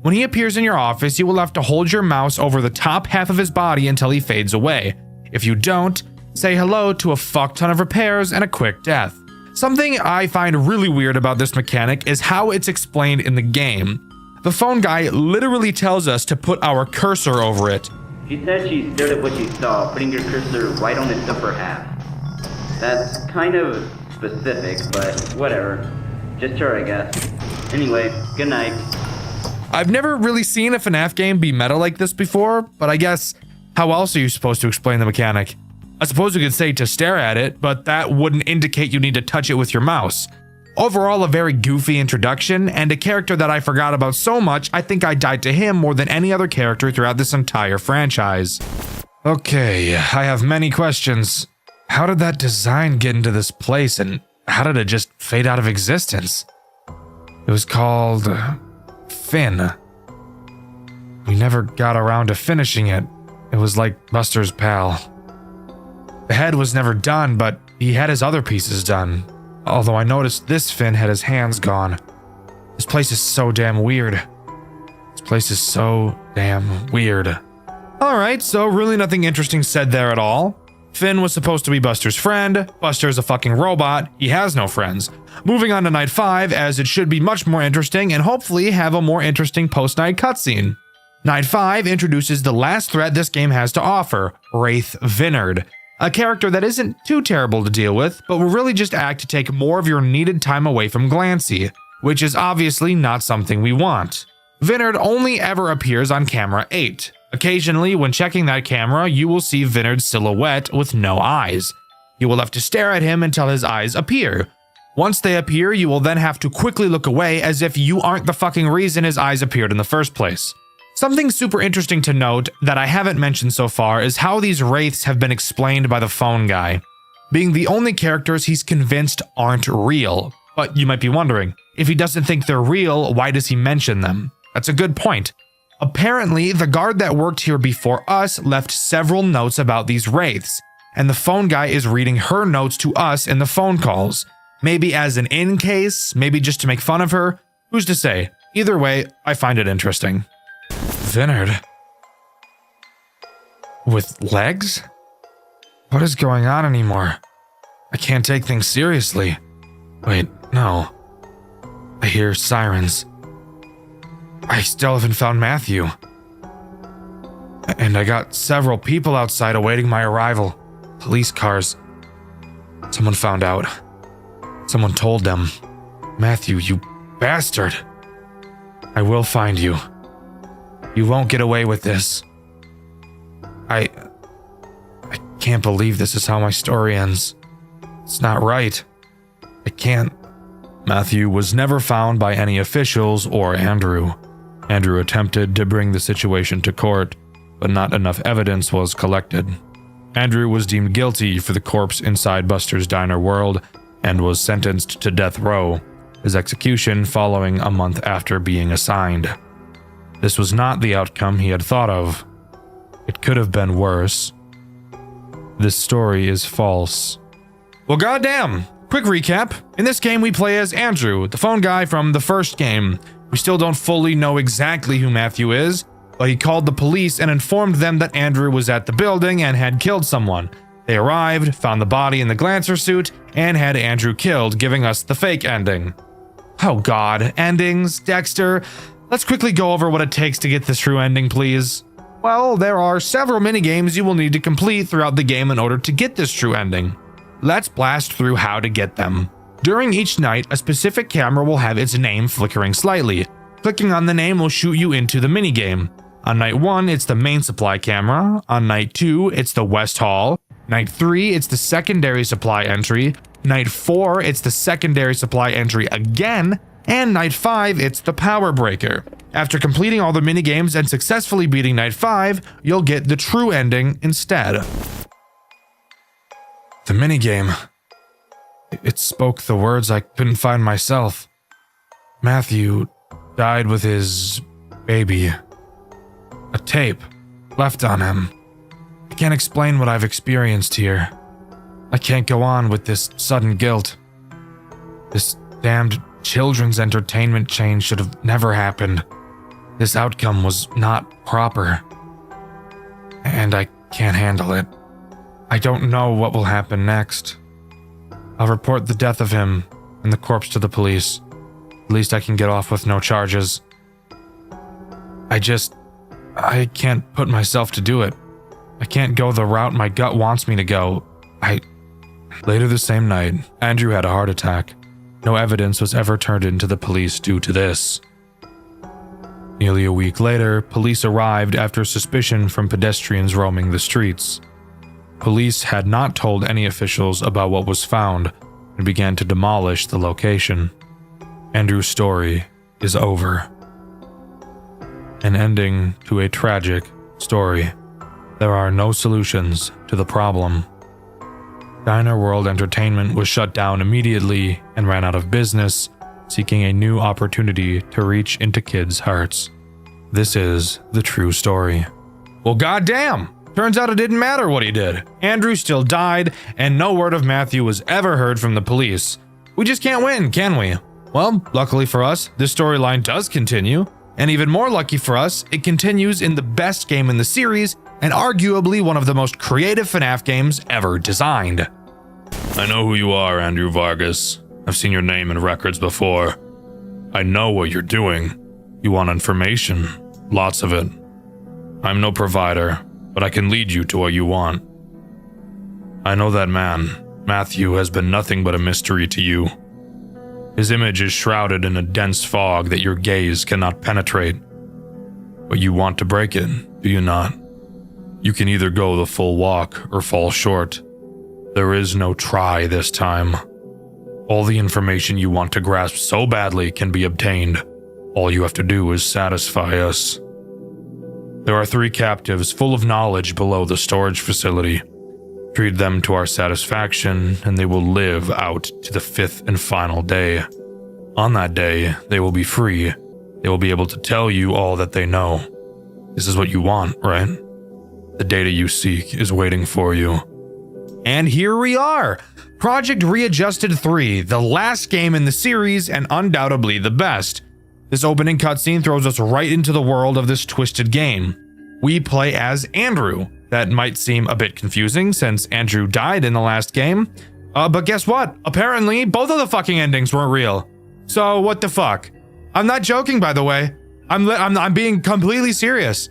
When he appears in your office, you will have to hold your mouse over the top half of his body until he fades away. If you don't, say hello to a fuck ton of repairs and a quick death. Something I find really weird about this mechanic is how it's explained in the game. The phone guy literally tells us to put our cursor over it. She said she stared at what she saw, putting your cursor right on its upper half. That's kind of specific, but whatever. Just her, I guess. Anyway, good night. I've never really seen a FNAF game be meta like this before, but I guess, how else are you supposed to explain the mechanic? I suppose you could say to stare at it, but that wouldn't indicate you need to touch it with your mouse. Overall, a very goofy introduction, and a character that I forgot about so much, I think I died to him more than any other character throughout this entire franchise. Okay, I have many questions. How did that design get into this place, and how did it just fade out of existence? It was called Finn. We never got around to finishing it. It was like Buster's pal. The head was never done, but he had his other pieces done. Although I noticed this Finn had his hands gone. This place is so damn weird. This place is so damn weird. Alright, so really nothing interesting said there at all. Finn was supposed to be Buster's friend. Buster's a fucking robot. He has no friends. Moving on to night 5, as it should be much more interesting and hopefully have a more interesting post-night cutscene. Night 5 introduces the last threat this game has to offer, Wraith Vinard. A character that isn't too terrible to deal with, but will really just act to take more of your needed time away from Glancy, which is obviously not something we want. Vinard only ever appears on camera 8. Occasionally, when checking that camera, you will see Vinard's silhouette with no eyes. You will have to stare at him until his eyes appear. Once they appear, you will then have to quickly look away as if you aren't the fucking reason his eyes appeared in the first place. Something super interesting to note that I haven't mentioned so far is how these wraiths have been explained by the phone guy, being the only characters he's convinced aren't real. But you might be wondering, if he doesn't think they're real, why does he mention them? That's a good point. Apparently, the guard that worked here before us left several notes about these wraiths, and the phone guy is reading her notes to us in the phone calls. Maybe as an in case, maybe just to make fun of her. Who's to say? Either way, I find it interesting. Vinard? With legs? What is going on anymore? I can't take things seriously. Wait, no. I hear sirens. I still haven't found Matthew. And I got several people outside awaiting my arrival. Police cars. Someone found out. Someone told them. Matthew, you bastard. I will find you. You won't get away with this. I can't believe this is how my story ends. It's not right. I can't. Matthew was never found by any officials or Andrew. Andrew attempted to bring the situation to court, but not enough evidence was collected. Andrew was deemed guilty for the corpse inside Buster's Diner World and was sentenced to death row, his execution following a month after being assigned. This was not the outcome he had thought of. It could have been worse. This story is false. Well, goddamn! Quick recap. In this game, we play as Andrew, the phone guy from the first game. We still don't fully know exactly who Matthew is, but he called the police and informed them that Andrew was at the building and had killed someone. They arrived, found the body in the Glancer suit, and had Andrew killed, giving us the fake ending. Oh god, endings, Dexter. Let's quickly go over what it takes to get this true ending, please. Well, there are several minigames you will need to complete throughout the game in order to get this true ending. Let's blast through how to get them. During each night, a specific camera will have its name flickering slightly. Clicking on the name will shoot you into the minigame. On night 1, it's the main supply camera. On night 2, it's the West Hall. Night 3, it's the secondary supply entry. Night 4, it's the secondary supply entry again. And night 5, it's the power breaker. After completing all the minigames and successfully beating night 5, you'll get the true ending instead. The minigame. It spoke the words I couldn't find myself. Matthew died with his baby. A tape left on him. I can't explain what I've experienced here. I can't go on with this sudden guilt. This damned children's entertainment chain should have never happened. This outcome was not proper. And I can't handle it. I don't know what will happen next. I'll report the death of him and the corpse to the police. At least I can get off with no charges. I can't put myself to do it. I can't go the route my gut wants me to go. Later the same night, Andrew had a heart attack. No evidence was ever turned into the police due to this. Nearly a week later, police arrived after suspicion from pedestrians roaming the streets. Police had not told any officials about what was found and began to demolish the location. Andrew's story is over. An ending to a tragic story. There are no solutions to the problem. Diner World Entertainment was shut down immediately and ran out of business, seeking a new opportunity to reach into kids' hearts. This is the true story. Well, goddamn! Turns out it didn't matter what he did. Andrew still died, and no word of Matthew was ever heard from the police. We just can't win, can we? Well, luckily for us, this storyline does continue, and even more lucky for us, it continues in the best game in the series, and arguably one of the most creative FNAF games ever designed. I know who you are, Andrew Vargas. I've seen your name in records before. I know what you're doing. You want information, lots of it. I'm no provider, but I can lead you to what you want. I know that man, Matthew, has been nothing but a mystery to you. His image is shrouded in a dense fog that your gaze cannot penetrate. But you want to break it, do you not? You can either go the full walk or fall short. There is no try this time. All the information you want to grasp so badly can be obtained. All you have to do is satisfy us. There are 3 captives full of knowledge below the storage facility. Treat them to our satisfaction, and they will live out to the 5th and final day. On that day, they will be free. They will be able to tell you all that they know. This is what you want, right? The data you seek is waiting for you. And here we are! Project Readjusted 3, the last game in the series and undoubtedly the best. This opening cutscene throws us right into the world of this twisted game. We play as Andrew. That might seem a bit confusing since Andrew died in the last game. But guess what? Apparently, both of the fucking endings weren't real. So what the fuck? I'm not joking, by the way. I'm being completely serious.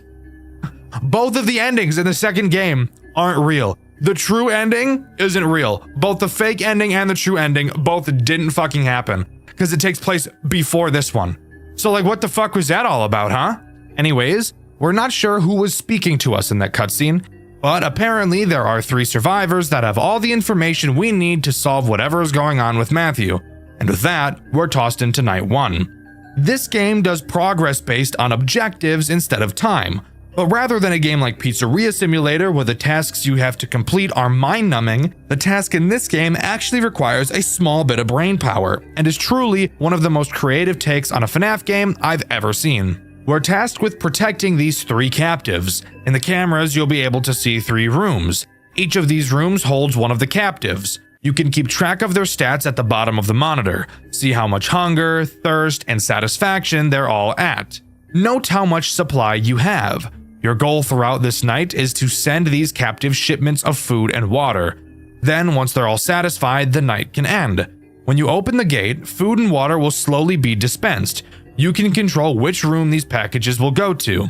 Both of the endings in the second game aren't real. The true ending isn't real. Both the fake ending and the true ending both didn't fucking happen because it takes place before this one. So like, what the fuck was that all about, huh? Anyways, we're not sure who was speaking to us in that cutscene, but apparently there are 3 survivors that have all the information we need to solve whatever is going on with Matthew. And with that, we're tossed into night 1. This game does progress based on objectives instead of time. But rather than a game like Pizzeria Simulator where the tasks you have to complete are mind-numbing, the task in this game actually requires a small bit of brain power, and is truly one of the most creative takes on a FNAF game I've ever seen. We're tasked with protecting these 3 captives. In the cameras, you'll be able to see 3 rooms. Each of these rooms holds one of the captives. You can keep track of their stats at the bottom of the monitor, see how much hunger, thirst, and satisfaction they're all at. Note how much supply you have. Your goal throughout this night is to send these captive shipments of food and water. Then, once they're all satisfied, the night can end. When you open the gate, food and water will slowly be dispensed. You can control which room these packages will go to.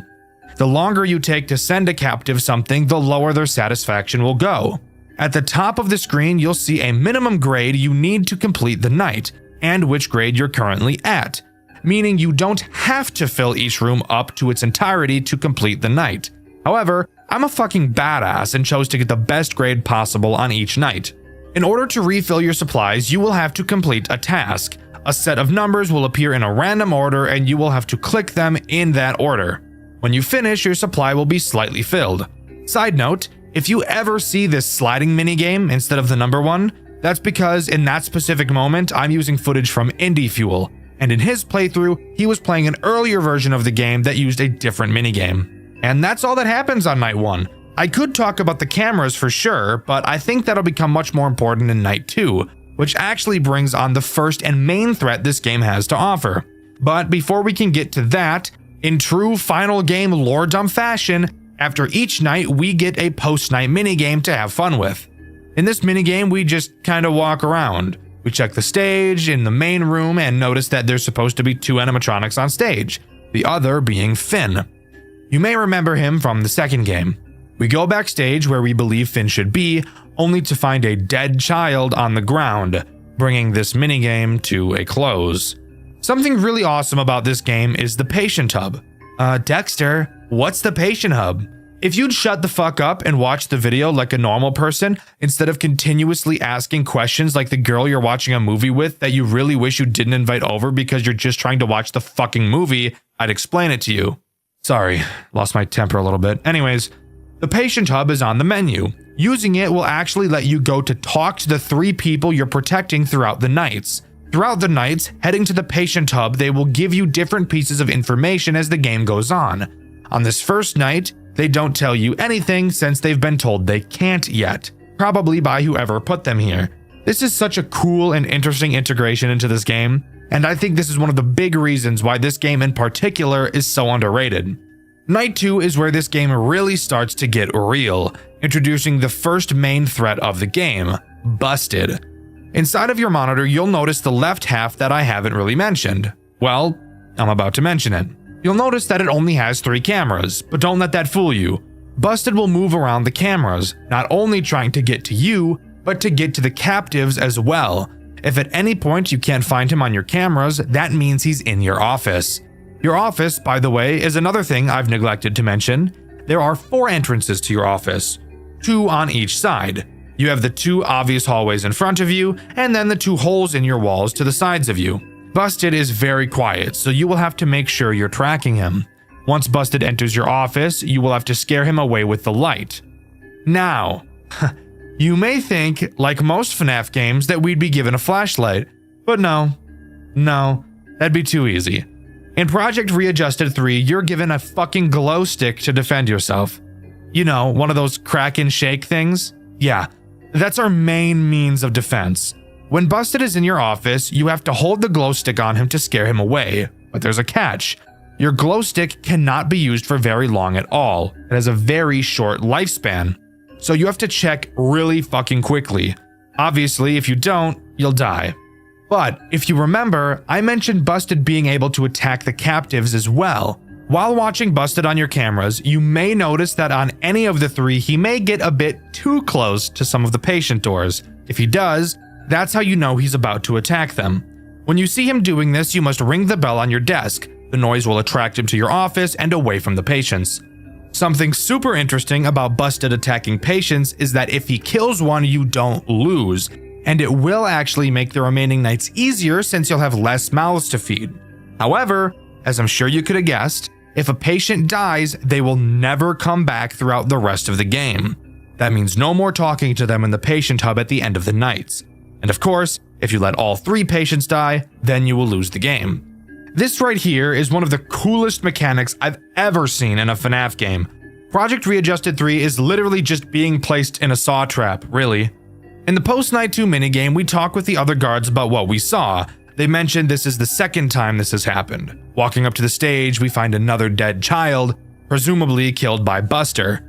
The longer you take to send a captive something, the lower their satisfaction will go. At the top of the screen, you'll see a minimum grade you need to complete the night, and which grade you're currently at. Meaning you don't have to fill each room up to its entirety to complete the night. However, I'm a fucking badass and chose to get the best grade possible on each night. In order to refill your supplies, you will have to complete a task. A set of numbers will appear in a random order and you will have to click them in that order. When you finish, your supply will be slightly filled. Side note, if you ever see this sliding minigame instead of the number 1, that's because in that specific moment, I'm using footage from Indie Fuel. And in his playthrough, he was playing an earlier version of the game that used a different minigame. And that's all that happens on night 1. I could talk about the cameras for sure, but I think that'll become much more important in night 2, which actually brings on the first and main threat this game has to offer. But before we can get to that, in true final game lore dump fashion, after each night we get a post-night minigame to have fun with. In this minigame, we just kinda walk around. We check the stage in the main room and notice that there's supposed to be 2 animatronics on stage, the other being Finn. You may remember him from the second game. We go backstage where we believe Finn should be, only to find a dead child on the ground, bringing this minigame to a close. Something really awesome about this game is the patient hub. Dexter, what's the patient hub? If you'd shut the fuck up and watch the video like a normal person, instead of continuously asking questions like the girl you're watching a movie with that you really wish you didn't invite over because you're just trying to watch the fucking movie, I'd explain it to you. Sorry, lost my temper a little bit. Anyways, the patient hub is on the menu. Using it will actually let you go to talk to the 3 people you're protecting throughout the nights. Throughout the nights, heading to the patient hub, they will give you different pieces of information as the game goes on. On this first night, they don't tell you anything since they've been told they can't yet, probably by whoever put them here. This is such a cool and interesting integration into this game, and I think this is one of the big reasons why this game in particular is so underrated. Night 2 is where this game really starts to get real, introducing the first main threat of the game, Busted. Inside of your monitor, you'll notice the left half that I haven't really mentioned. Well, I'm about to mention it. You'll notice that it only has 3 cameras, but don't let that fool you. Busted will move around the cameras, not only trying to get to you, but to get to the captives as well. If at any point you can't find him on your cameras, that means he's in your office. Your office, by the way, is another thing I've neglected to mention. There are 4 entrances to your office, 2 on each side. You have the 2 obvious hallways in front of you, and then the 2 holes in your walls to the sides of you. Busted is very quiet, so you will have to make sure you're tracking him. Once Busted enters your office, you will have to scare him away with the light. Now, you may think, like most FNAF games, that we'd be given a flashlight, but no, that'd be too easy. In Project Readjusted 3, you're given a fucking glow stick to defend yourself. You know, one of those crack and shake things? Yeah, that's our main means of defense. When Busted is in your office, you have to hold the glow stick on him to scare him away, but there's a catch. Your glow stick cannot be used for very long at all. It has a very short lifespan, so you have to check really fucking quickly. Obviously, if you don't, you'll die. But if you remember, I mentioned Busted being able to attack the captives as well. While watching Busted on your cameras, you may notice that on any of the 3, he may get a bit too close to some of the patient doors. If he does, that's how you know he's about to attack them. When you see him doing this, you must ring the bell on your desk. The noise will attract him to your office and away from the patients. Something super interesting about Busted attacking patients is that if he kills one, you don't lose. And it will actually make the remaining nights easier since you'll have less mouths to feed. However, as I'm sure you could have guessed, if a patient dies, they will never come back throughout the rest of the game. That means no more talking to them in the patient hub at the end of the nights. And of course, if you let all 3 patients die, then you will lose the game. This right here is one of the coolest mechanics I've ever seen in a FNAF game. Project Readjusted 3 is literally just being placed in a saw trap, really. In the post-Night 2 minigame, we talk with the other guards about what we saw. They mentioned this is the second time this has happened. Walking up to the stage, we find another dead child, presumably killed by Buster.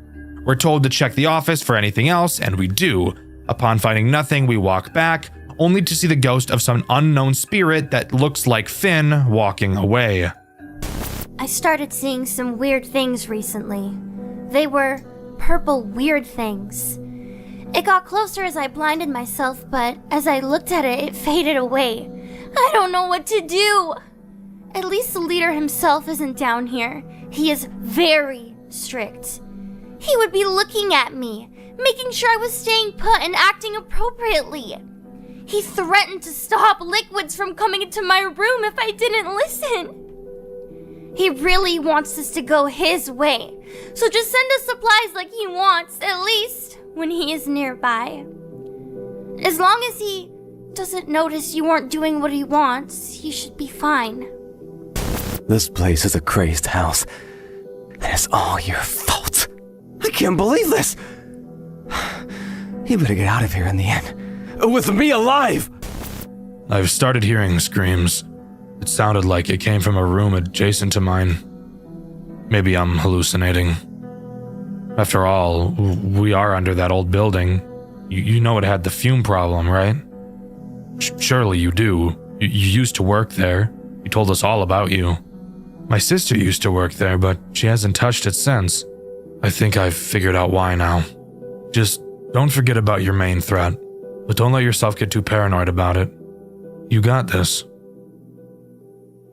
We're told to check the office for anything else, and we do. Upon finding nothing, we walk back, only to see the ghost of some unknown spirit that looks like Finn walking away. I started seeing some weird things recently. They were purple weird things. It got closer as I blinded myself, but as I looked at it, it faded away. I don't know what to do. At least the leader himself isn't down here. He is very strict. He would be looking at me, making sure I was staying put and acting appropriately. He threatened to stop liquids from coming into my room if I didn't listen. He really wants us to go his way, so just send us supplies like he wants, at least when he is nearby. As long as he doesn't notice you aren't doing what he wants, he should be fine. This place is a crazed house, and it's all your fault. I can't believe this. You better get out of here in the end, with me alive. I've started hearing screams. It sounded like it came from a room adjacent to mine. Maybe I'm hallucinating. After all, we are under that old building. You know it had the fume problem, right? Surely you do. You used to work there. You told us all about you. My sister used to work there, but she hasn't touched it since. I think I've figured out why now. Just don't forget about your main threat, but don't let yourself get too paranoid about it. You got this.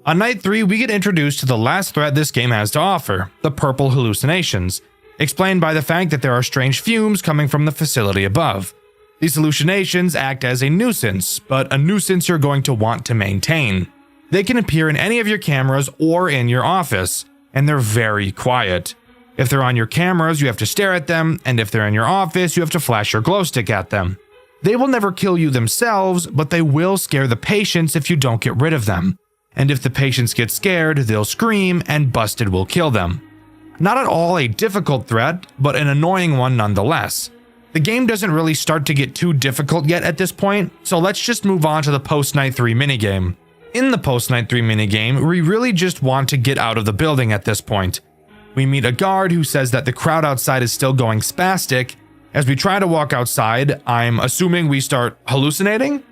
On night 3, we get introduced to the last threat this game has to offer, the purple hallucinations, explained by the fact that there are strange fumes coming from the facility above. These hallucinations act as a nuisance, but a nuisance you're going to want to maintain. They can appear in any of your cameras or in your office, and they're very quiet. If they're on your cameras, you have to stare at them, and if they're in your office, you have to flash your glow stick at them. They will never kill you themselves, but they will scare the patients if you don't get rid of them. And if the patients get scared, they'll scream and Busted will kill them. Not at all a difficult threat, but an annoying one nonetheless. The game doesn't really start to get too difficult yet at this point, so let's just move on to the post-night 3 minigame. In the post-night 3 minigame, we really just want to get out of the building at this point. We meet a guard who says that the crowd outside is still going spastic. As we try to walk outside, I'm assuming we start hallucinating?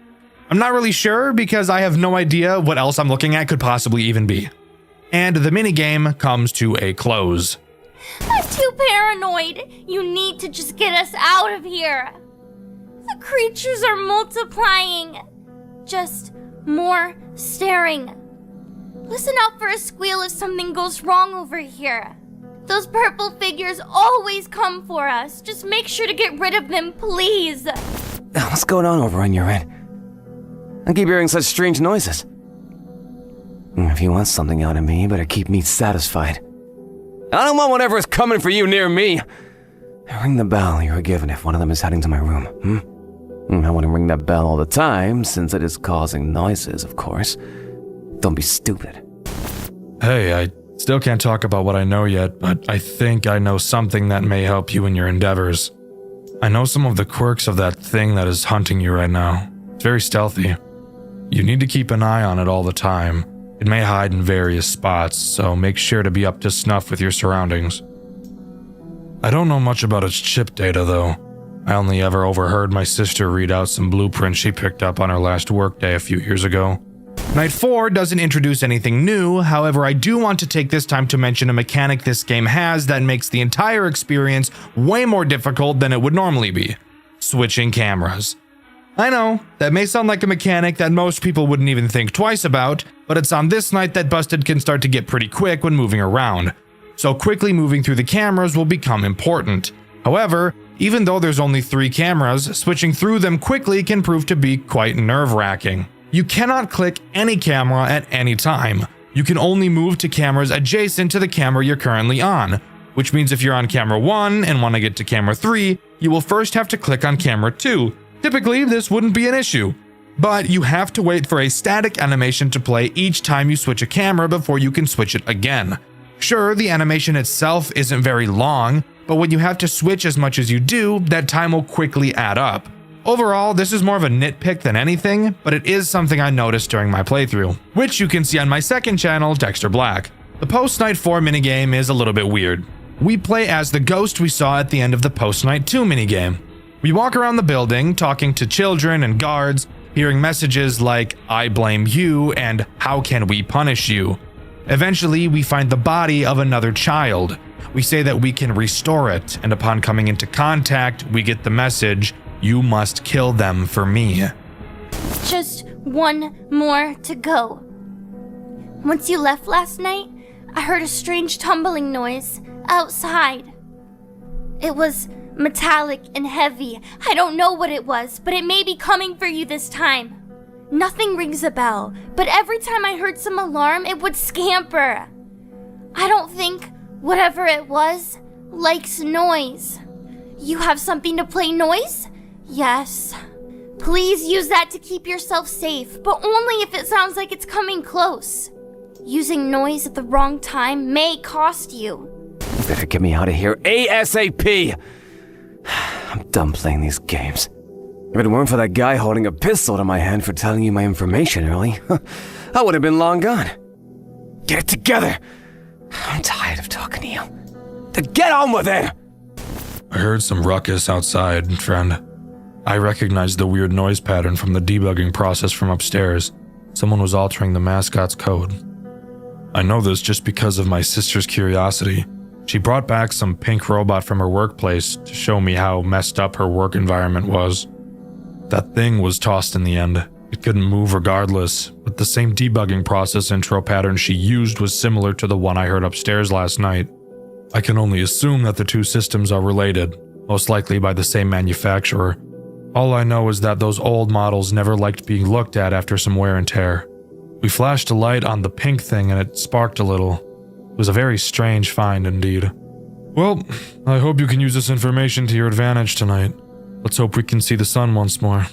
I'm not really sure because I have no idea what else I'm looking at could possibly even be. And the minigame comes to a close. I'm too paranoid. You need to just get us out of here. The creatures are multiplying. Just more staring. Listen out for a squeal if something goes wrong over here. Those purple figures always come for us. Just make sure to get rid of them, please. What's going on over on your end? I keep hearing such strange noises. If you want something out of me, you better keep me satisfied. I don't want whatever is coming for you near me. Ring the bell you were given if one of them is heading to my room, I want to ring that bell all the time, since it is causing noises, of course. Don't be stupid. Hey, I still can't talk about what I know yet, but I think I know something that may help you in your endeavors. I know some of the quirks of that thing that is hunting you right now. It's very stealthy. You need to keep an eye on it all the time. It may hide in various spots, so make sure to be up to snuff with your surroundings. I don't know much about its chip data, though. I only ever overheard my sister read out some blueprints she picked up on her last workday a few years ago. Night 4 doesn't introduce anything new, however I do want to take this time to mention a mechanic this game has that makes the entire experience way more difficult than it would normally be. Switching cameras. I know, that may sound like a mechanic that most people wouldn't even think twice about, but it's on this night that Busted can start to get pretty quick when moving around. So quickly moving through the cameras will become important. However, even though there's only 3 cameras, switching through them quickly can prove to be quite nerve-wracking. You cannot click any camera at any time. You can only move to cameras adjacent to the camera you're currently on, which means if you're on camera 1 and want to get to camera 3, you will first have to click on camera 2. Typically, this wouldn't be an issue, but you have to wait for a static animation to play each time you switch a camera before you can switch it again. Sure, the animation itself isn't very long, but when you have to switch as much as you do, that time will quickly add up. Overall, this is more of a nitpick than anything, but it is something I noticed during my playthrough, which you can see on my second channel, Dxtr Black. The post-night 4 minigame is a little bit weird. We play as the ghost we saw at the end of the post-night 2 minigame. We walk around the building, talking to children and guards, hearing messages like, "I blame you," and "How can we punish you?" Eventually, we find the body of another child. We say that we can restore it, and upon coming into contact, we get the message, "You must kill them for me." Just one more to go. Once you left last night, I heard a strange tumbling noise outside. It was metallic and heavy. I don't know what it was, but it may be coming for you this time. Nothing rings a bell, but every time I heard some alarm, it would scamper. I don't think whatever it was likes noise. You have something to play noise? Yes. Please use that to keep yourself safe, but only if it sounds like it's coming close. Using noise at the wrong time may cost you. You better get me out of here ASAP! I'm done playing these games. If it weren't for that guy holding a pistol to my hand for telling you my information early, I would have been long gone. Get it together! I'm tired of talking to you. Then get on with it! I heard some ruckus outside, friend. I recognized the weird noise pattern from the debugging process from upstairs. Someone was altering the mascot's code. I know this just because of my sister's curiosity. She brought back some pink robot from her workplace to show me how messed up her work environment was. That thing was tossed in the end. It couldn't move regardless, but the same debugging process intro pattern she used was similar to the one I heard upstairs last night. I can only assume that the two systems are related, most likely by the same manufacturer. All I know is that those old models never liked being looked at after some wear and tear. We flashed a light on the pink thing and it sparked a little. It was a very strange find indeed. Well, I hope you can use this information to your advantage tonight. Let's hope we can see the sun once more.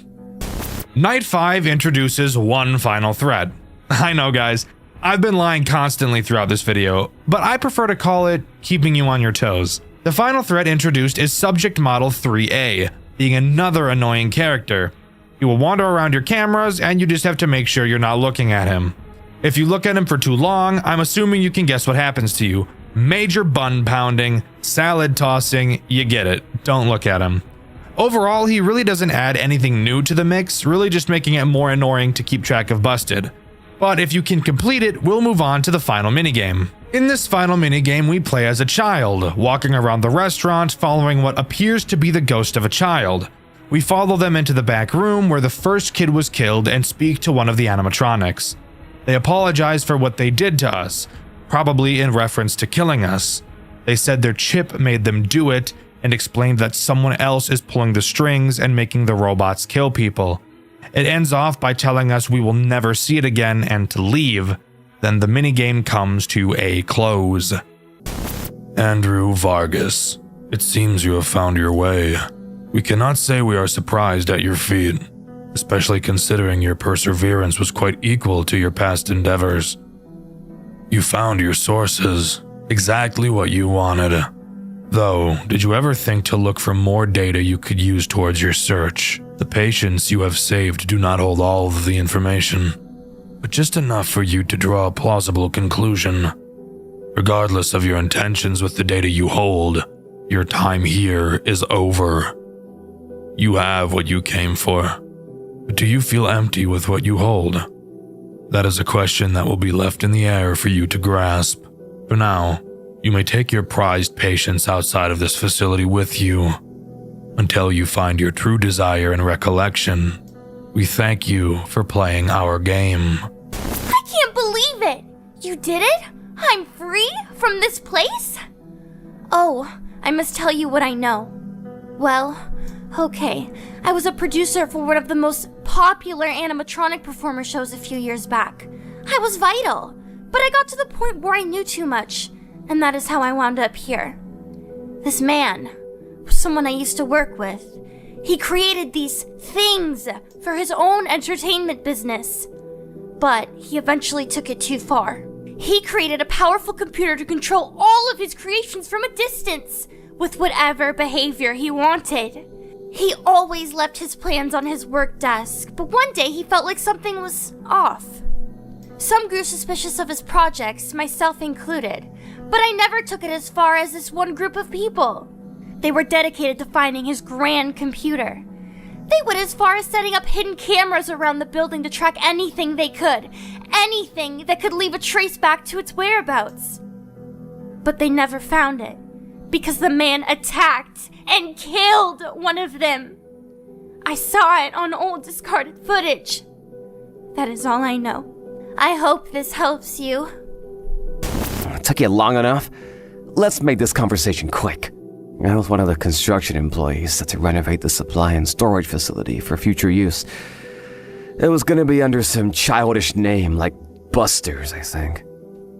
Night 5 introduces one final threat. I know, guys, I've been lying constantly throughout this video, but I prefer to call it keeping you on your toes. The final threat introduced is Subject Model 3A, being another annoying character. He will wander around your cameras, and you just have to make sure you're not looking at him. If you look at him for too long, I'm assuming you can guess what happens to you. Major bun pounding, salad tossing, you get it. Don't look at him. Overall, he really doesn't add anything new to the mix, really just making it more annoying to keep track of Busted. But if you can complete it, we'll move on to the final minigame. In this final minigame, we play as a child, walking around the restaurant, following what appears to be the ghost of a child. We follow them into the back room where the first kid was killed and speak to one of the animatronics. They apologize for what they did to us, probably in reference to killing us. They said their chip made them do it, and explained that someone else is pulling the strings and making the robots kill people. It ends off by telling us we will never see it again and to leave. Then the minigame comes to a close. Andrew Vargas, it seems you have found your way. We cannot say we are surprised at your feat, especially considering your perseverance was quite equal to your past endeavors. You found your sources, exactly what you wanted. Though, did you ever think to look for more data you could use towards your search? The patients you have saved do not hold all of the information, but just enough for you to draw a plausible conclusion. Regardless of your intentions with the data you hold, your time here is over. You have what you came for, but do you feel empty with what you hold? That is a question that will be left in the air for you to grasp. For now, you may take your prized patients outside of this facility with you. Until you find your true desire and recollection, we thank you for playing our game. I can't believe it! You did it? I'm free from this place? Oh, I must tell you what I know. Well, okay, I was a producer for one of the most popular animatronic performer shows a few years back. I was vital, but I got to the point where I knew too much, and that is how I wound up here. This man was someone I used to work with. He created these things for his own entertainment business, but he eventually took it too far. He created a powerful computer to control all of his creations from a distance, with whatever behavior he wanted. He always left his plans on his work desk, but one day he felt like something was off. Some grew suspicious of his projects, myself included, but I never took it as far as this one group of people. They were dedicated to finding his grand computer. They went as far as setting up hidden cameras around the building to track anything they could, anything that could leave a trace back to its whereabouts. But they never found it, because the man attacked and killed one of them. I saw it on old discarded footage. That is all I know. I hope this helps you. It took you long enough? Let's make this conversation quick. I was one of the construction employees set to renovate the supply and storage facility for future use. It was gonna be under some childish name like Busters, I think.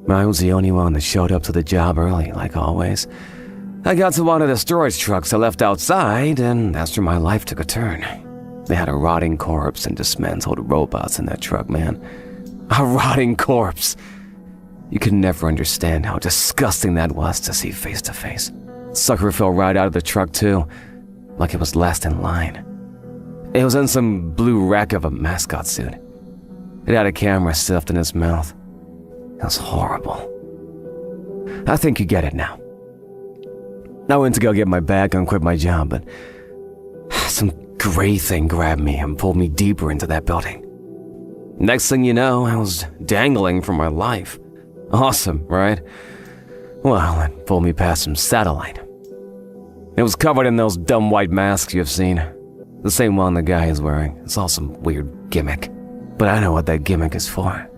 I was the only one that showed up to the job early, like always. I got to one of the storage trucks I left outside, and that's where my life took a turn. They had a rotting corpse and dismantled robots in that truck, man. A rotting corpse. You could never understand how disgusting that was to see face to face. Sucker fell right out of the truck too, like it was last in line. It was in some blue wreck of a mascot suit. It had a camera stuffed in its mouth. It was horrible. I think you get it now. I went to go get my bag and quit my job, but some gray thing grabbed me and pulled me deeper into that building. Next thing you know, I was dangling for my life. Awesome, right? Well, it pulled me past some satellite. It was covered in those dumb white masks you've seen. The same one the guy is wearing. It's all some weird gimmick. But I know what that gimmick is for.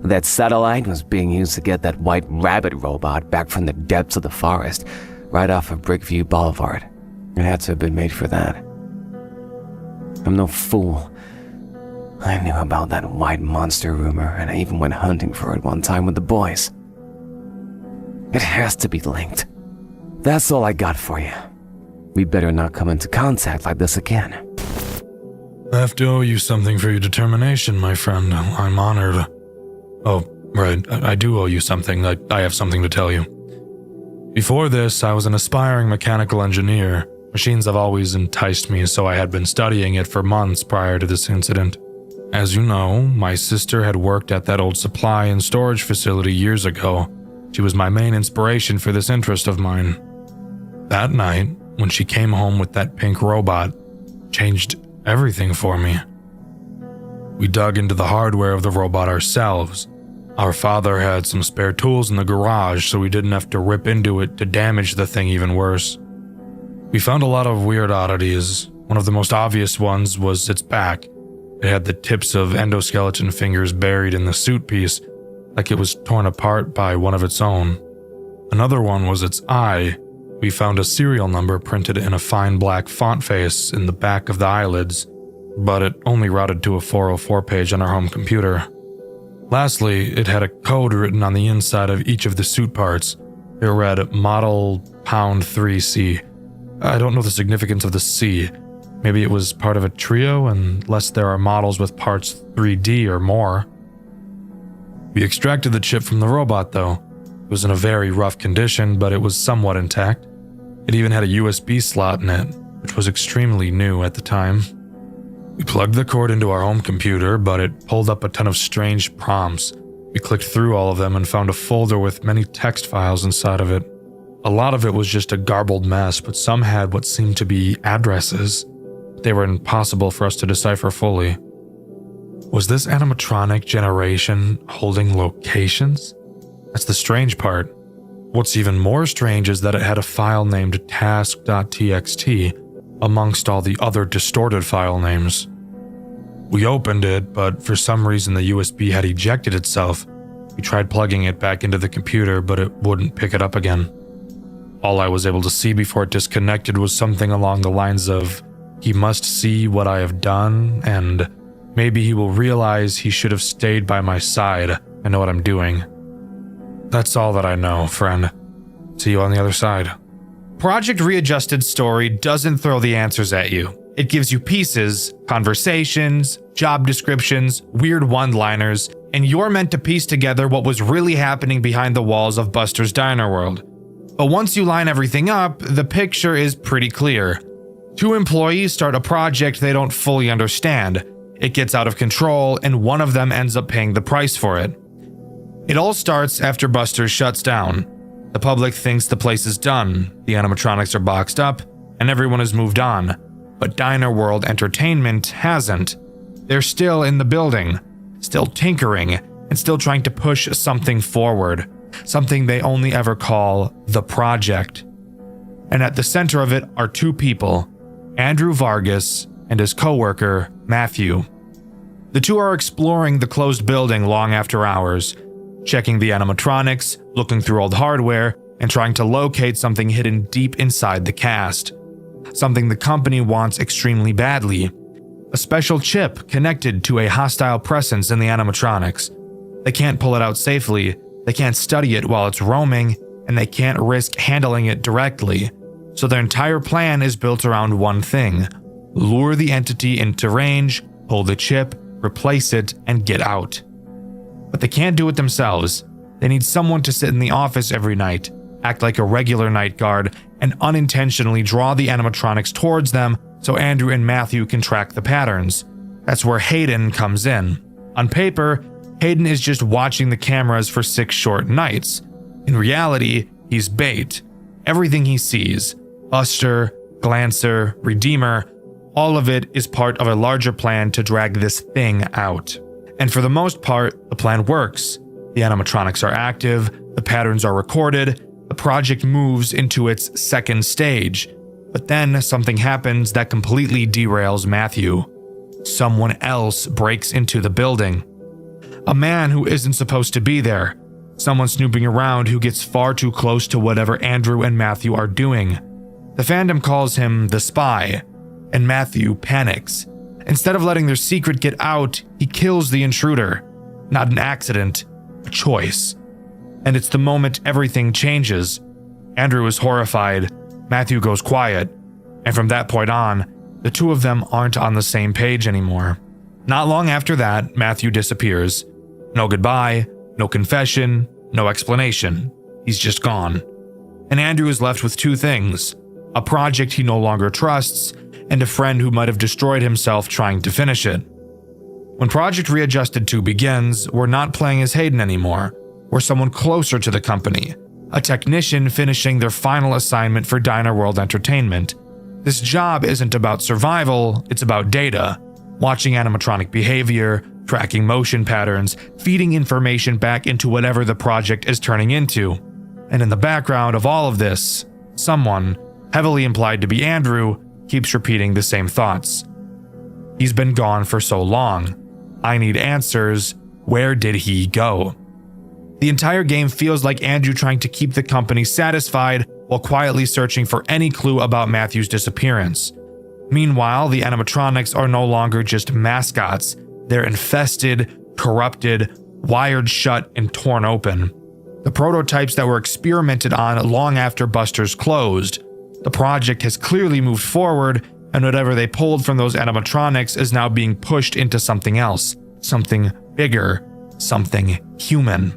That satellite was being used to get that white rabbit robot back from the depths of the forest, right off of Brickview Boulevard. It had to have been made for that. I'm no fool. I knew about that white monster rumor, and I even went hunting for it one time with the boys. It has to be linked. That's all I got for you. We better not come into contact like this again. I have to owe you something for your determination, my friend. I'm honored. Oh, right, I do owe you something. I have something to tell you. Before this, I was an aspiring mechanical engineer. Machines have always enticed me, so I had been studying it for months prior to this incident. As you know, my sister had worked at that old supply and storage facility years ago. She was my main inspiration for this interest of mine. That night, when she came home with that pink robot, changed everything for me. We dug into the hardware of the robot ourselves. Our father had some spare tools in the garage, so we didn't have to rip into it to damage the thing even worse. We found a lot of weird oddities. One of the most obvious ones was its back. It had the tips of endoskeleton fingers buried in the suit piece, like it was torn apart by one of its own. Another one was its eye. We found a serial number printed in a fine black font face in the back of the eyelids, but it only routed to a 404 page on our home computer. Lastly, it had a code written on the inside of each of the suit parts. It read Model Pound 3C. I don't know the significance of the C. Maybe it was part of a trio, unless there are models with parts 3D or more. We extracted the chip from the robot, though. It was in a very rough condition, but it was somewhat intact. It even had a USB slot in it, which was extremely new at the time. We plugged the cord into our home computer, but it pulled up a ton of strange prompts. We clicked through all of them and found a folder with many text files inside of it. A lot of it was just a garbled mess, but some had what seemed to be addresses. They were impossible for us to decipher fully. Was this animatronic generation holding locations? That's the strange part. What's even more strange is that it had a file named task.txt amongst all the other distorted file names. We opened it, but for some reason the USB had ejected itself. We tried plugging it back into the computer, but it wouldn't pick it up again. All I was able to see before it disconnected was something along the lines of, "He must see what I have done, and maybe he will realize he should have stayed by my side. I know what I'm doing." That's all that I know, friend. See you on the other side. Project Readjusted's story doesn't throw the answers at you. It gives you pieces, conversations, job descriptions, weird one-liners, and you're meant to piece together what was really happening behind the walls of Buster's Diner World. But once you line everything up, the picture is pretty clear. Two employees start a project they don't fully understand. It gets out of control, and one of them ends up paying the price for it. It all starts after Buster shuts down. The public thinks the place is done, the animatronics are boxed up, and everyone has moved on. But Diner World Entertainment hasn't. They're still in the building, still tinkering, and still trying to push something forward. Something they only ever call the project. And at the center of it are two people, Andrew Vargas and his coworker, Matthew. The two are exploring the closed building long after hours, checking the animatronics, looking through old hardware, and trying to locate something hidden deep inside the cast. Something the company wants extremely badly. A special chip connected to a hostile presence in the animatronics. They can't pull it out safely, they can't study it while it's roaming, and they can't risk handling it directly. So their entire plan is built around one thing: lure the entity into range, pull the chip, replace it, and get out. But they can't do it themselves. They need someone to sit in the office every night, act like a regular night guard, and unintentionally draw the animatronics towards them so Andrew and Matthew can track the patterns. That's where Hayden comes in. On paper, Hayden is just watching the cameras for 6 short nights. In reality, he's bait. Everything he sees, Buster, Glancer, Redeemer, all of it is part of a larger plan to drag this thing out. And for the most part, the plan works. The animatronics are active, the patterns are recorded, the project moves into its second stage. But then something happens that completely derails Matthew. Someone else breaks into the building. A man who isn't supposed to be there. Someone snooping around who gets far too close to whatever Andrew and Matthew are doing. The fandom calls him the spy, and Matthew panics. Instead of letting their secret get out, he kills the intruder. Not an accident, a choice. And it's the moment everything changes. Andrew is horrified. Matthew goes quiet. And from that point on, the two of them aren't on the same page anymore. Not long after that, Matthew disappears. No goodbye, no confession, no explanation. He's just gone. And Andrew is left with two things: a project he no longer trusts, and a friend who might have destroyed himself trying to finish it. When Project Readjusted 2 begins, we're not playing as Hayden anymore. We're someone closer to the company, a technician finishing their final assignment for Diner World Entertainment. This job isn't about survival, it's about data. Watching animatronic behavior, tracking motion patterns, feeding information back into whatever the project is turning into. And in the background of all of this, someone, heavily implied to be Andrew, keeps repeating the same thoughts. He's been gone for so long. I need answers. Where did he go? The entire game feels like Andrew trying to keep the company satisfied while quietly searching for any clue about Matthew's disappearance. Meanwhile, the animatronics are no longer just mascots. They're infested, corrupted, wired shut, and torn open. The prototypes that were experimented on long after Buster's closed. The project has clearly moved forward, and whatever they pulled from those animatronics is now being pushed into something else, something bigger, something human.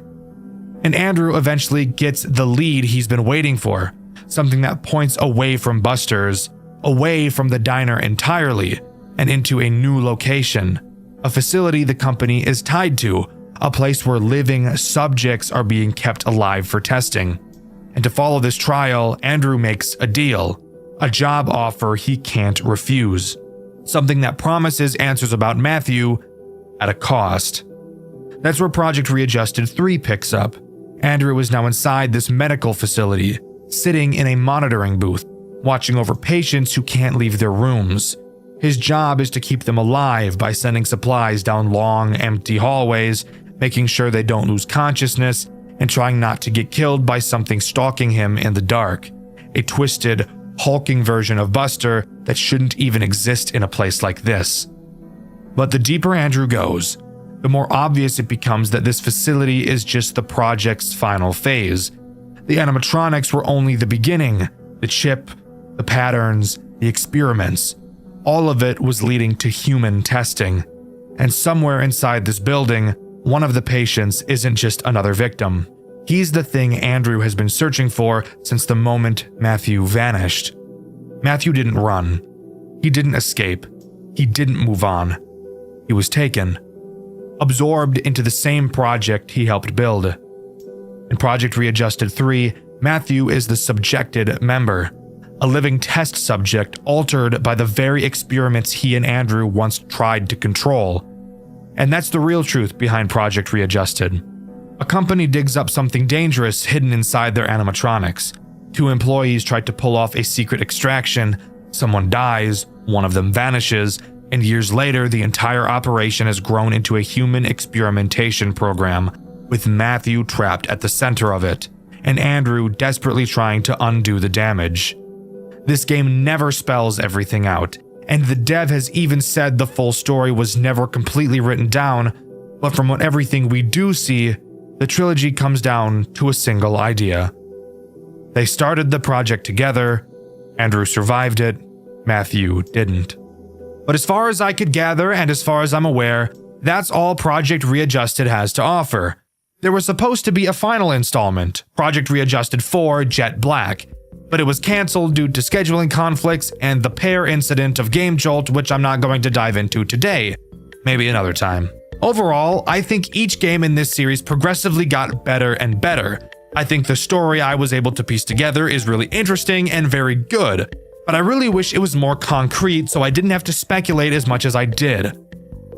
And Andrew eventually gets the lead he's been waiting for, something that points away from Buster's, away from the diner entirely, and into a new location, a facility the company is tied to, a place where living subjects are being kept alive for testing. And to follow this trial, Andrew makes a deal, a job offer he can't refuse, something that promises answers about Matthew at a cost. That's where Project Readjusted 3 picks up. Andrew is now inside this medical facility, sitting in a monitoring booth, watching over patients who can't leave their rooms. His job is to keep them alive by sending supplies down long, empty hallways, making sure they don't lose consciousness, and trying not to get killed by something stalking him in the dark. A twisted, hulking version of Buster that shouldn't even exist in a place like this. But the deeper Andrew goes, the more obvious it becomes that this facility is just the project's final phase. The animatronics were only the beginning. The chip, the patterns, the experiments. All of it was leading to human testing. And somewhere inside this building, one of the patients isn't just another victim. He's the thing Andrew has been searching for since the moment Matthew vanished. Matthew didn't run. He didn't escape. He didn't move on. He was taken, absorbed into the same project he helped build. In Project Readjusted 3, Matthew is the subjected member, a living test subject altered by the very experiments he and Andrew once tried to control. And that's the real truth behind Project Readjusted. A company digs up something dangerous hidden inside their animatronics. 2 employees tried to pull off a secret extraction, someone dies, one of them vanishes, and years later the entire operation has grown into a human experimentation program, with Matthew trapped at the center of it, and Andrew desperately trying to undo the damage. This game never spells everything out, and the dev has even said the full story was never completely written down, but from what everything we do see, the trilogy comes down to a single idea. They started the project together, Andrew survived it, Matthew didn't. But as far as I could gather, and as far as I'm aware, that's all Project Readjusted has to offer. There was supposed to be a final installment, Project Readjusted 4 Jet Black, but it was cancelled due to scheduling conflicts and the pair incident of Game Jolt, which I'm not going to dive into today. Maybe another time. Overall, I think each game in this series progressively got better and better. I think the story I was able to piece together is really interesting and very good, but I really wish it was more concrete so I didn't have to speculate as much as I did.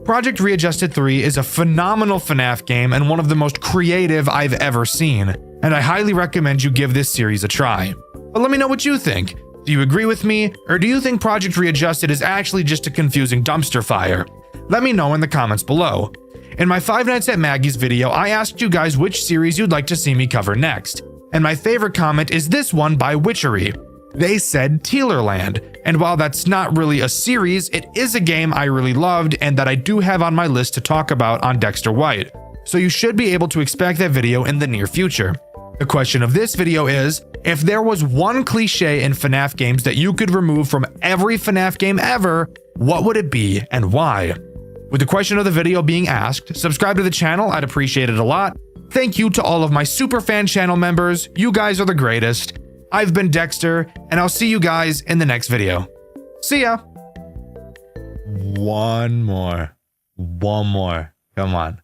Project Readjusted 3 is a phenomenal FNAF game and one of the most creative I've ever seen, and I highly recommend you give this series a try. But let me know what you think. Do you agree with me, or do you think Project Readjusted is actually just a confusing dumpster fire? Let me know in the comments below. In my 5 Nights at Maggie's video, I asked you guys which series you'd like to see me cover next, and my favorite comment is this one by Witchery. They said Tealerland, and while that's not really a series, it is a game I really loved and that I do have on my list to talk about on Dxtr White, so you should be able to expect that video in the near future. The question of this video is, If there was one cliche in FNAF games that you could remove from every FNAF game ever, what would it be and why? With the question of the video being asked, subscribe to the channel, I'd appreciate it a lot. Thank you to all of my super fan channel members, you guys are the greatest. I've been Dxtr, and I'll see you guys in the next video. See ya! One more. Come on.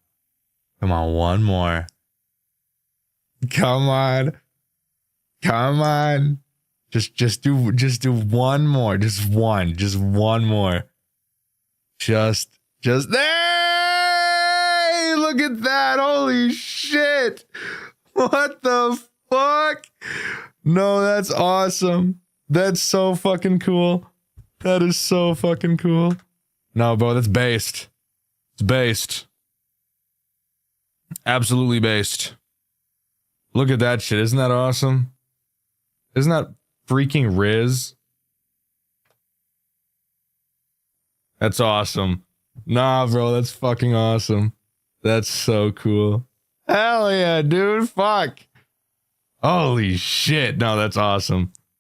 One more. Come on. Just do one more. Just one more. Just hey! Look at that. Holy shit. What the fuck? No, that's awesome. That's so fucking cool. That is so fucking cool. No, bro, that's based. It's based. Absolutely based. Look at that shit. Isn't that awesome? Isn't that freaking Riz? That's awesome. Nah, bro, that's fucking awesome. That's so cool. Hell yeah, dude. Fuck. Holy shit. No, that's awesome.